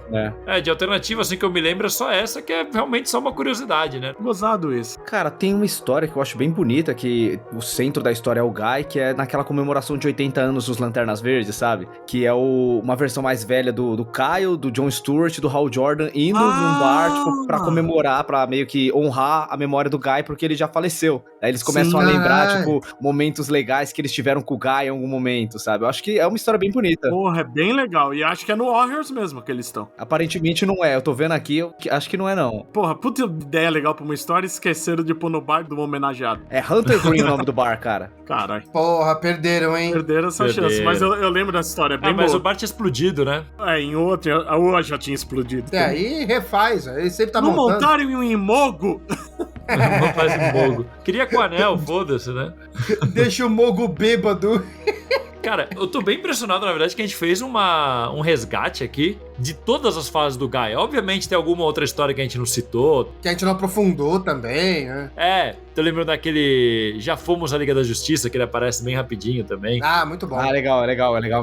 De alternativa, assim, que eu me lembro, é só essa, que é realmente só uma curiosidade, né? Gozado isso. Cara, tem uma história que eu acho bem bonita, que o centro da história é o Guy, que é naquela comemoração de 80 anos dos Lanternas Verdes, sabe? Que é uma versão mais velha do Kyle, do John Stewart, do Hal Jordan, indo num bar, tipo, pra comemorar, pra meio que honrar a memória do Guy, porque ele já faleceu. Aí eles começam a lembrar, tipo, momentos legais que eles tiveram com o Guy em algum momento, sabe? Eu acho que é uma história bem bonita. Porra, é bem legal. E acho que é no Warriors mesmo que eles estão. Aparentemente não é. Eu tô vendo aqui, acho que não é, não. Porra, puta ideia legal pra uma história, esqueceram de pôr no bar do homenageado. É Hunter Green o nome do bar, cara. Caralho. Porra, perderam, hein? Perderam essa chance. Mas eu lembro dessa história, é bem boa. Mas o bar tinha explodido, né? Em outra, a outra já tinha explodido. Aí refaz, ele sempre tá não montando. Montaram em um imogo? Não faz um mogo. Queria com anel, foda-se, né? Deixa o mogo bêbado. Cara, eu tô bem impressionado, na verdade, que a gente fez um resgate aqui de todas as fases do Guy. Obviamente tem alguma outra história que a gente não citou. Que a gente não aprofundou também, né? Tô lembrando daquele Já Fomos à Liga da Justiça, que ele aparece bem rapidinho também. Muito bom. Legal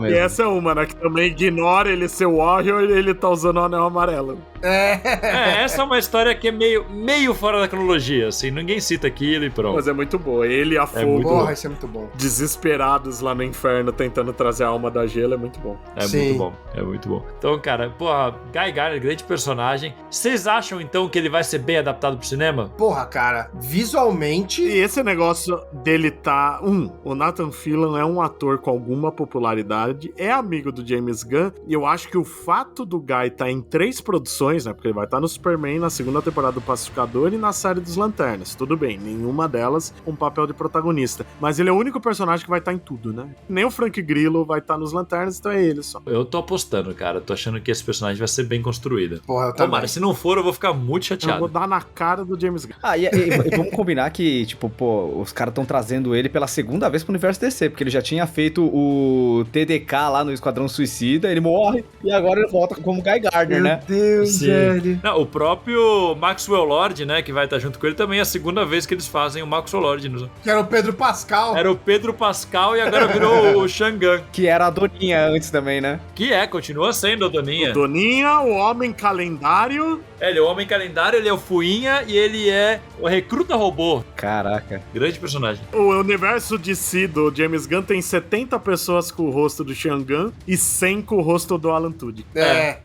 mesmo. E essa é uma, né? Que também ignora ele ser Warrior e ele tá usando o anel amarelo. Essa é uma história que é meio fora da cronologia, assim. Ninguém cita aqui e pronto. Mas é muito boa. Ele e a Fogo, Porra, isso é muito bom. desesperados lá no inferno, tentando trazer a alma da Gelo, é muito bom. É muito bom. Então, cara, porra, Guy Gardner, grande personagem. Vocês acham, então, que ele vai ser bem adaptado pro cinema? Porra, cara, visualmente... E esse negócio dele tá... o Nathan Fillion é um ator com alguma popularidade, é amigo do James Gunn, e eu acho que o fato do Guy tá em 3 produções, né, porque ele vai estar no Superman, na segunda temporada do Pacificador e na série dos Lanternas. Tudo bem, nenhuma delas com papel de protagonista. Mas ele é o único personagem que vai estar em tudo, né? Nem o Frank Grillo vai estar nos Lanternas, então é ele só. Eu tô apostando, cara. Tô achando que esse personagem vai ser bem construído. Porra, eu também. Tomara, se não for, eu vou ficar muito chateado. Eu vou dar na cara do James Gunn. E vamos combinar que, tipo, os caras estão trazendo ele pela segunda vez pro universo DC, porque ele já tinha feito o TDK lá no Esquadrão Suicida, ele morre, e agora ele volta como Guy Gardner, né? Meu Deus, velho. Não, o próprio Maxwell Lord, né, que vai estar junto com ele, também é a segunda vez que eles fazem o Maxwell Lord. Que era o Pedro Pascal. Era o Pedro Pascal e agora virou o Shangan. Que era a Doninha antes também, né? Que continua sendo a Doninha. O Doninha, o Homem Calendário... Ele é o Homem Calendário, ele é o Fuinha e ele é o Recruta Robô. Caraca. Grande personagem. O universo DC do James Gunn tem 70 pessoas com o rosto do Shangan e 100 com o rosto do Alan Tudyk.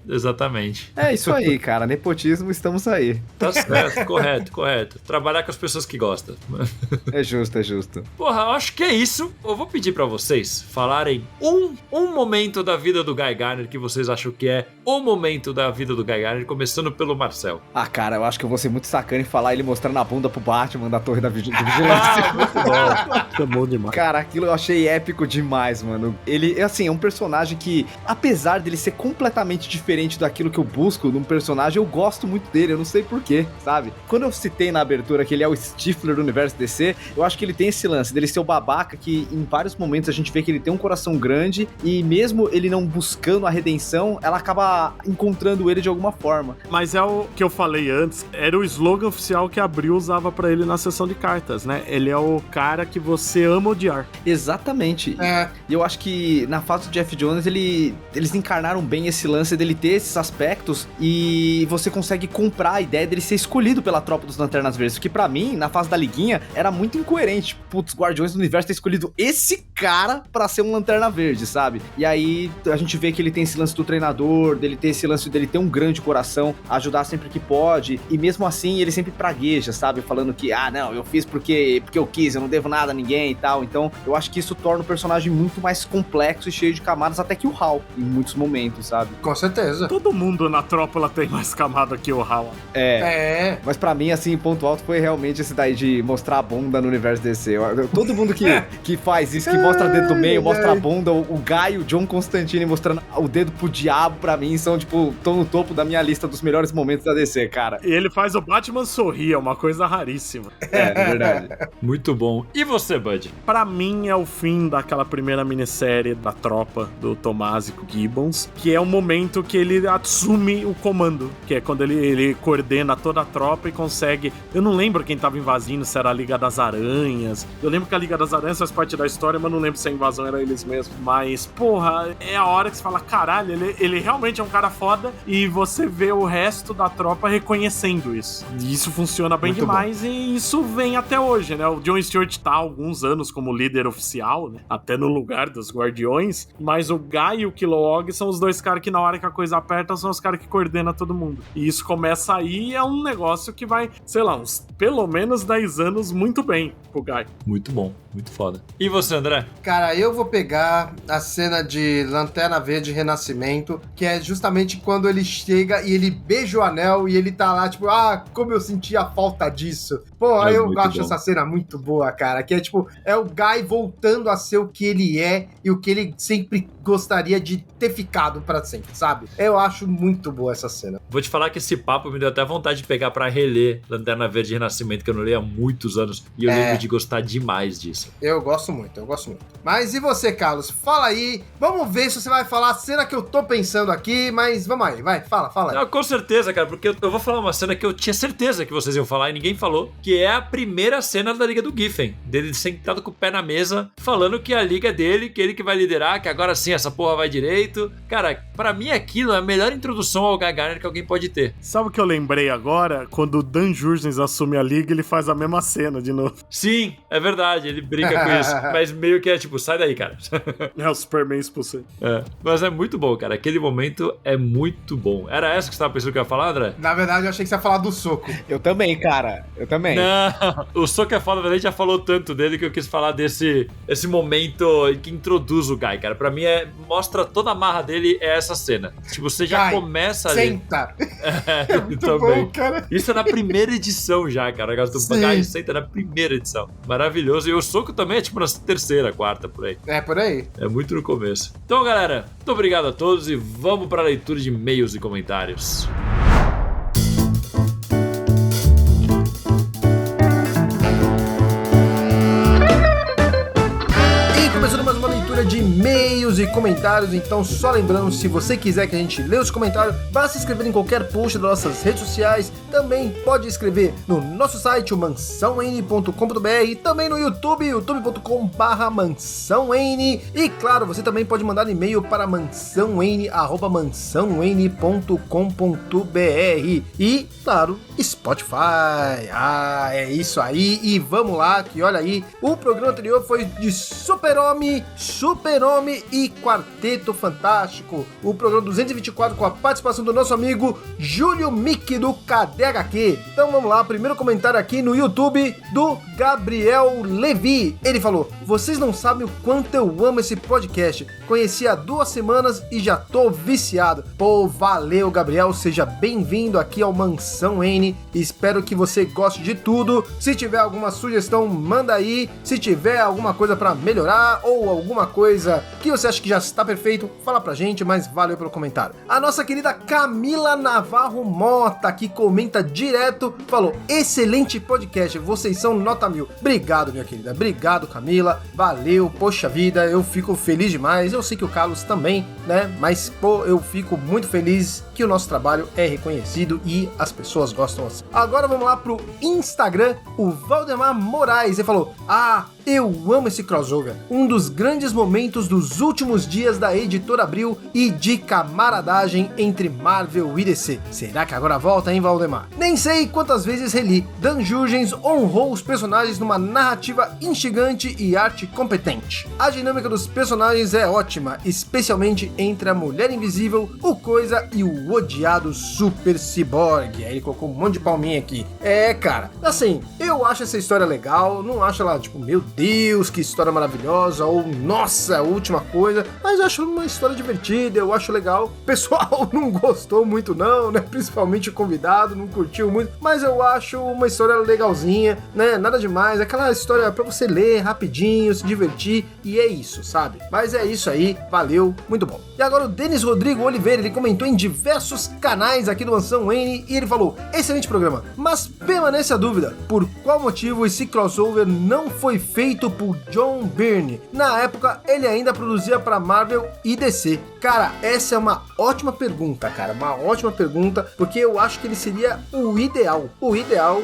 Exatamente. É isso aí, cara. Nepotismo, estamos aí. Tá certo, correto. Trabalhar com as pessoas que gostam. É justo. Porra, eu acho que é isso. Eu vou pedir pra vocês falarem um momento da vida do Guy Gardner que vocês acham que é o momento da vida do Guy Gardner, começando pelo Marcel. Ah, cara, eu acho que eu vou ser muito sacana em falar ele mostrando a bunda pro Batman da Torre da Vigilância. Muito bom. É bom demais. Cara, aquilo eu achei épico demais, mano. Ele, assim, é um personagem que, apesar dele ser completamente diferente daquilo que eu busco num personagem, eu gosto muito dele, eu não sei porquê, sabe? Quando eu citei na abertura que ele é o Stifler do universo DC, eu acho que ele tem esse lance dele ser o babaca que, em vários momentos, a gente vê que ele tem um coração grande e mesmo ele não buscando a redenção, ela acaba encontrando ele de alguma forma. Mas é o que eu falei antes, era o slogan oficial que a Abril usava pra ele na sessão de cartas, né? Ele é o cara que você ama odiar. Exatamente. E eu acho que na fase do Jeff Jones, eles encarnaram bem esse lance dele ter esses aspectos e você consegue comprar a ideia dele ser escolhido pela tropa dos Lanternas Verdes, que pra mim, na fase da Liguinha, era muito incoerente. Putz, Guardiões do Universo ter escolhido esse cara pra ser um Lanterna Verde, sabe? E aí a gente vê que ele tem esse lance do treinador, dele ter esse lance dele ter um grande coração, ajudar sempre que pode, e mesmo assim ele sempre pragueja, sabe? Falando que, não, eu fiz porque eu quis, eu não devo nada a ninguém e tal. Então eu acho que isso torna o personagem muito mais complexo e cheio de camadas, até que o Hal, em muitos momentos, sabe? Com certeza. Todo mundo na Trópola tem mais camada que o Hal. Mas pra mim, assim, ponto alto foi realmente esse daí de mostrar a bunda no universo DC. Todo mundo que faz isso, que mostra o dedo do meio, mostra a bunda, o Guy e o John Constantine mostrando o dedo pro diabo, pra mim, são, tipo, tão no topo da minha lista dos melhores momentos da DC, cara. E ele faz o Batman sorrir, é uma coisa raríssima. É verdade. Muito bom. E você, Bud? Pra mim é o fim daquela primeira minissérie da tropa do Tomás e Gibbons, que é o momento que ele assume o comando, que é quando ele coordena toda a tropa e consegue... Eu não lembro quem tava invadindo, se era a Liga das Aranhas. Eu lembro que a Liga das Aranhas faz parte da história, mas não lembro se a invasão era eles mesmos. Mas, porra, é a hora que você fala, caralho, ele realmente é um cara foda e você vê o resto da tropa reconhecendo isso. E isso funciona bem demais e isso vem até hoje, né? O Jon Stewart tá há alguns anos como líder oficial, né? Até no lugar dos Guardiões, mas o Guy e o Kilowog são os dois caras que na hora que a coisa aperta são os caras que coordenam todo mundo. E isso começa aí e é um negócio que vai, sei lá, uns pelo menos 10 anos muito bem pro Guy. Muito bom, muito foda. E você, André? Cara, eu vou pegar a cena de Lanterna Verde Renascimento, que é justamente quando ele chega e ele beija o anel e ele tá lá, tipo, como eu senti a falta disso. Pô, eu acho essa cena muito boa, cara, que é tipo, é o Guy voltando a ser o que ele é e o que ele sempre gostaria de ter ficado pra sempre, sabe? Eu acho muito boa essa cena. Vou te falar que esse papo me deu até vontade de pegar pra reler Lanterna Verde Renascimento, que eu não li há muitos anos, e eu lembro de gostar demais disso. Eu gosto muito. Mas e você, Carlos? Fala aí, vamos ver se você vai falar a cena que eu tô pensando aqui, mas vamos aí, vai, fala aí. Não, com certeza, cara, porque eu vou falar uma cena que eu tinha certeza que vocês iam falar e ninguém falou, que é a primeira cena da Liga do Giffen, dele sentado com o pé na mesa, falando que a liga é dele, que ele que vai liderar, que agora sim essa porra vai direito. Cara, pra mim aquilo é a melhor introdução ao Guy Gardner que alguém pode ter. Sabe o que eu lembrei agora? Quando o Dan Jurgens assume a liga, ele faz a mesma cena de novo. Sim, é verdade, ele brinca com isso, mas meio que é tipo, sai daí, cara. É o Superman expulsado. Mas é muito bom, cara, aquele momento é muito bom. Era essa que você tava pensando que eu ia falar, André? Na verdade, eu achei que você ia falar do soco. Eu também, cara, Não, o soco é foda, a gente já falou tanto dele que eu quis falar desse momento que introduz o Guy, cara. Pra mim, mostra toda a marra dele, é essa cena. Tipo, você já começa ali... Senta! É muito bom, cara. Isso é na primeira edição já, cara. O negócio do Guy senta na primeira edição. Maravilhoso. E o soco também é tipo na terceira, quarta, por aí. É, por aí. É muito no começo. Então, galera, muito obrigado a todos e vamos pra leitura de e-mails e comentários. De e-mails e comentários, então só lembrando, se você quiser que a gente lê os comentários, basta se inscrever em qualquer post das nossas redes sociais, também pode escrever no nosso site, o mansãon.com.br, também no YouTube, youtube.com/mansãon, e claro, você também pode mandar e-mail para mansãon@mansãon.com.br e, claro, Spotify. É isso aí, e vamos lá, que olha aí, o programa anterior foi de Super-Homem, Super-Homem e Quarteto Fantástico, o programa 224 com a participação do nosso amigo Júlio Mick do Cadê HQ. Então vamos lá, primeiro comentário aqui no YouTube do Gabriel Levi. Ele falou: vocês não sabem o quanto eu amo esse podcast, conheci há 2 semanas e já tô viciado. Pô, valeu Gabriel, seja bem-vindo aqui ao Mansão N, espero que você goste de tudo. Se tiver alguma sugestão, manda aí. Se tiver alguma coisa pra melhorar ou alguma coisa que você acha que já está perfeito, fala pra gente, mas valeu pelo comentário. A nossa querida Camila Navarro Mota, que comenta direto, falou: excelente podcast, vocês são nota 1000. Obrigado, minha querida, obrigado Camila, valeu, poxa vida, eu fico feliz demais. Eu sei que o Carlos também, né, mas pô, eu fico muito feliz que o nosso trabalho é reconhecido e as pessoas gostam assim. Agora vamos lá pro Instagram, o Valdemar Moraes, ele falou: eu amo esse crossover, um dos grandes momentos dos últimos dias da Editora Abril e de camaradagem entre Marvel e DC. Será que agora volta, hein, Valdemar? Nem sei quantas vezes reli. Dan Jurgens honrou os personagens numa narrativa instigante e arte competente. A dinâmica dos personagens é ótima, especialmente entre a Mulher Invisível, o Coisa e o odiado Super Cyborg. Aí ele colocou um monte de palminha aqui. Cara, assim, eu acho essa história legal, não acho ela, tipo, meu Deus, que história maravilhosa, ou nossa, última coisa, mas eu acho uma história divertida, eu acho legal. O pessoal não gostou muito não, né, principalmente o convidado, não curtiu muito, mas eu acho uma história legalzinha, né, nada demais, aquela história pra você ler rapidinho, se divertir, e é isso, sabe? Mas é isso aí, valeu, muito bom. E agora o Denis Rodrigo Oliveira, ele comentou em diversos canais aqui do Mansão N, e ele falou: excelente programa, mas permanece a dúvida, por qual motivo esse crossover não foi feito por John Byrne? Na época, ele ainda produzia para Marvel e DC. Cara, essa é uma ótima pergunta, cara, uma ótima pergunta, porque eu acho que ele seria o ideal,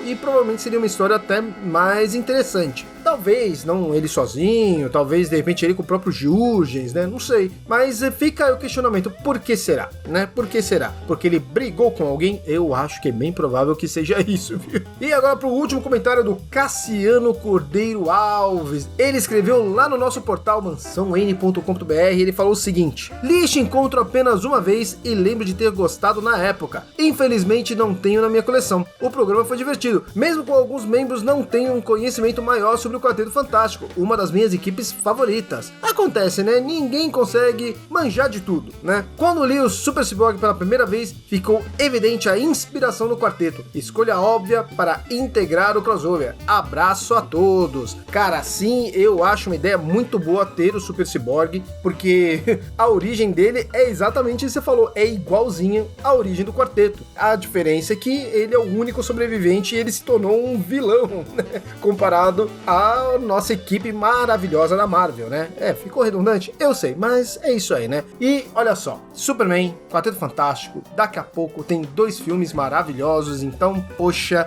e provavelmente seria uma história até mais interessante. Talvez não ele sozinho, talvez de repente ele com o próprio Jurgens, né? Não sei. Mas fica aí o questionamento: por que será, né? Por que será? Porque ele brigou com alguém? Eu acho que é bem provável que seja isso, viu? E agora pro último comentário do Cassiano Cordeiro Alves. Ele escreveu lá no nosso portal mansãon.com.br, ele falou o seguinte: li este encontro apenas uma vez e lembro de ter gostado na época. Infelizmente não tenho na minha coleção. O programa foi divertido, mesmo com alguns membros não tenham um conhecimento maior sobre o Quarteto Fantástico, uma das minhas equipes favoritas. Acontece, né? Ninguém consegue manjar de tudo, né? Quando li o Super Cyborg pela primeira vez, ficou evidente a inspiração do quarteto. Escolha óbvia para integrar o crossover. Abraço a todos. Cara, sim, eu acho uma ideia muito boa ter o Super Cyborg, porque a origem dele é exatamente isso que você falou, é igualzinha à origem do quarteto. A diferença é que ele é o único sobrevivente e ele se tornou um vilão, né? Comparado a nossa equipe maravilhosa da Marvel, né? Ficou redundante? Eu sei, mas é isso aí, né? E olha só, Superman, Quarteto Fantástico, daqui a pouco tem 2 filmes maravilhosos, então, poxa,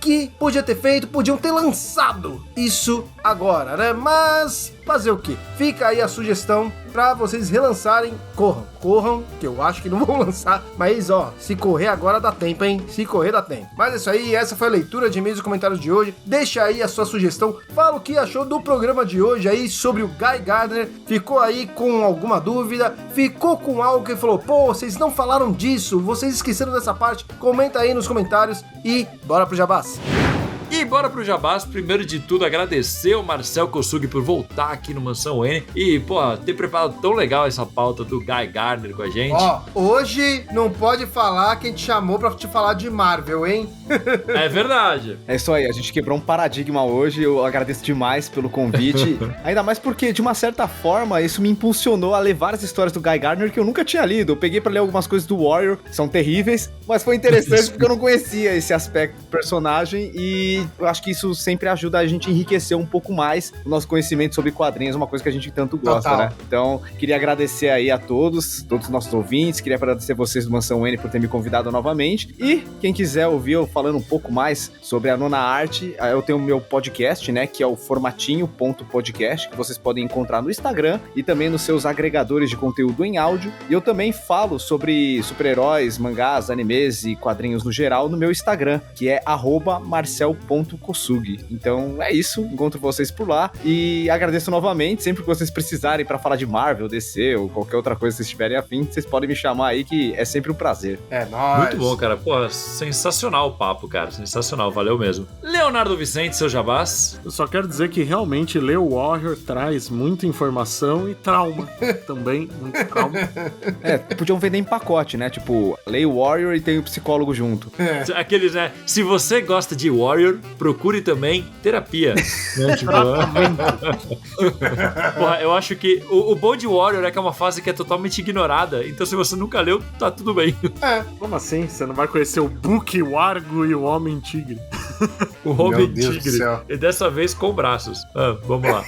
que podia ter feito? Podiam ter lançado isso agora, né? Mas fazer o quê? Fica aí a sugestão pra vocês relançarem. Corram, que eu acho que não vão lançar, mas ó, se correr agora dá tempo, hein? Se correr dá tempo. Mas é isso aí, essa foi a leitura de e-mails e comentários de hoje. Deixa aí a sua sugestão, fala o que achou do programa de hoje aí sobre o Guy Gardner. Ficou aí com alguma dúvida? Ficou com algo que falou: pô, vocês não falaram disso, vocês esqueceram dessa parte? Comenta aí nos comentários e bora pro Jabás. E bora pro Jabás. Primeiro de tudo, agradecer ao Marcel Kosugi por voltar aqui no Mansão N e, pô, ter preparado tão legal essa pauta do Guy Gardner com a gente. Ó, hoje não pode falar que a gente chamou pra te falar de Marvel, hein? É verdade. É isso aí, a gente quebrou um paradigma hoje, eu agradeço demais pelo convite, ainda mais porque, de uma certa forma, isso me impulsionou a ler várias histórias do Guy Gardner que eu nunca tinha lido. Eu peguei pra ler algumas coisas do Warrior, são terríveis, mas foi interessante porque eu não conhecia esse aspecto do personagem e eu acho que isso sempre ajuda a gente a enriquecer um pouco mais o nosso conhecimento sobre quadrinhos, uma coisa que a gente tanto gosta, Total. né? Então, queria agradecer aí a todos os nossos ouvintes, queria agradecer vocês do Mansão N por ter me convidado novamente, e quem quiser ouvir eu falando um pouco mais sobre a Nona Arte, eu tenho o meu podcast, né, que é o formatinho.podcast, que vocês podem encontrar no Instagram e também nos seus agregadores de conteúdo em áudio, e eu também falo sobre super-heróis, mangás, animes e quadrinhos no geral no meu Instagram, que é @marcel.kosugi. @andré.kosugi. Então é isso, encontro vocês por lá e agradeço novamente, sempre que vocês precisarem pra falar de Marvel, DC ou qualquer outra coisa que vocês estiverem afim, vocês podem me chamar aí que é sempre um prazer. É nóis. Muito bom, cara. Pô, sensacional o papo, cara. Sensacional, valeu mesmo. Leonardo Vicente, seu jabás. Eu só quero dizer que realmente ler o Warrior traz muita informação e trauma também, muito trauma. Podiam vender em pacote, né? Tipo, leia o Warrior e tem o psicólogo junto. Aqueles, né? Se você gosta de Warrior, procure também terapia. Né? Tipo, porra, eu acho que o bom de Warrior é que é uma fase que é totalmente ignorada. Então, se você nunca leu, tá tudo bem. Como assim? Você não vai conhecer o Book, o Argo e o Homem-Tigre? O Homem Deus do Tigre. céu. E dessa vez com braços. Vamos lá.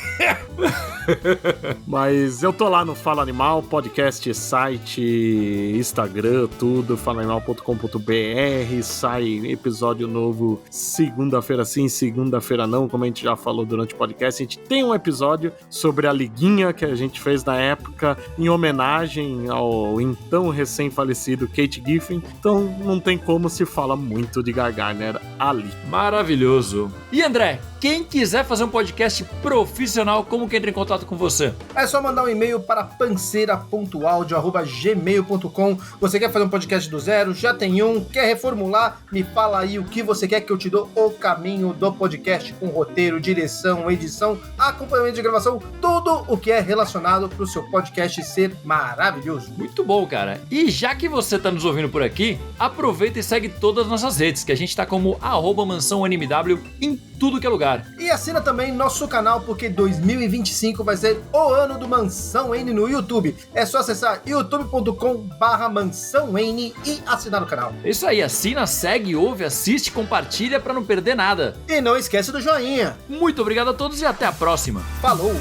Mas eu tô lá no Fala Animal, podcast, site, Instagram, tudo, falaanimal.com.br, sai episódio novo segunda-feira sim, segunda-feira não, como a gente já falou durante o podcast. A gente tem um episódio sobre a liguinha que a gente fez na época em homenagem ao então recém-falecido Kate Giffen, então não tem como se fala muito de Guy Gardner ali. Maravilhoso. E André, quem quiser fazer um podcast profissional, como que entra em contato com você? É só mandar um e-mail para panceira.audio@gmail.com. Você quer fazer um podcast do zero? Já tem um. Quer reformular? Me fala aí o que você quer que eu te dou o caminho do podcast com roteiro, direção, edição, acompanhamento de gravação, tudo o que é relacionado para o seu podcast ser maravilhoso. Muito bom, cara. E já que você tá nos ouvindo por aqui, aproveita e segue todas as nossas redes, que a gente tá como @mansãonmw em tudo que é lugar. E assina também nosso canal, porque 2025 vai ser o ano do Mansão N no YouTube. É só acessar youtube.com/mansãoN e assinar o canal. É isso aí, assina, segue, ouve, assiste, compartilha pra não perder nada. E não esquece do joinha. Muito obrigado a todos e até a próxima. Falou!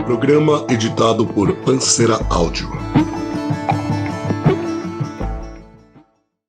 Programa editado por Panceira Áudio.